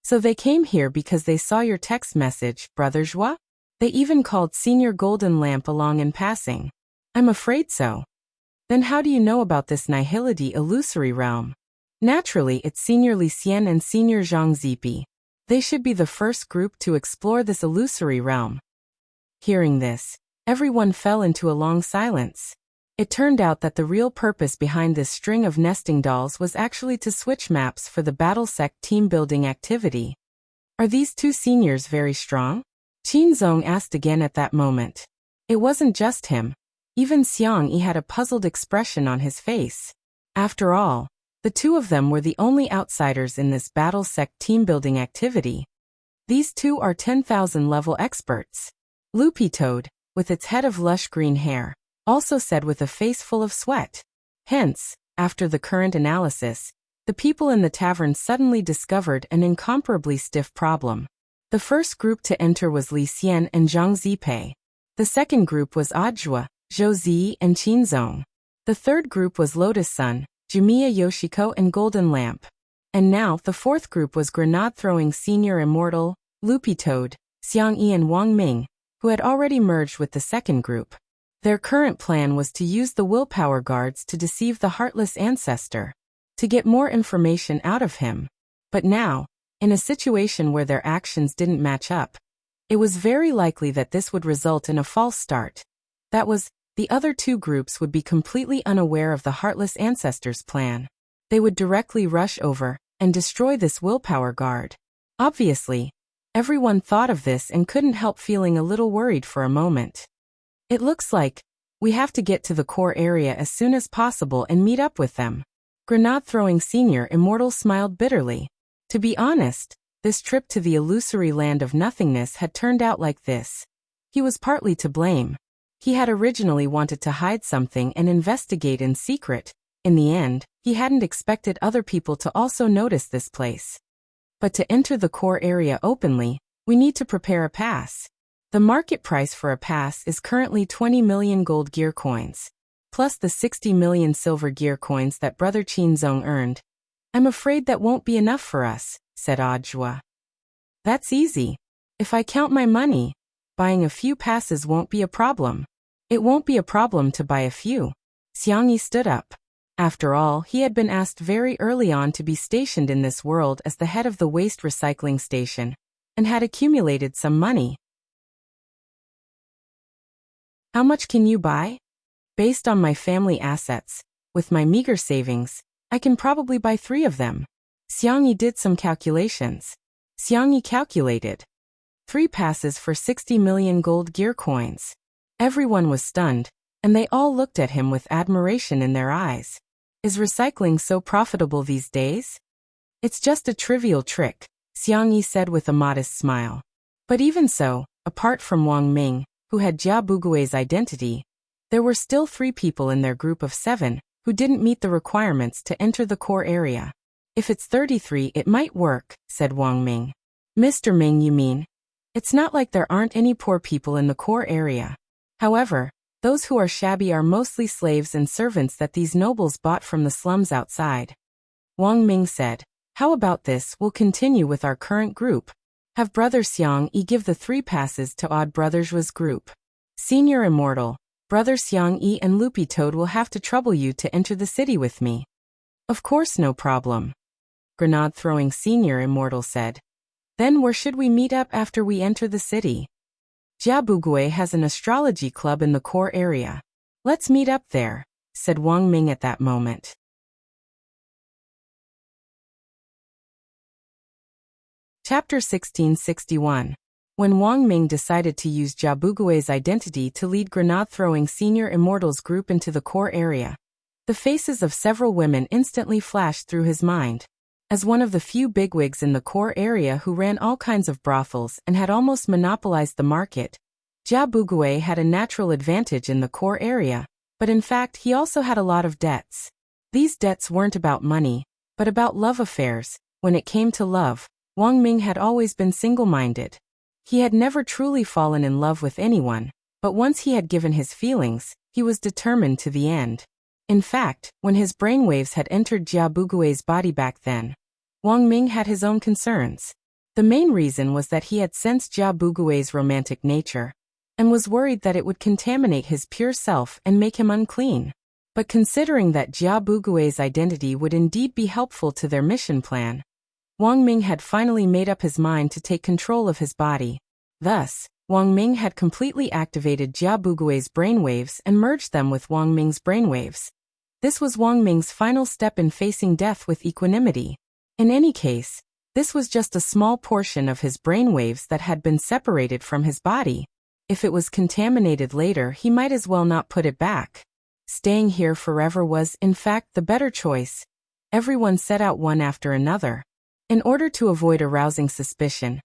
So they came here because they saw your text message, Brother Joie? They even called Senior Golden Lamp along in passing. I'm afraid so. Then how do you know about this Nihility illusory realm? Naturally, it's Senior Lucien and Senior Zhang Zipi. They should be the first group to explore this illusory realm. Hearing this, everyone fell into a long silence. It turned out that the real purpose behind this string of nesting dolls was actually to switch maps for the Battle Sect team-building activity. Are these two seniors very strong? Qin Zong asked again at that moment. It wasn't just him. Even Xiang Yi had a puzzled expression on his face. After all, the two of them were the only outsiders in this Battle Sect team-building activity. These two are 10,000 level experts. Loopy Toad, with its head of lush green hair, also said with a face full of sweat. Hence, after the current analysis, the people in the tavern suddenly discovered an incomparably stiff problem. The first group to enter was Li Xian and Zhang Zipei. The second group was Audiobook, Zhou Zi and Qin Zong. The third group was Lotus Sun, Jumiya Yoshiko and Golden Lamp. And now the fourth group was Grenade-throwing Senior Immortal, Loopy Toad, Xiang Yi and Wang Ming, who had already merged with the second group. Their current plan was to use the willpower guards to deceive the Heartless Ancestor, to get more information out of him. But now, in a situation where their actions didn't match up, it was very likely that this would result in a false start. That was, the other two groups would be completely unaware of the Heartless Ancestor's plan. They would directly rush over and destroy this willpower guard. Obviously, everyone thought of this and couldn't help feeling a little worried for a moment. It looks like we have to get to the core area as soon as possible and meet up with them. Grenade-throwing Senior Immortal smiled bitterly. To be honest, this trip to the illusory land of nothingness had turned out like this. He was partly to blame. He had originally wanted to hide something and investigate in secret. In the end, he hadn't expected other people to also notice this place. But to enter the core area openly, we need to prepare a pass. The market price for a pass is currently 20 million gold gear coins, plus the 60 million silver gear coins that Brother Qin Zong earned. I'm afraid that won't be enough for us, said Audiobook. That's easy. If I count my money, buying a few passes won't be a problem. It won't be a problem to buy a few. Xiang Yi stood up. After all, he had been asked very early on to be stationed in this world as the head of the waste recycling station, and had accumulated some money. How much can you buy? Based on my family assets, with my meager savings, I can probably buy 3 of them. Xiang Yi did some calculations. Xiang Yi calculated 3 passes for 60 million gold gear coins. Everyone was stunned, and they all looked at him with admiration in their eyes. Is recycling so profitable these days? It's just a trivial trick, Xiang Yi said with a modest smile. But even so, apart from Wang Ming, who had Jia Bugui's identity, there were still 3 people in their group of 7 who didn't meet the requirements to enter the core area. If it's 33, it might work, said Wang Ming. Mr. Ming, you mean? It's not like there aren't any poor people in the core area. However, those who are shabby are mostly slaves and servants that these nobles bought from the slums outside. Wang Ming said, how about this? We'll continue with our current group. Have Brother Xiang Yi give the 3 passes to Odd Brothers' group. Senior Immortal, Brother Xiang Yi and Loopy Toad will have to trouble you to enter the city with me. Of course, no problem. Grenade-throwing Senior Immortal said. Then where should we meet up after we enter the city? Jia Bugui has an astrology club in the core area. Let's meet up there, said Wang Ming at that moment. Chapter 1661. When Wang Ming decided to use Jia Bugui's identity to lead Grenade-throwing Senior Immortals group into the core area, the faces of several women instantly flashed through his mind. As one of the few bigwigs in the core area who ran all kinds of brothels and had almost monopolized the market, Jia Bugui had a natural advantage in the core area, but in fact he also had a lot of debts. These debts weren't about money, but about love affairs. When it came to love, Wang Ming had always been single-minded. He had never truly fallen in love with anyone, But once he had given his feelings, he was determined to the end. In fact, when his brainwaves had entered Jia Bugui's body back then, Wang Ming had his own concerns. The main reason was that he had sensed Jia Bugui's romantic nature, and was worried that it would contaminate his pure self and make him unclean. But considering that Jia Bugui's identity would indeed be helpful to their mission plan, Wang Ming had finally made up his mind to take control of his body. Thus, Wang Ming had completely activated Jia Bugui's brainwaves and merged them with Wang Ming's brainwaves. This was Wang Ming's final step in facing death with equanimity. In any case, this was just a small portion of his brainwaves that had been separated from his body. If it was contaminated later, he might as well not put it back. Staying here forever was, in fact, the better choice. Everyone set out one after another. In order to avoid arousing suspicion,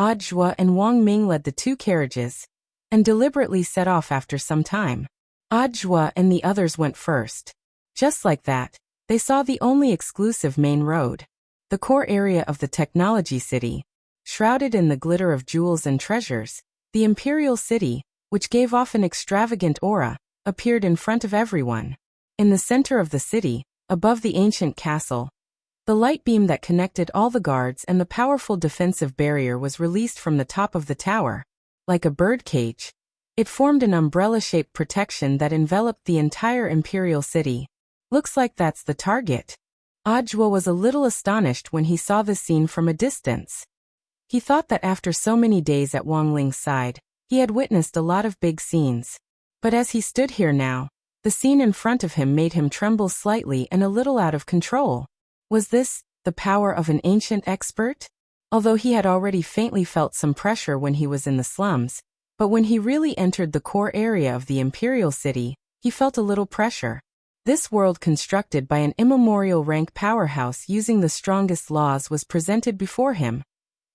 Audiobook and Wang Ming led the two carriages, and deliberately set off after some time. Audiobook and the others went first. Just like that, they saw the only exclusive main road. The core area of the technology city, shrouded in the glitter of jewels and treasures, the imperial city, which gave off an extravagant aura, appeared in front of everyone. In the center of the city, above the ancient castle, the light beam that connected all the guards and the powerful defensive barrier was released from the top of the tower. Like a bird cage, it formed an umbrella-shaped protection that enveloped the entire imperial city. Looks like that's the target. Audiobook was a little astonished when he saw the scene from a distance. He thought that after so many days at Wang Ling's side, he had witnessed a lot of big scenes. But as he stood here now, the scene in front of him made him tremble slightly and a little out of control. Was this the power of an ancient expert? Although he had already faintly felt some pressure when he was in the slums, but when he really entered the core area of the imperial city, he felt a little pressure. This world constructed by an immemorial rank powerhouse using the strongest laws was presented before him,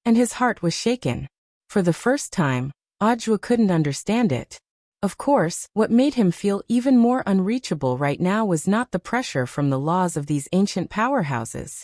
and his heart was shaken. For the first time, Audiobook couldn't understand it. Of course, what made him feel even more unreachable right now was not the pressure from the laws of these ancient powerhouses.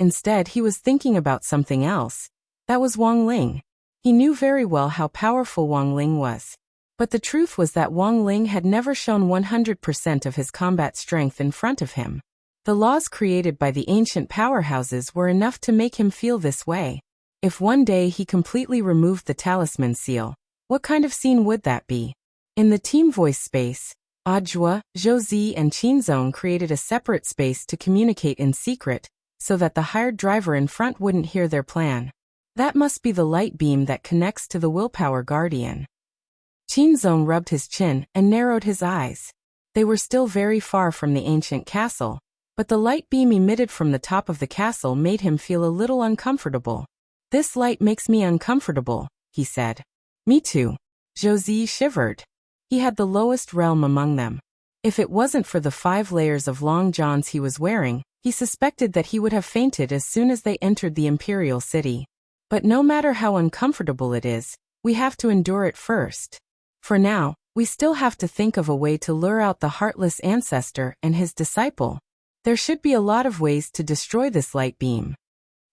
Instead, he was thinking about something else. That was Wang Ling. He knew very well how powerful Wang Ling was. But the truth was that Wang Ling had never shown 100% of his combat strength in front of him. The laws created by the ancient powerhouses were enough to make him feel this way. If one day he completely removed the talisman seal, what kind of scene would that be? In the team voice space, Audiobook, Zhou and Qinzong created a separate space to communicate in secret, so that the hired driver in front wouldn't hear their plan. That must be the light beam that connects to the willpower guardian. Qinzong rubbed his chin and narrowed his eyes. They were still very far from the ancient castle, but the light beam emitted from the top of the castle made him feel a little uncomfortable. "This light makes me uncomfortable," he said. "Me too." Zhou shivered. He had the lowest realm among them. If it wasn't for the 5 layers of long johns he was wearing, he suspected that he would have fainted as soon as they entered the imperial city. But no matter how uncomfortable it is, we have to endure it first. For now, we still have to think of a way to lure out the heartless ancestor and his disciple. There should be a lot of ways to destroy this light beam.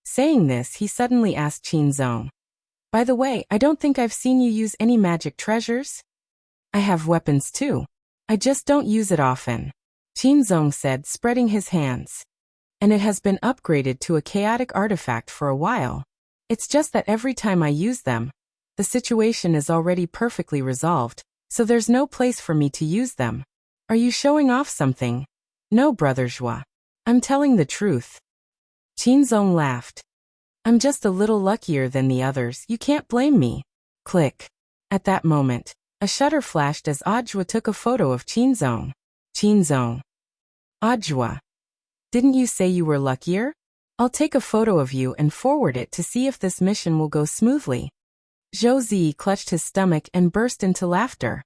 Saying this, he suddenly asked Qinzong, "By the way, I don't think I've seen you use any magic treasures?" "I have weapons too. I just don't use it often," Qinzong said, spreading his hands. "And it has been upgraded to a chaotic artifact for a while. It's just that every time I use them, the situation is already perfectly resolved, so there's no place for me to use them." "Are you showing off something?" "No, Brother Zhua. I'm telling the truth." Qinzong laughed. "I'm just a little luckier than the others, you can't blame me." Click. At that moment, a shutter flashed as Audiobook took a photo of Qinzong. Qinzong. "Audiobook, didn't you say you were luckier? I'll take a photo of you and forward it to see if this mission will go smoothly." Zhou clutched his stomach and burst into laughter.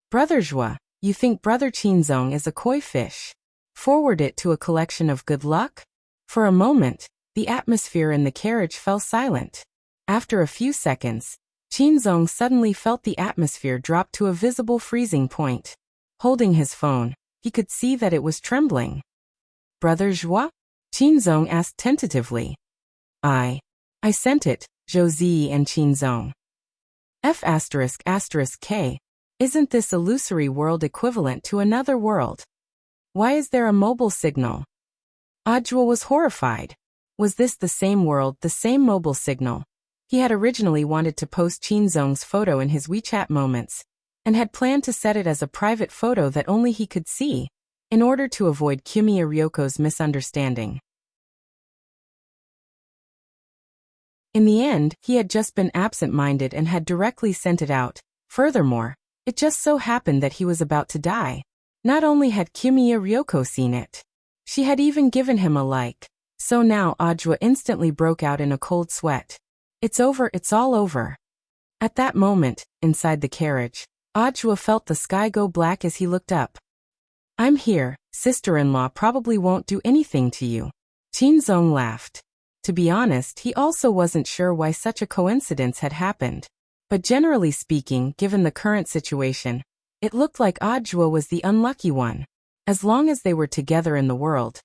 "Brother Zhua, you think Brother Qinzong is a koi fish? Forward it to a collection of good luck?" For a moment, the atmosphere in the carriage fell silent. After a few seconds, Qinzong suddenly felt the atmosphere drop to a visible freezing point. Holding his phone, he could see that it was trembling. "Brother Zhua?" Qinzong asked tentatively. I sent it," Zhou and Qinzong. F asterisk asterisk K. Isn't this illusory world equivalent to another world? Why is there a mobile signal? Ajwa was horrified. Was this the same world, the same mobile signal? He had originally wanted to post Chinzong's photo in his WeChat moments, and had planned to set it as a private photo that only he could see, in order to avoid Kiyomiya Ryoko's misunderstanding. In the end, he had just been absent-minded and had directly sent it out. Furthermore, it just so happened that he was about to die. Not only had Kiyomiya Ryoko seen it, she had even given him a like. So now Ajwa instantly broke out in a cold sweat. It's over, it's all over. At that moment, inside the carriage, Ajwa felt the sky go black as he looked up. I'm here, sister-in-law probably won't do anything to you. Chinzong laughed. To be honest, he also wasn't sure why such a coincidence had happened. But generally speaking, given the current situation, it looked like Ajwa was the unlucky one. As long as they were together in the world,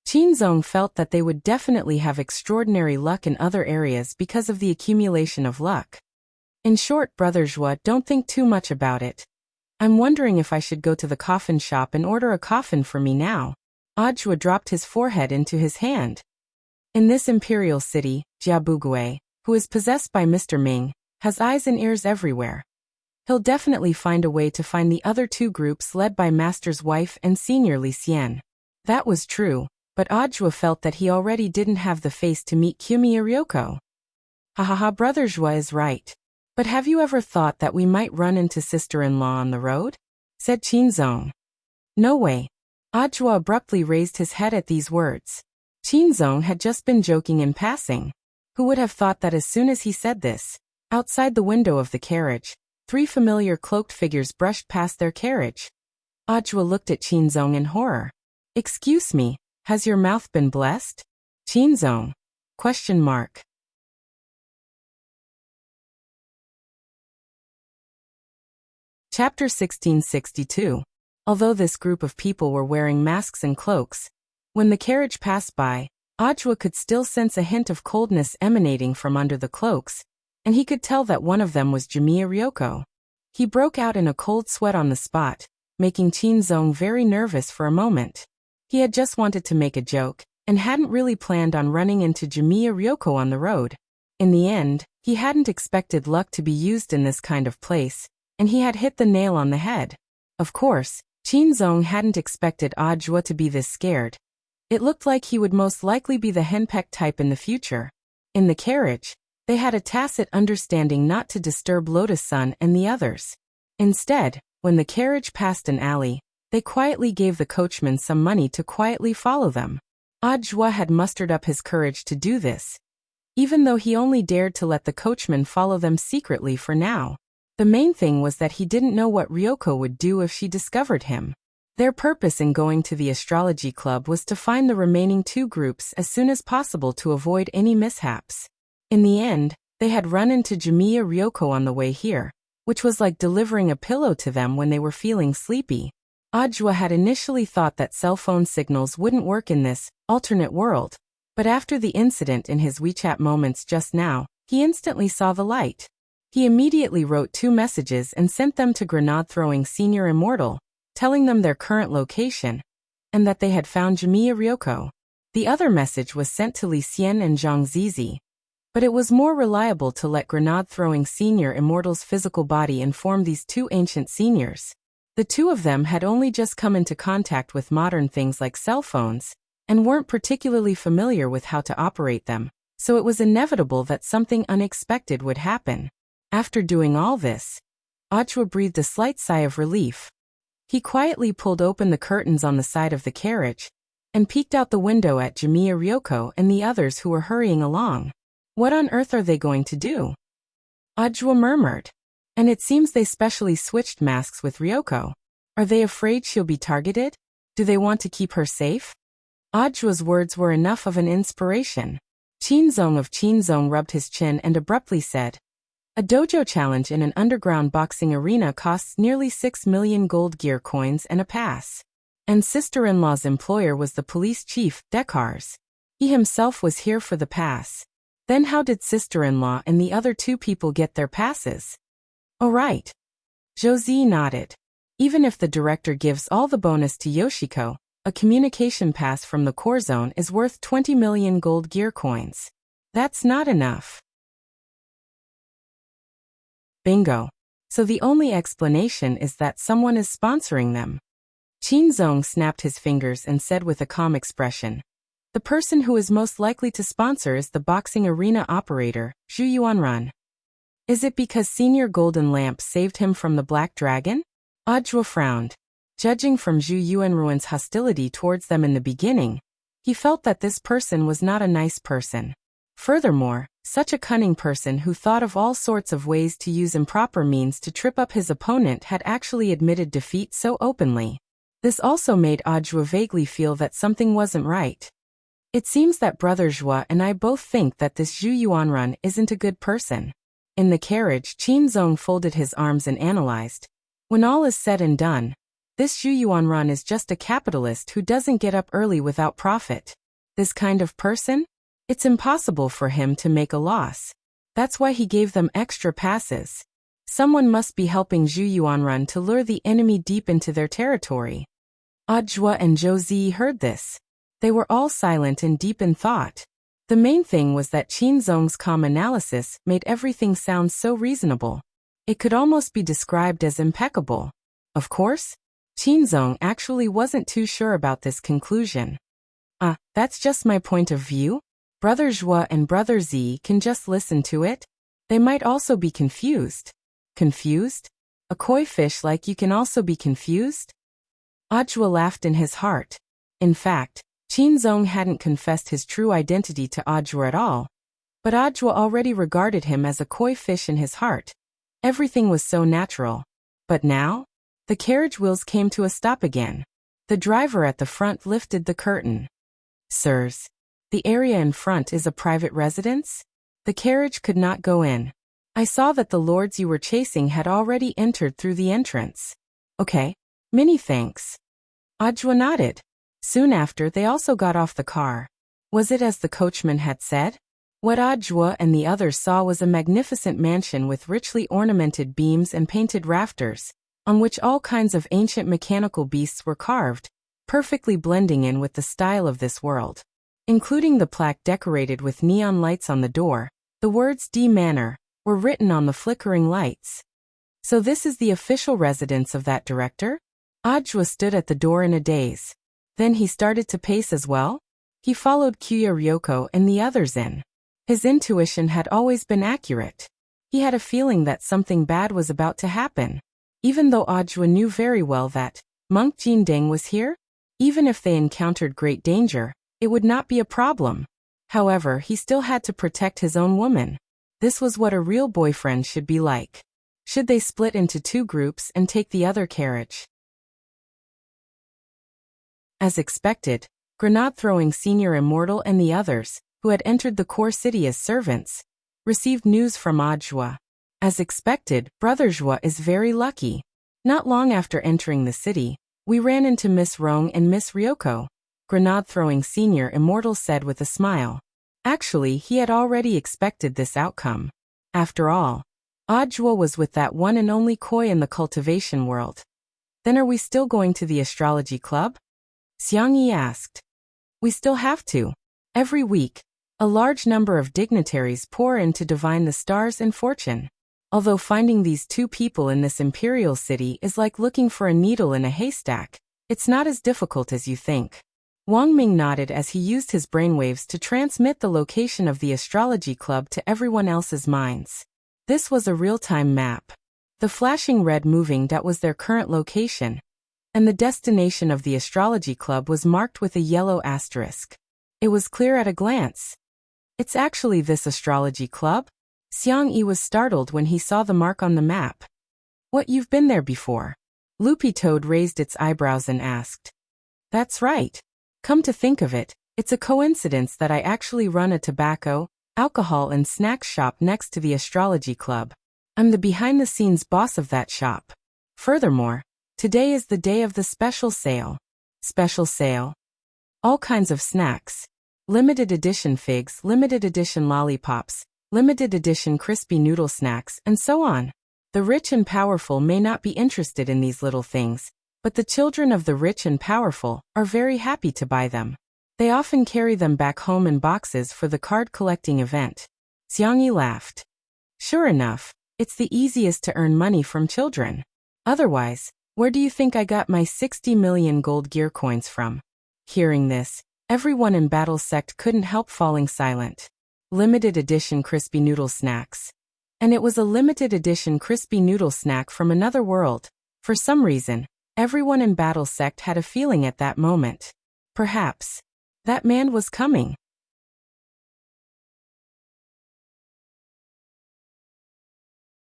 Chinzong felt that they would definitely have extraordinary luck in other areas because of the accumulation of luck. In short, Brother Zhua, don't think too much about it. I'm wondering if I should go to the coffin shop and order a coffin for me now. Ajwa dropped his forehead into his hand. In this imperial city, Jiabugui, who is possessed by Mr. Ming, has eyes and ears everywhere. He'll definitely find a way to find the other two groups led by Master's wife and Senior Li Xian. That was true, but Ajwa felt that he already didn't have the face to meet Kiyomiya Ryoko. Hahaha, Brother Zhua is right. But have you ever thought that we might run into sister-in-law on the road? Said Chinzong. No way. Ajwa abruptly raised his head at these words. Chinzong had just been joking in passing. Who would have thought that as soon as he said this, outside the window of the carriage, 3 familiar cloaked figures brushed past their carriage. Ajwa looked at Chinzong in horror. Excuse me, has your mouth been blessed? Chinzong? ? Chapter 1662. Although this group of people were wearing masks and cloaks, when the carriage passed by, Ajwa could still sense a hint of coldness emanating from under the cloaks, and he could tell that one of them was Kiyomiya Ryoko. He broke out in a cold sweat on the spot, making Chinzong very nervous for a moment. He had just wanted to make a joke, and hadn't really planned on running into Kiyomiya Ryoko on the road. In the end, he hadn't expected luck to be used in this kind of place, and he had hit the nail on the head. Of course, Chinzong hadn't expected Ajwa to be this scared. It looked like he would most likely be the henpecked type in the future. In the carriage, they had a tacit understanding not to disturb Lotus-san and the others. Instead, when the carriage passed an alley, they quietly gave the coachman some money to quietly follow them. Ajwa had mustered up his courage to do this, even though he only dared to let the coachman follow them secretly for now. The main thing was that he didn't know what Ryoko would do if she discovered him. Their purpose in going to the astrology club was to find the remaining 2 groups as soon as possible to avoid any mishaps. In the end, they had run into Kiyomiya Ryoko on the way here, which was like delivering a pillow to them when they were feeling sleepy. Ajwa had initially thought that cell phone signals wouldn't work in this alternate world, but after the incident in his WeChat moments just now, he instantly saw the light. He immediately wrote 2 messages and sent them to grenade-throwing Senior Immortal, telling them their current location, and that they had found Kiyomiya Ryoko. The other message was sent to Li Xian and Zhang Zizi, but it was more reliable to let grenade-throwing Senior Immortal's physical body inform these 2 ancient seniors. The 2 of them had only just come into contact with modern things like cell phones, and weren't particularly familiar with how to operate them, so it was inevitable that something unexpected would happen. After doing all this, Ajwa breathed a slight sigh of relief. He quietly pulled open the curtains on the side of the carriage, and peeked out the window at Kiyomiya Ryoko and the others who were hurrying along. What on earth are they going to do? Ajwa murmured. And it seems they specially switched masks with Ryoko. Are they afraid she'll be targeted? Do they want to keep her safe? Ajwa's words were enough of an inspiration. Chinzong rubbed his chin and abruptly said, a dojo challenge in an underground boxing arena costs nearly 6 million gold gear coins and a pass. And sister-in-law's employer was the police chief, Dekars. He himself was here for the pass. Then how did sister-in-law and the other 2 people get their passes? Oh right. Josie nodded. Even if the director gives all the bonus to Yoshiko, a communication pass from the core zone is worth 20 million gold gear coins. That's not enough. Bingo. So the only explanation is that someone is sponsoring them. Qin Zong snapped his fingers and said with a calm expression, "The person who is most likely to sponsor is the boxing arena operator, Zhu Yuanran." Is it because Senior Golden Lamp saved him from the Black Dragon? Ajwa frowned. Judging from Zhu Yuanruan's hostility towards them in the beginning, he felt that this person was not a nice person. Furthermore, such a cunning person who thought of all sorts of ways to use improper means to trip up his opponent had actually admitted defeat so openly. This also made Ajwa vaguely feel that something wasn't right. It seems that Brother Zhua and I both think that this Zhu Yuanrun isn't a good person. In the carriage, Qin Zong folded his arms and analyzed. When all is said and done, this Zhu Yuanrun is just a capitalist who doesn't get up early without profit. This kind of person? It's impossible for him to make a loss. That's why he gave them extra passes. Someone must be helping Zhu Yuanrun to lure the enemy deep into their territory. Ajwa and Josie heard this. They were all silent and deep in thought. The main thing was that Qin Zong's calm analysis made everything sound so reasonable. It could almost be described as impeccable. Of course, Qin Zong actually wasn't too sure about this conclusion. That's just my point of view. Brother Zhua and Brother Z can just listen to it. They might also be confused. Confused? A koi fish like you can also be confused? Ajwa laughed in his heart. In fact, Qin Zong hadn't confessed his true identity to Ajwa at all. But Ajwa already regarded him as a koi fish in his heart. Everything was so natural. But now? The carriage wheels came to a stop again. The driver at the front lifted the curtain. Sirs, the area in front is a private residence? The carriage could not go in. I saw that the lords you were chasing had already entered through the entrance. Okay, many thanks. Ajwa nodded. Soon after, they also got off the car. Was it as the coachman had said? What Ajwa and the others saw was a magnificent mansion with richly ornamented beams and painted rafters, on which all kinds of ancient mechanical beasts were carved, perfectly blending in with the style of this world. Including the plaque decorated with neon lights on the door, the words D Manor were written on the flickering lights. So this is the official residence of that director? Ajwa stood at the door in a daze. Then he started to pace as well. He followed Kyuya Ryoko and the others in. His intuition had always been accurate. He had a feeling that something bad was about to happen. Even though Ajwa knew very well that Monk Jindeng was here, even if they encountered great danger, it would not be a problem. However, he still had to protect his own woman. This was what a real boyfriend should be like. Should they split into two groups and take the other carriage? As expected, grenade-throwing Senior Immortal and the others, who had entered the core city as servants, received news from Ajwa. As expected, Brother Zhua is very lucky. Not long after entering the city, we ran into Miss Rong and Miss Ryoko. Grenade-throwing Senior Immortal said with a smile. Actually, he had already expected this outcome. After all, Ajwa was with that one and only koi in the cultivation world. Then are we still going to the astrology club? Xiangyi asked. We still have to. Every week, a large number of dignitaries pour in to divine the stars and fortune. Although finding these two people in this imperial city is like looking for a needle in a haystack, it's not as difficult as you think. Wang Ming nodded as he used his brainwaves to transmit the location of the astrology club to everyone else's minds. This was a real-time map. The flashing red moving dot was their current location, and the destination of the astrology club was marked with a yellow asterisk. It was clear at a glance. It's actually this astrology club? Xiang Yi was startled when he saw the mark on the map. What, you've been there before? Loopy Toad raised its eyebrows and asked. That's right. Come to think of it, it's a coincidence that I actually run a tobacco, alcohol and snacks shop next to the astrology club. I'm the behind-the-scenes boss of that shop. Furthermore, today is the day of the special sale. Special sale? All kinds of snacks. Limited edition figs, limited edition lollipops, limited edition crispy noodle snacks, and so on. The rich and powerful may not be interested in these little things, but the children of the rich and powerful are very happy to buy them. They often carry them back home in boxes for the card collecting event. Xiangyi laughed. Sure enough, it's the easiest to earn money from children. Otherwise, where do you think I got my 60 million gold gear coins from? Hearing this, everyone in Battle Sect couldn't help falling silent. Limited edition crispy noodle snacks. And it was a limited edition crispy noodle snack from another world. For some reason, everyone in Battle Sect had a feeling at that moment. Perhaps that man was coming.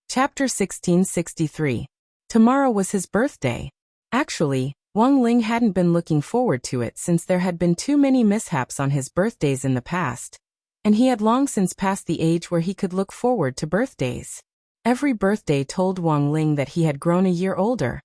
Chapter 1663. Tomorrow was his birthday. Actually, Wang Ling hadn't been looking forward to it since there had been too many mishaps on his birthdays in the past, and he had long since passed the age where he could look forward to birthdays. Every birthday told Wang Ling that he had grown a year older,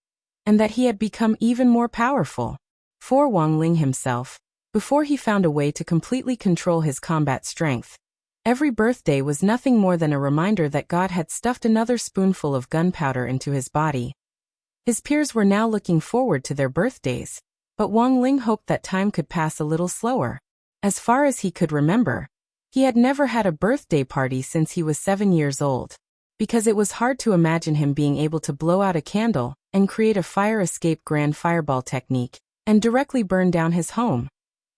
and that he had become even more powerful. For Wang Ling himself, before he found a way to completely control his combat strength, every birthday was nothing more than a reminder that God had stuffed another spoonful of gunpowder into his body. His peers were now looking forward to their birthdays, but Wang Ling hoped that time could pass a little slower. As far as he could remember, he had never had a birthday party since he was 7 years old, because it was hard to imagine him being able to blow out a candle and create a fire escape grand fireball technique and directly burn down his home.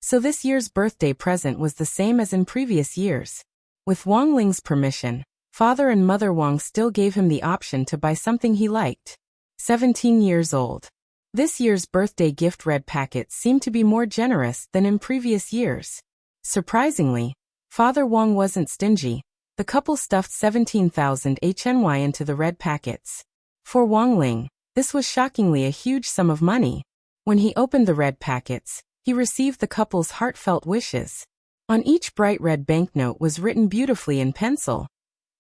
So this year's birthday present was the same as in previous years. With Wang Ling's permission, Father and Mother Wang still gave him the option to buy something he liked. 17 years old. This year's birthday gift red packets seemed to be more generous than in previous years. Surprisingly, Father Wang wasn't stingy. The couple stuffed 17,000 HNY into the red packets. For Wang Ling, this was shockingly a huge sum of money. When he opened the red packets, he received the couple's heartfelt wishes. On each bright red banknote was written beautifully in pencil,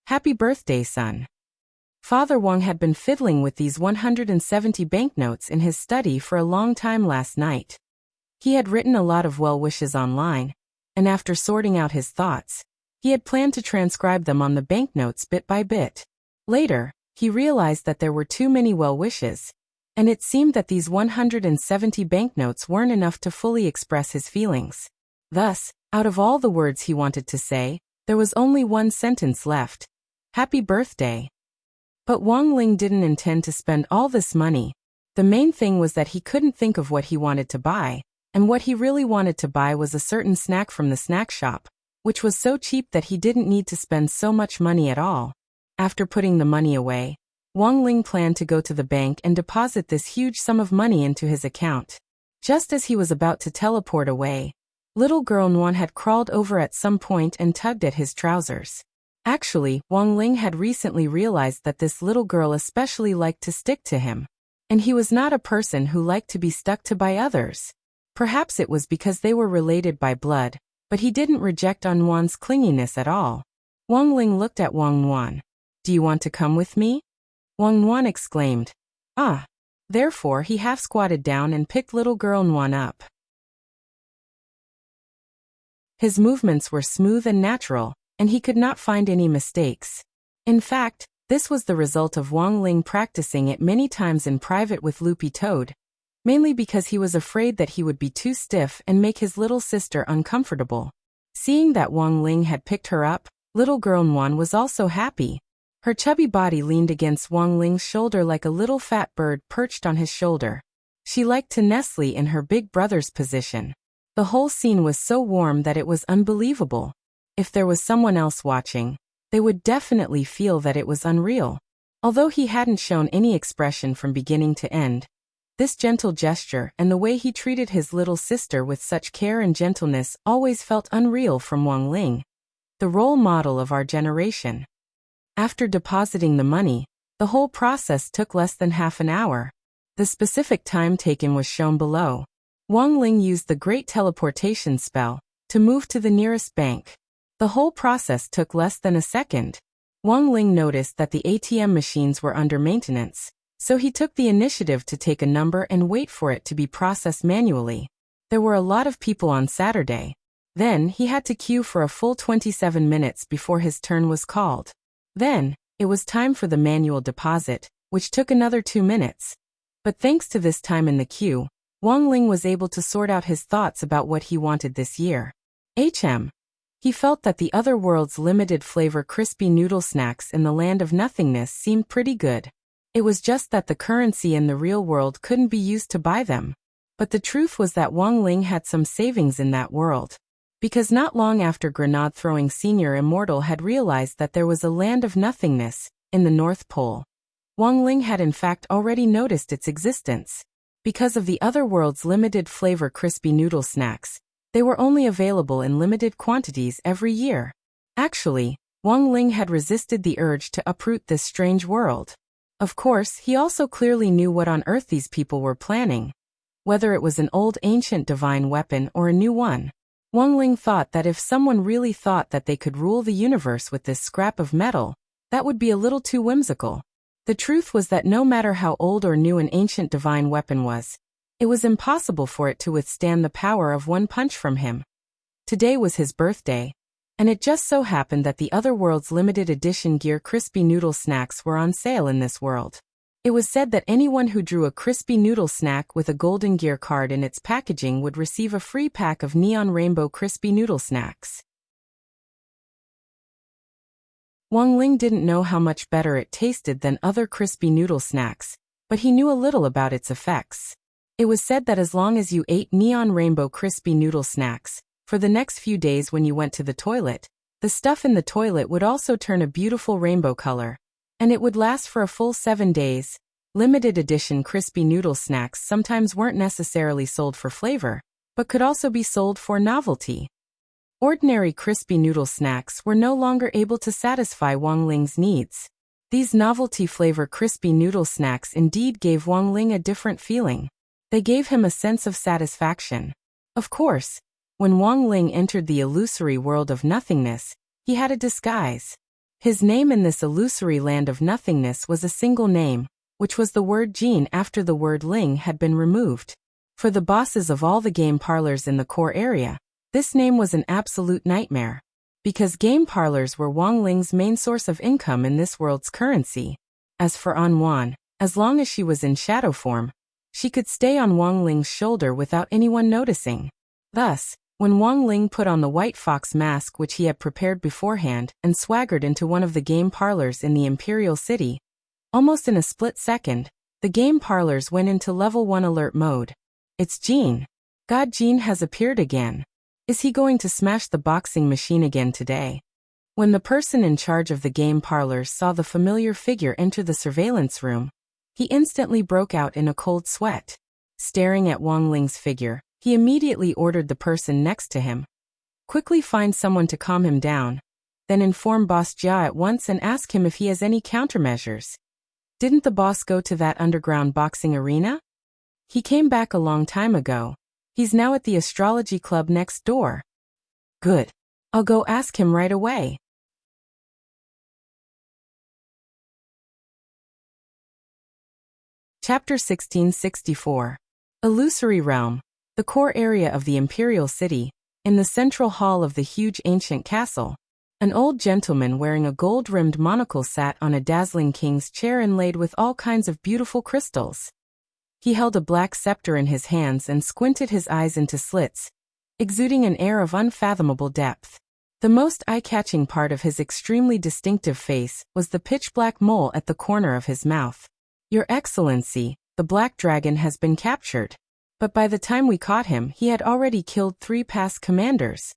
"Happy birthday, son." Father Wang had been fiddling with these 170 banknotes in his study for a long time last night. He had written a lot of well wishes online, and after sorting out his thoughts, he had planned to transcribe them on the banknotes bit by bit. Later, he realized that there were too many well wishes, and it seemed that these 170 banknotes weren't enough to fully express his feelings. Thus, out of all the words he wanted to say, there was only one sentence left: "Happy birthday." But Wang Ling didn't intend to spend all this money. The main thing was that he couldn't think of what he wanted to buy, and what he really wanted to buy was a certain snack from the snack shop, which was so cheap that he didn't need to spend so much money at all. After putting the money away, Wang Ling planned to go to the bank and deposit this huge sum of money into his account. Just as he was about to teleport away, little girl Nguyen had crawled over at some point and tugged at his trousers. Actually, Wang Ling had recently realized that this little girl especially liked to stick to him, and he was not a person who liked to be stuck to by others. Perhaps it was because they were related by blood, but he didn't reject Nguyen's clinginess at all. Wang Ling looked at Wang Nguyen. "Do you want to come with me?" Wang Nguyen exclaimed. "Ah." Therefore he half squatted down and picked little girl Nguyen up. His movements were smooth and natural, and he could not find any mistakes. In fact, this was the result of Wang Ling practicing it many times in private with Loopy Toad, mainly because he was afraid that he would be too stiff and make his little sister uncomfortable. Seeing that Wang Ling had picked her up, little girl Nguyen was also happy. Her chubby body leaned against Wang Ling's shoulder like a little fat bird perched on his shoulder. She liked to nestle in her big brother's position. The whole scene was so warm that it was unbelievable. If there was someone else watching, they would definitely feel that it was unreal. Although he hadn't shown any expression from beginning to end, this gentle gesture and the way he treated his little sister with such care and gentleness always felt unreal from Wang Ling, the role model of our generation. After depositing the money, the whole process took less than half an hour. The specific time taken was shown below. Wang Ling used the great teleportation spell to move to the nearest bank. The whole process took less than a second. Wang Ling noticed that the ATM machines were under maintenance, so he took the initiative to take a number and wait for it to be processed manually. There were a lot of people on Saturday. Then he had to queue for a full 27 minutes before his turn was called. Then, It was time for the manual deposit, which took another 2 minutes. But thanks to this time in the queue, Wang Ling was able to sort out his thoughts about what he wanted this year. He felt that the other world's limited flavor crispy noodle snacks in the land of nothingness seemed pretty good. It was just that the currency in the real world couldn't be used to buy them. But the truth was that Wang Ling had some savings in that world. Because not long after Grenade-throwing Senior Immortal had realized that there was a land of nothingness in the North Pole, Wang Ling had in fact already noticed its existence. Because of the other world's limited flavor crispy noodle snacks, they were only available in limited quantities every year. Actually, Wang Ling had resisted the urge to uproot this strange world. Of course, he also clearly knew what on earth these people were planning. Whether it was an old ancient divine weapon or a new one, Wang Ling thought that if someone really thought that they could rule the universe with this scrap of metal, that would be a little too whimsical. The truth was that no matter how old or new an ancient divine weapon was, it was impossible for it to withstand the power of one punch from him. Today was his birthday, and it just so happened that the other world's limited edition Gear crispy noodle snacks were on sale in this world. It was said that anyone who drew a crispy noodle snack with a golden Gear card in its packaging would receive a free pack of neon rainbow crispy noodle snacks. Wang Ling didn't know how much better it tasted than other crispy noodle snacks, but he knew a little about its effects. It was said that as long as you ate neon rainbow crispy noodle snacks, for the next few days when you went to the toilet, the stuff in the toilet would also turn a beautiful rainbow color. And it would last for a full 7 days. Limited edition crispy noodle snacks sometimes weren't necessarily sold for flavor, but could also be sold for novelty. Ordinary crispy noodle snacks were no longer able to satisfy Wang Ling's needs. These novelty flavor crispy noodle snacks indeed gave Wang Ling a different feeling. They gave him a sense of satisfaction. Of course, when Wang Ling entered the illusory world of nothingness, he had a disguise. His name in this illusory land of nothingness was a single name, which was the word Jin after the word Ling had been removed. For the bosses of all the game parlors in the core area, this name was an absolute nightmare. Because game parlors were Wang Ling's main source of income in this world's currency. As for An Wan, as long as she was in shadow form, she could stay on Wang Ling's shoulder without anyone noticing. Thus, when Wang Ling put on the white fox mask which he had prepared beforehand and swaggered into one of the game parlors in the Imperial City, almost in a split second, the game parlors went into level 1 alert mode. It's Jean. God, Jean has appeared again. Is he going to smash the boxing machine again today? When the person in charge of the game parlors saw the familiar figure enter the surveillance room, he instantly broke out in a cold sweat. Staring at Wang Ling's figure, he immediately ordered the person next to him. Quickly find someone to calm him down, then inform Boss Jia at once and ask him if he has any countermeasures. Didn't the boss go to that underground boxing arena? He came back a long time ago. He's now at the astrology club next door. Good. I'll go ask him right away. Chapter 1664. Illusory Realm. The core area of the Imperial City, in the central hall of the huge ancient castle, an old gentleman wearing a gold-rimmed monocle sat on a dazzling king's chair inlaid with all kinds of beautiful crystals. He held a black scepter in his hands and squinted his eyes into slits, exuding an air of unfathomable depth. The most eye-catching part of his extremely distinctive face was the pitch-black mole at the corner of his mouth. Your Excellency, the Black Dragon has been captured. But by the time we caught him, he had already killed 3 past commanders.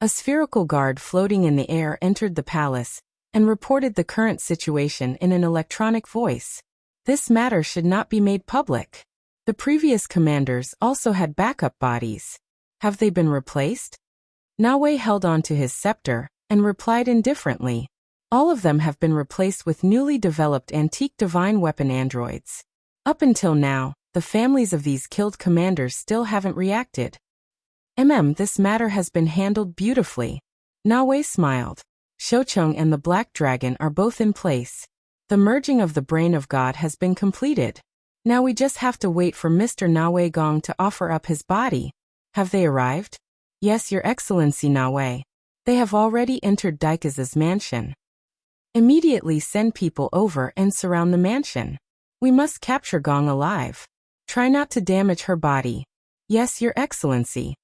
A spherical guard floating in the air entered the palace and reported the current situation in an electronic voice. This matter should not be made public. The previous commanders also had backup bodies. Have they been replaced? Nawe held on to his scepter and replied indifferently. All of them have been replaced with newly developed antique divine weapon androids. Up until now, the families of these killed commanders still haven't reacted. This matter has been handled beautifully. Nawe smiled. Shocheng and the Black Dragon are both in place. The merging of the Brain of God has been completed. Now we just have to wait for Mr. Nawe Gong to offer up his body. Have they arrived? Yes, Your Excellency Nawe. They have already entered Daika's mansion. Immediately send people over and surround the mansion. We must capture Gong alive. Try not to damage her body. Yes, Your Excellency.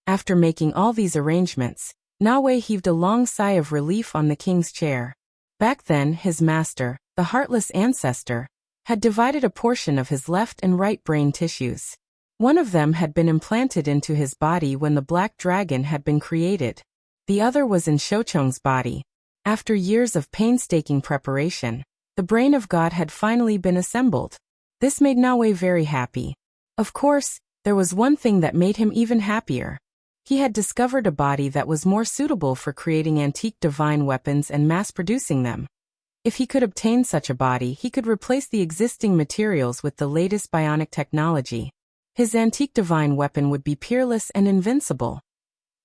After making all these arrangements, Na Wei heaved a long sigh of relief on the king's chair. Back then, his master, the heartless ancestor, had divided a portion of his left and right brain tissues. One of them had been implanted into his body when the black dragon had been created. The other was in Shoucheng's body. After years of painstaking preparation, the brain of God had finally been assembled. This made Na Wei very happy. Of course, there was one thing that made him even happier. He had discovered a body that was more suitable for creating antique divine weapons and mass-producing them. If he could obtain such a body, he could replace the existing materials with the latest bionic technology. His antique divine weapon would be peerless and invincible.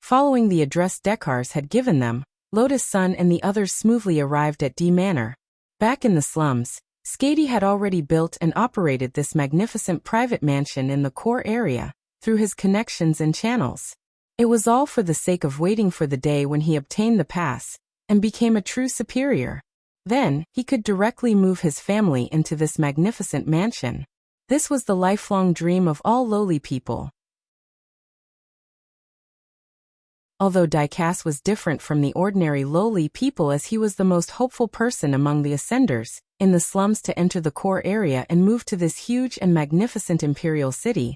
Following the address Dekars had given them, Lotus Sun and the others smoothly arrived at D Manor. Back in the slums, Skady had already built and operated this magnificent private mansion in the core area, through his connections and channels. It was all for the sake of waiting for the day when he obtained the pass, and became a true superior. Then, he could directly move his family into this magnificent mansion. This was the lifelong dream of all lowly people. Although Daikas was different from the ordinary lowly people as he was the most hopeful person among the ascenders in the slums to enter the core area and move to this huge and magnificent imperial city,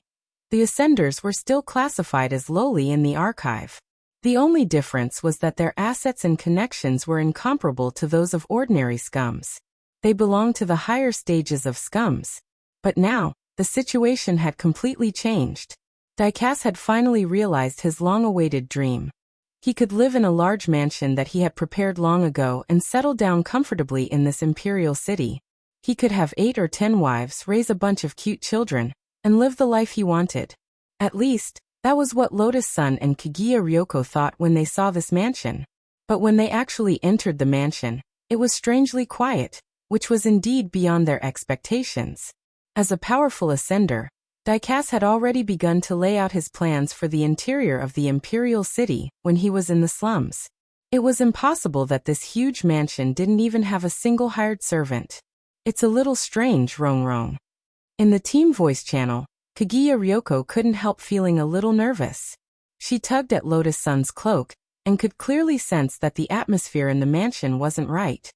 the ascenders were still classified as lowly in the archive. The only difference was that their assets and connections were incomparable to those of ordinary scums. They belonged to the higher stages of scums. But now, the situation had completely changed. Daikas had finally realized his long-awaited dream. He could live in a large mansion that he had prepared long ago and settle down comfortably in this imperial city. He could have 8 or 10 wives, raise a bunch of cute children, and live the life he wanted. At least, that was what Lotus Sun and Kaguya Ryoko thought when they saw this mansion. But when they actually entered the mansion, it was strangely quiet, which was indeed beyond their expectations. As a powerful ascender, Daikas had already begun to lay out his plans for the interior of the imperial city when he was in the slums. It was impossible that this huge mansion didn't even have a single hired servant. It's a little strange, Rong. In the team voice channel, Kaguya Ryoko couldn't help feeling a little nervous. She tugged at Lotus Sun's cloak, and could clearly sense that the atmosphere in the mansion wasn't right.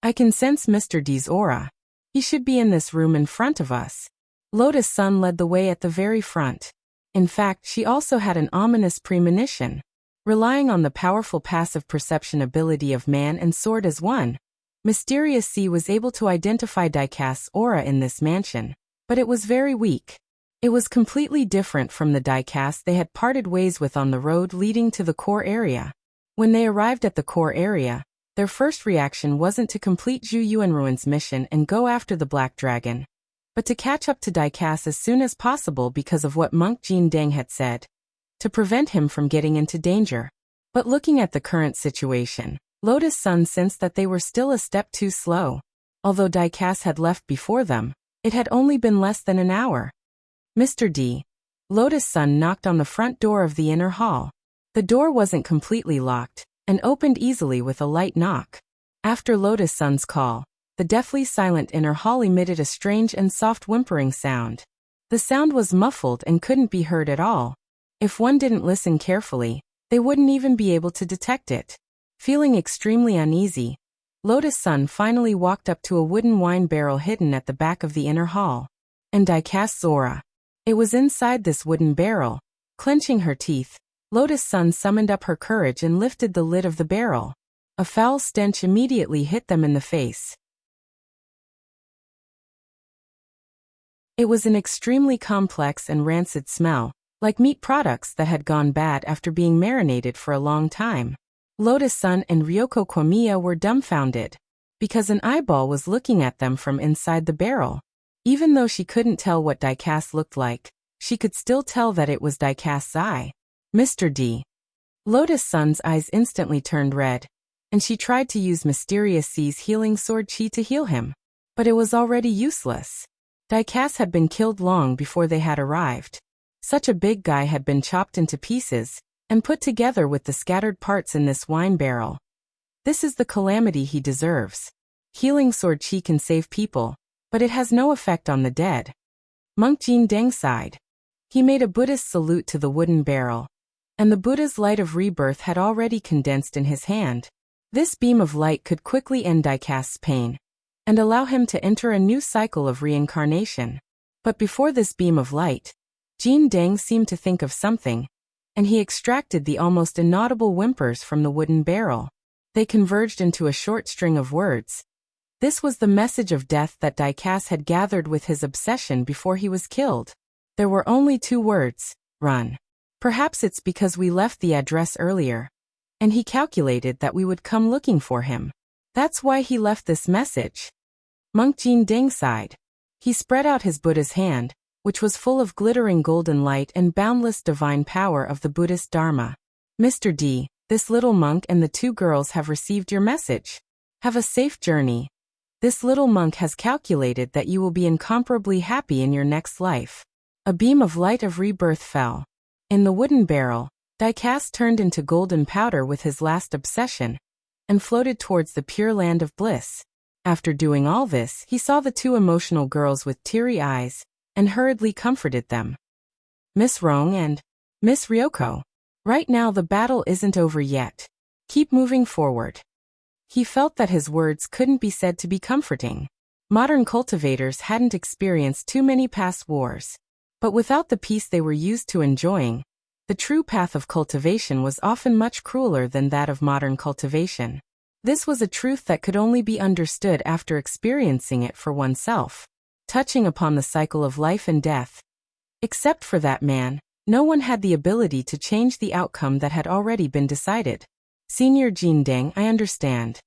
I can sense Mr. D's aura. He should be in this room in front of us. Lotus Sun led the way at the very front. In fact, she also had an ominous premonition. Relying on the powerful passive perception ability of man and sword as one, Mysterious C was able to identify Daikas' aura in this mansion, but it was very weak. It was completely different from the Daikas they had parted ways with on the road leading to the core area. When they arrived at the core area, their first reaction wasn't to complete Zhu Yuanruin's mission and go after the Black Dragon, but to catch up to Daikas as soon as possible because of what Monk Jin Deng had said, to prevent him from getting into danger. But looking at the current situation, Lotus Sun sensed that they were still a step too slow. Although Daikas had left before them, it had only been less than an hour. Mr. D. Lotus Sun knocked on the front door of the inner hall. The door wasn't completely locked, and opened easily with a light knock. After Lotus Sun's call, the deathly silent inner hall emitted a strange and soft whimpering sound. The sound was muffled and couldn't be heard at all. If one didn't listen carefully, they wouldn't even be able to detect it. Feeling extremely uneasy, Lotus Sun finally walked up to a wooden wine barrel hidden at the back of the inner hall. And Daikas' aura. It was inside this wooden barrel. Clenching her teeth, Lotus Sun summoned up her courage and lifted the lid of the barrel. A foul stench immediately hit them in the face. It was an extremely complex and rancid smell, like meat products that had gone bad after being marinated for a long time. Lotus Sun and Ryoko Komiya were dumbfounded, because an eyeball was looking at them from inside the barrel. Even though she couldn't tell what Daikas looked like, she could still tell that it was Daikas' eye. Mr. D. Lotus Sun's eyes instantly turned red, and she tried to use Mysterious C's healing sword chi to heal him. But it was already useless. Daikas had been killed long before they had arrived. Such a big guy had been chopped into pieces, and put together with the scattered parts in this wine barrel. This is the calamity he deserves. Healing sword qi can save people, but it has no effect on the dead. Monk Jin Deng sighed. He made a Buddhist salute to the wooden barrel, and the Buddha's light of rebirth had already condensed in his hand. This beam of light could quickly end Daicast's pain, and allow him to enter a new cycle of reincarnation. But before this beam of light, Jin Deng seemed to think of something, and he extracted the almost inaudible whimpers from the wooden barrel. They converged into a short string of words. This was the message of death that Daicast had gathered with his obsession before he was killed. There were only 2 words: run. Perhaps it's because we left the address earlier, and he calculated that we would come looking for him. That's why he left this message. Monk Jin Deng sighed. He spread out his Buddha's hand, which was full of glittering golden light and boundless divine power of the Buddhist Dharma. Mr. D, this little monk and the 2 girls have received your message. Have a safe journey. This little monk has calculated that you will be incomparably happy in your next life. A beam of light of rebirth fell. In the wooden barrel, Daicast turned into golden powder with his last obsession, and floated towards the pure land of bliss. After doing all this, he saw the 2 emotional girls with teary eyes, and hurriedly comforted them. Miss Rong and Miss Ryoko. Right now the battle isn't over yet. Keep moving forward. He felt that his words couldn't be said to be comforting. Modern cultivators hadn't experienced too many past wars. But without the peace they were used to enjoying, the true path of cultivation was often much crueler than that of modern cultivation. This was a truth that could only be understood after experiencing it for oneself, touching upon the cycle of life and death. Except for that man, no one had the ability to change the outcome that had already been decided. Senior Jin Deng, I understand.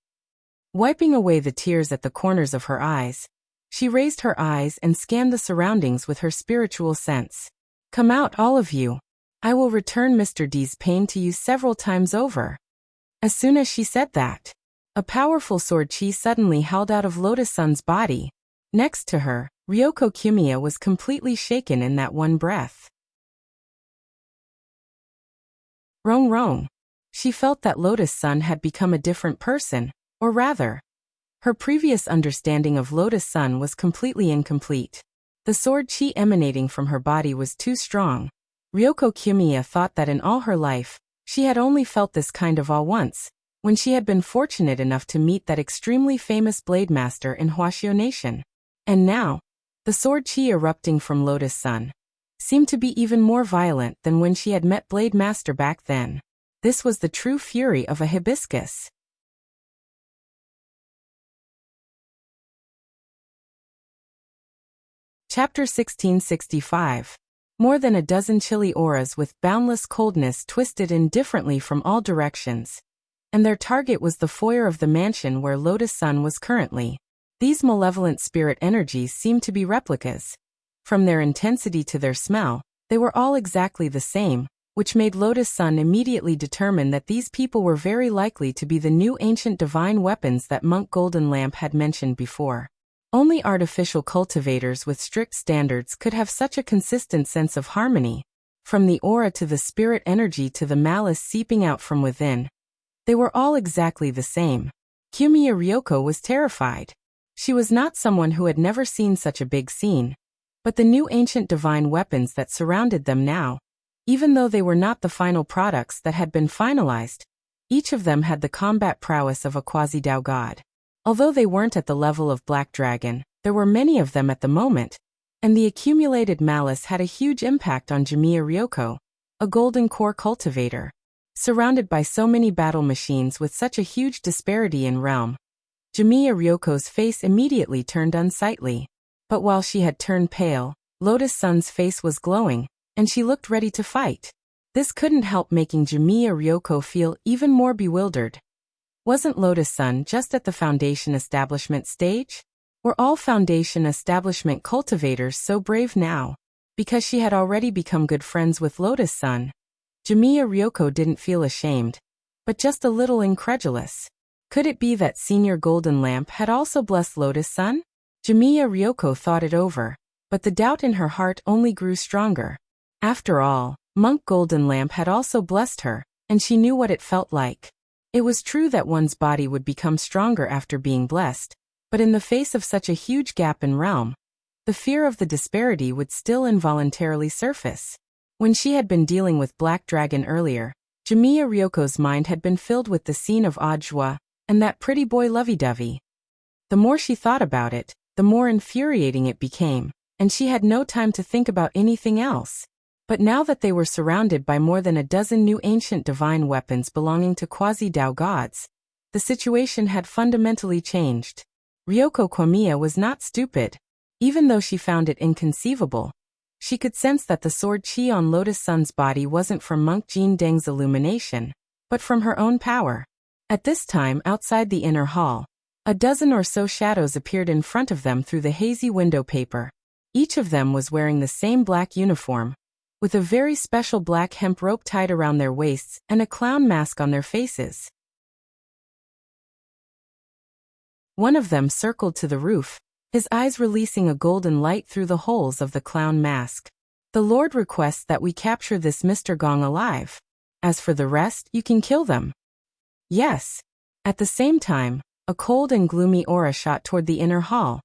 Wiping away the tears at the corners of her eyes, she raised her eyes and scanned the surroundings with her spiritual sense. Come out, all of you. I will return Mr. D's pain to you several times over. As soon as she said that, a powerful sword chi suddenly held out of Lotus Sun's body. Next to her, Ryoko Kumiya was completely shaken in that one breath. Rong Rong. She felt that Lotus Sun had become a different person, or rather, her previous understanding of Lotus Sun was completely incomplete. The sword chi emanating from her body was too strong. Ryoko Kumiya thought that in all her life, she had only felt this kind of awe once, when she had been fortunate enough to meet that extremely famous blade master in Huaxiao Nation. And now, the sword chi erupting from Lotus Sun seemed to be even more violent than when she had met Blade Master back then. This was the true fury of a hibiscus. Chapter 1665. More than a dozen chilly auras with boundless coldness twisted in differently from all directions, and their target was the foyer of the mansion where Lotus Sun was currently. These malevolent spirit energies seemed to be replicas. From their intensity to their smell, they were all exactly the same, which made Lotus Sun immediately determine that these people were very likely to be the new ancient divine weapons that Monk Golden Lamp had mentioned before. Only artificial cultivators with strict standards could have such a consistent sense of harmony. From the aura to the spirit energy to the malice seeping out from within, they were all exactly the same. Kumiya Ryoko was terrified. She was not someone who had never seen such a big scene, but the new ancient divine weapons that surrounded them now, even though they were not the final products that had been finalized, each of them had the combat prowess of a quasi-Dao god. Although they weren't at the level of Black Dragon, there were many of them at the moment, and the accumulated malice had a huge impact on Jimiya Ryoko, a golden core cultivator. Surrounded by so many battle machines with such a huge disparity in realm, Jimiya Ryoko's face immediately turned unsightly. But while she had turned pale, Lotus Sun's face was glowing, and she looked ready to fight. This couldn't help making Jimiya Ryoko feel even more bewildered. Wasn't Lotus Sun just at the Foundation establishment stage? Were all Foundation establishment cultivators so brave now? Because she had already become good friends with Lotus Sun, Jimiya Ryoko didn't feel ashamed, but just a little incredulous. Could it be that Senior Golden Lamp had also blessed Lotus Sun? Jimiya Ryoko thought it over, but the doubt in her heart only grew stronger. After all, Monk Golden Lamp had also blessed her, and she knew what it felt like. It was true that one's body would become stronger after being blessed, but in the face of such a huge gap in realm, the fear of the disparity would still involuntarily surface. When she had been dealing with Black Dragon earlier, Jamiya Ryoko's mind had been filled with the scene of Odd Joie and that pretty boy lovey-dovey. The more she thought about it, the more infuriating it became, and she had no time to think about anything else. But now that they were surrounded by more than a dozen new ancient divine weapons belonging to quasi-Dao gods, the situation had fundamentally changed. Ryoko Komiya was not stupid. Even though she found it inconceivable, she could sense that the sword chi on Lotus Sun's body wasn't from Monk Jin Deng's illumination, but from her own power. At this time, outside the inner hall, a dozen or so shadows appeared in front of them through the hazy window paper. Each of them was wearing the same black uniform, with a very special black hemp rope tied around their waists and a clown mask on their faces. One of them circled to the roof, his eyes releasing a golden light through the holes of the clown mask. "The Lord requests that we capture this Mr. Gong alive. As for the rest, you can kill them." "Yes." At the same time, a cold and gloomy aura shot toward the inner hall,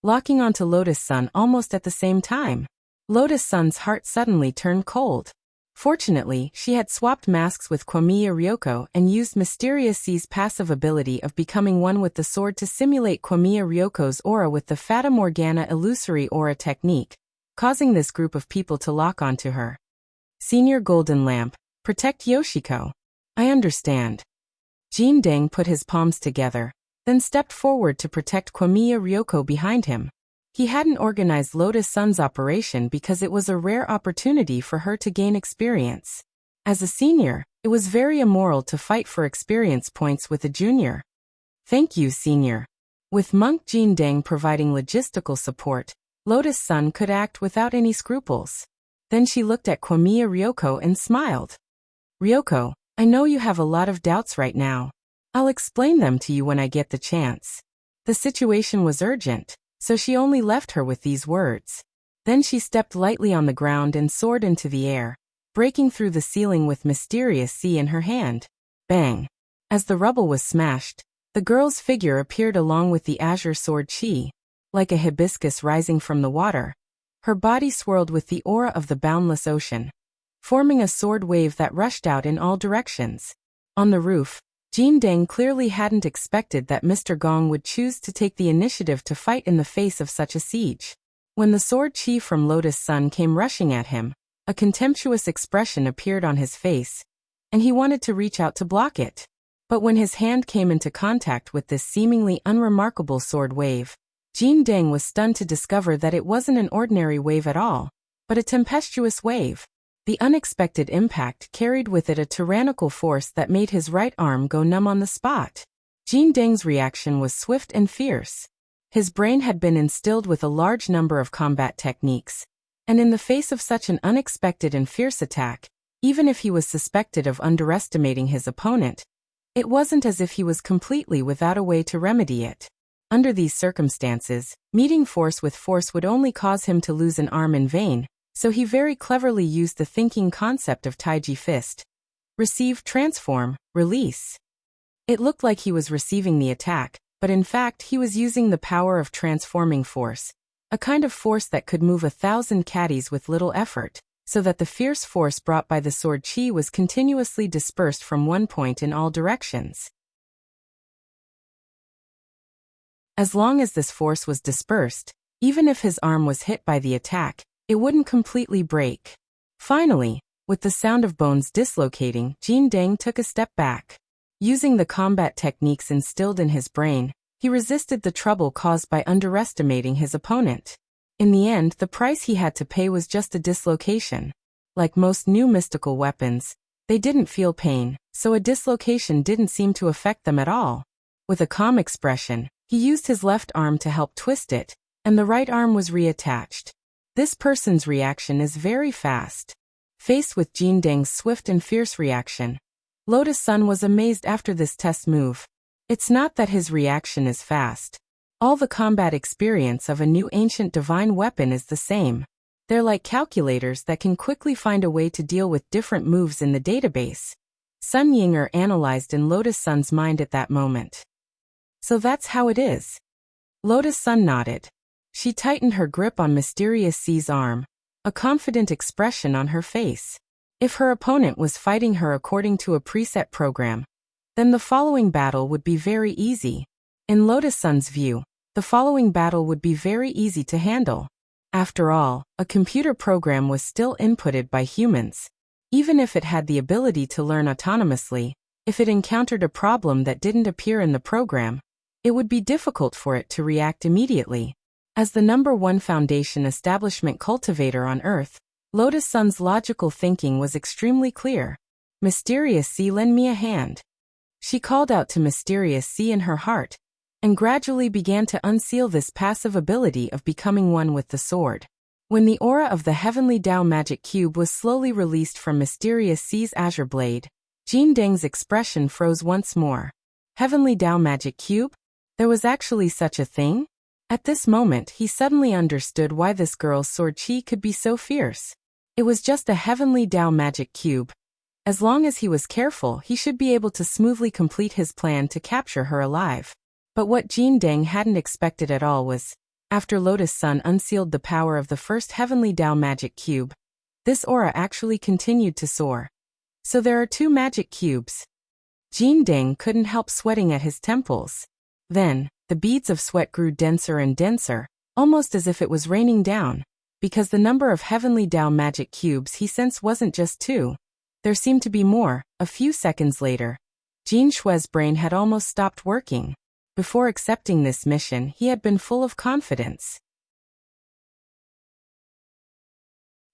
locking onto Lotus Sun almost at the same time. Lotus Sun's heart suddenly turned cold. Fortunately, she had swapped masks with Komiya Ryoko and used Mysterious C's passive ability of becoming one with the sword to simulate Komiya Ryoko's aura with the Fata Morgana illusory aura technique, causing this group of people to lock onto her. "Senior Golden Lamp, protect Yoshiko." "I understand." Jin Deng put his palms together, then stepped forward to protect Komiya Ryoko behind him. He hadn't organized Lotus Sun's operation because it was a rare opportunity for her to gain experience. As a senior, it was very immoral to fight for experience points with a junior. "Thank you, senior." With Monk Jin Deng providing logistical support, Lotus Sun could act without any scruples. Then she looked at Komiya Ryoko and smiled. "Ryoko, I know you have a lot of doubts right now. I'll explain them to you when I get the chance." The situation was urgent, so she only left her with these words. Then she stepped lightly on the ground and soared into the air, breaking through the ceiling with Mysterious C in her hand. Bang! As the rubble was smashed, the girl's figure appeared along with the azure sword chi, like a hibiscus rising from the water. Her body swirled with the aura of the boundless ocean, forming a sword wave that rushed out in all directions. On the roof, Jin Deng clearly hadn't expected that Mr. Gong would choose to take the initiative to fight in the face of such a siege. When the sword chi from Lotus Sun came rushing at him, a contemptuous expression appeared on his face, and he wanted to reach out to block it. But when his hand came into contact with this seemingly unremarkable sword wave, Jin Deng was stunned to discover that it wasn't an ordinary wave at all, but a tempestuous wave. The unexpected impact carried with it a tyrannical force that made his right arm go numb on the spot. Jin Deng's reaction was swift and fierce. His brain had been instilled with a large number of combat techniques, and in the face of such an unexpected and fierce attack, even if he was suspected of underestimating his opponent, it wasn't as if he was completely without a way to remedy it. Under these circumstances, meeting force with force would only cause him to lose an arm in vain. So he very cleverly used the thinking concept of Taiji Fist. Receive, transform, release. It looked like he was receiving the attack, but in fact he was using the power of transforming force, a kind of force that could move 1,000 caddies with little effort, so that the fierce force brought by the sword chi was continuously dispersed from one point in all directions. As long as this force was dispersed, even if his arm was hit by the attack, it wouldn't completely break. Finally, with the sound of bones dislocating, Jin Deng took a step back. Using the combat techniques instilled in his brain, he resisted the trouble caused by underestimating his opponent. In the end, the price he had to pay was just a dislocation. Like most new mystical weapons, they didn't feel pain, so a dislocation didn't seem to affect them at all. With a calm expression, he used his left arm to help twist it, and the right arm was reattached. This person's reaction is very fast. Faced with Jin Deng's swift and fierce reaction, Lotus Sun was amazed after this test move. It's not that his reaction is fast. All the combat experience of a new ancient divine weapon is the same. They're like calculators that can quickly find a way to deal with different moves in the database. Sun Yinger analyzed in Lotus Sun's mind at that moment. So that's how it is. Lotus Sun nodded. She tightened her grip on Mysterious C's arm, a confident expression on her face. If her opponent was fighting her according to a preset program, then the following battle would be very easy. In Lotus Sun's view, the following battle would be very easy to handle. After all, a computer program was still inputted by humans. Even if it had the ability to learn autonomously, if it encountered a problem that didn't appear in the program, it would be difficult for it to react immediately. As the #1 foundation establishment cultivator on Earth, Lotus Sun's logical thinking was extremely clear. Mysterious C, lend me a hand. She called out to Mysterious C in her heart, and gradually began to unseal this passive ability of becoming one with the sword. When the aura of the Heavenly Tao Magic Cube was slowly released from Mysterious C's azure blade, Jin Deng's expression froze once more. Heavenly Tao Magic Cube? There was actually such a thing? At this moment he suddenly understood why this girl's sword chi could be so fierce. It was just a Heavenly Tao Magic Cube. As long as he was careful, he should be able to smoothly complete his plan to capture her alive. But what Jin Deng hadn't expected at all was, after Lotus Sun unsealed the power of the first Heavenly Tao Magic Cube, this aura actually continued to soar. So there are 2 magic cubes. Jin Deng couldn't help sweating at his temples. Then, the beads of sweat grew denser and denser, almost as if it was raining down, because the number of Heavenly Tao Magic Cubes he sensed wasn't just 2. There seemed to be more. A few seconds later, Jin Shui's brain had almost stopped working. Before accepting this mission, he had been full of confidence.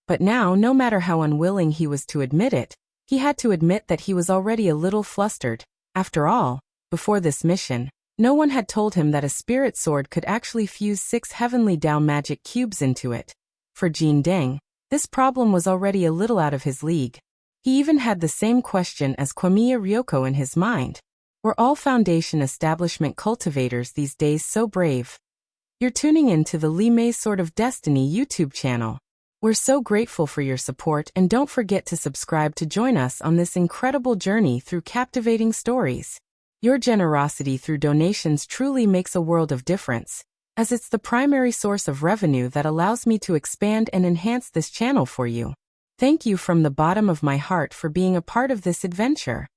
But now, no matter how unwilling he was to admit it, he had to admit that he was already a little flustered. After all, before this mission, no one had told him that a spirit sword could actually fuse 6 Heavenly Tao Magic Cubes into it. For Jin Deng, this problem was already a little out of his league. He even had the same question as Kwamiya Ryoko in his mind. Were all Foundation establishment cultivators these days so brave? You're tuning in to the Li Mei Sword of Destiny YouTube channel. We're so grateful for your support, and don't forget to subscribe to join us on this incredible journey through captivating stories. Your generosity through donations truly makes a world of difference, as it's the primary source of revenue that allows me to expand and enhance this channel for you. Thank you from the bottom of my heart for being a part of this adventure.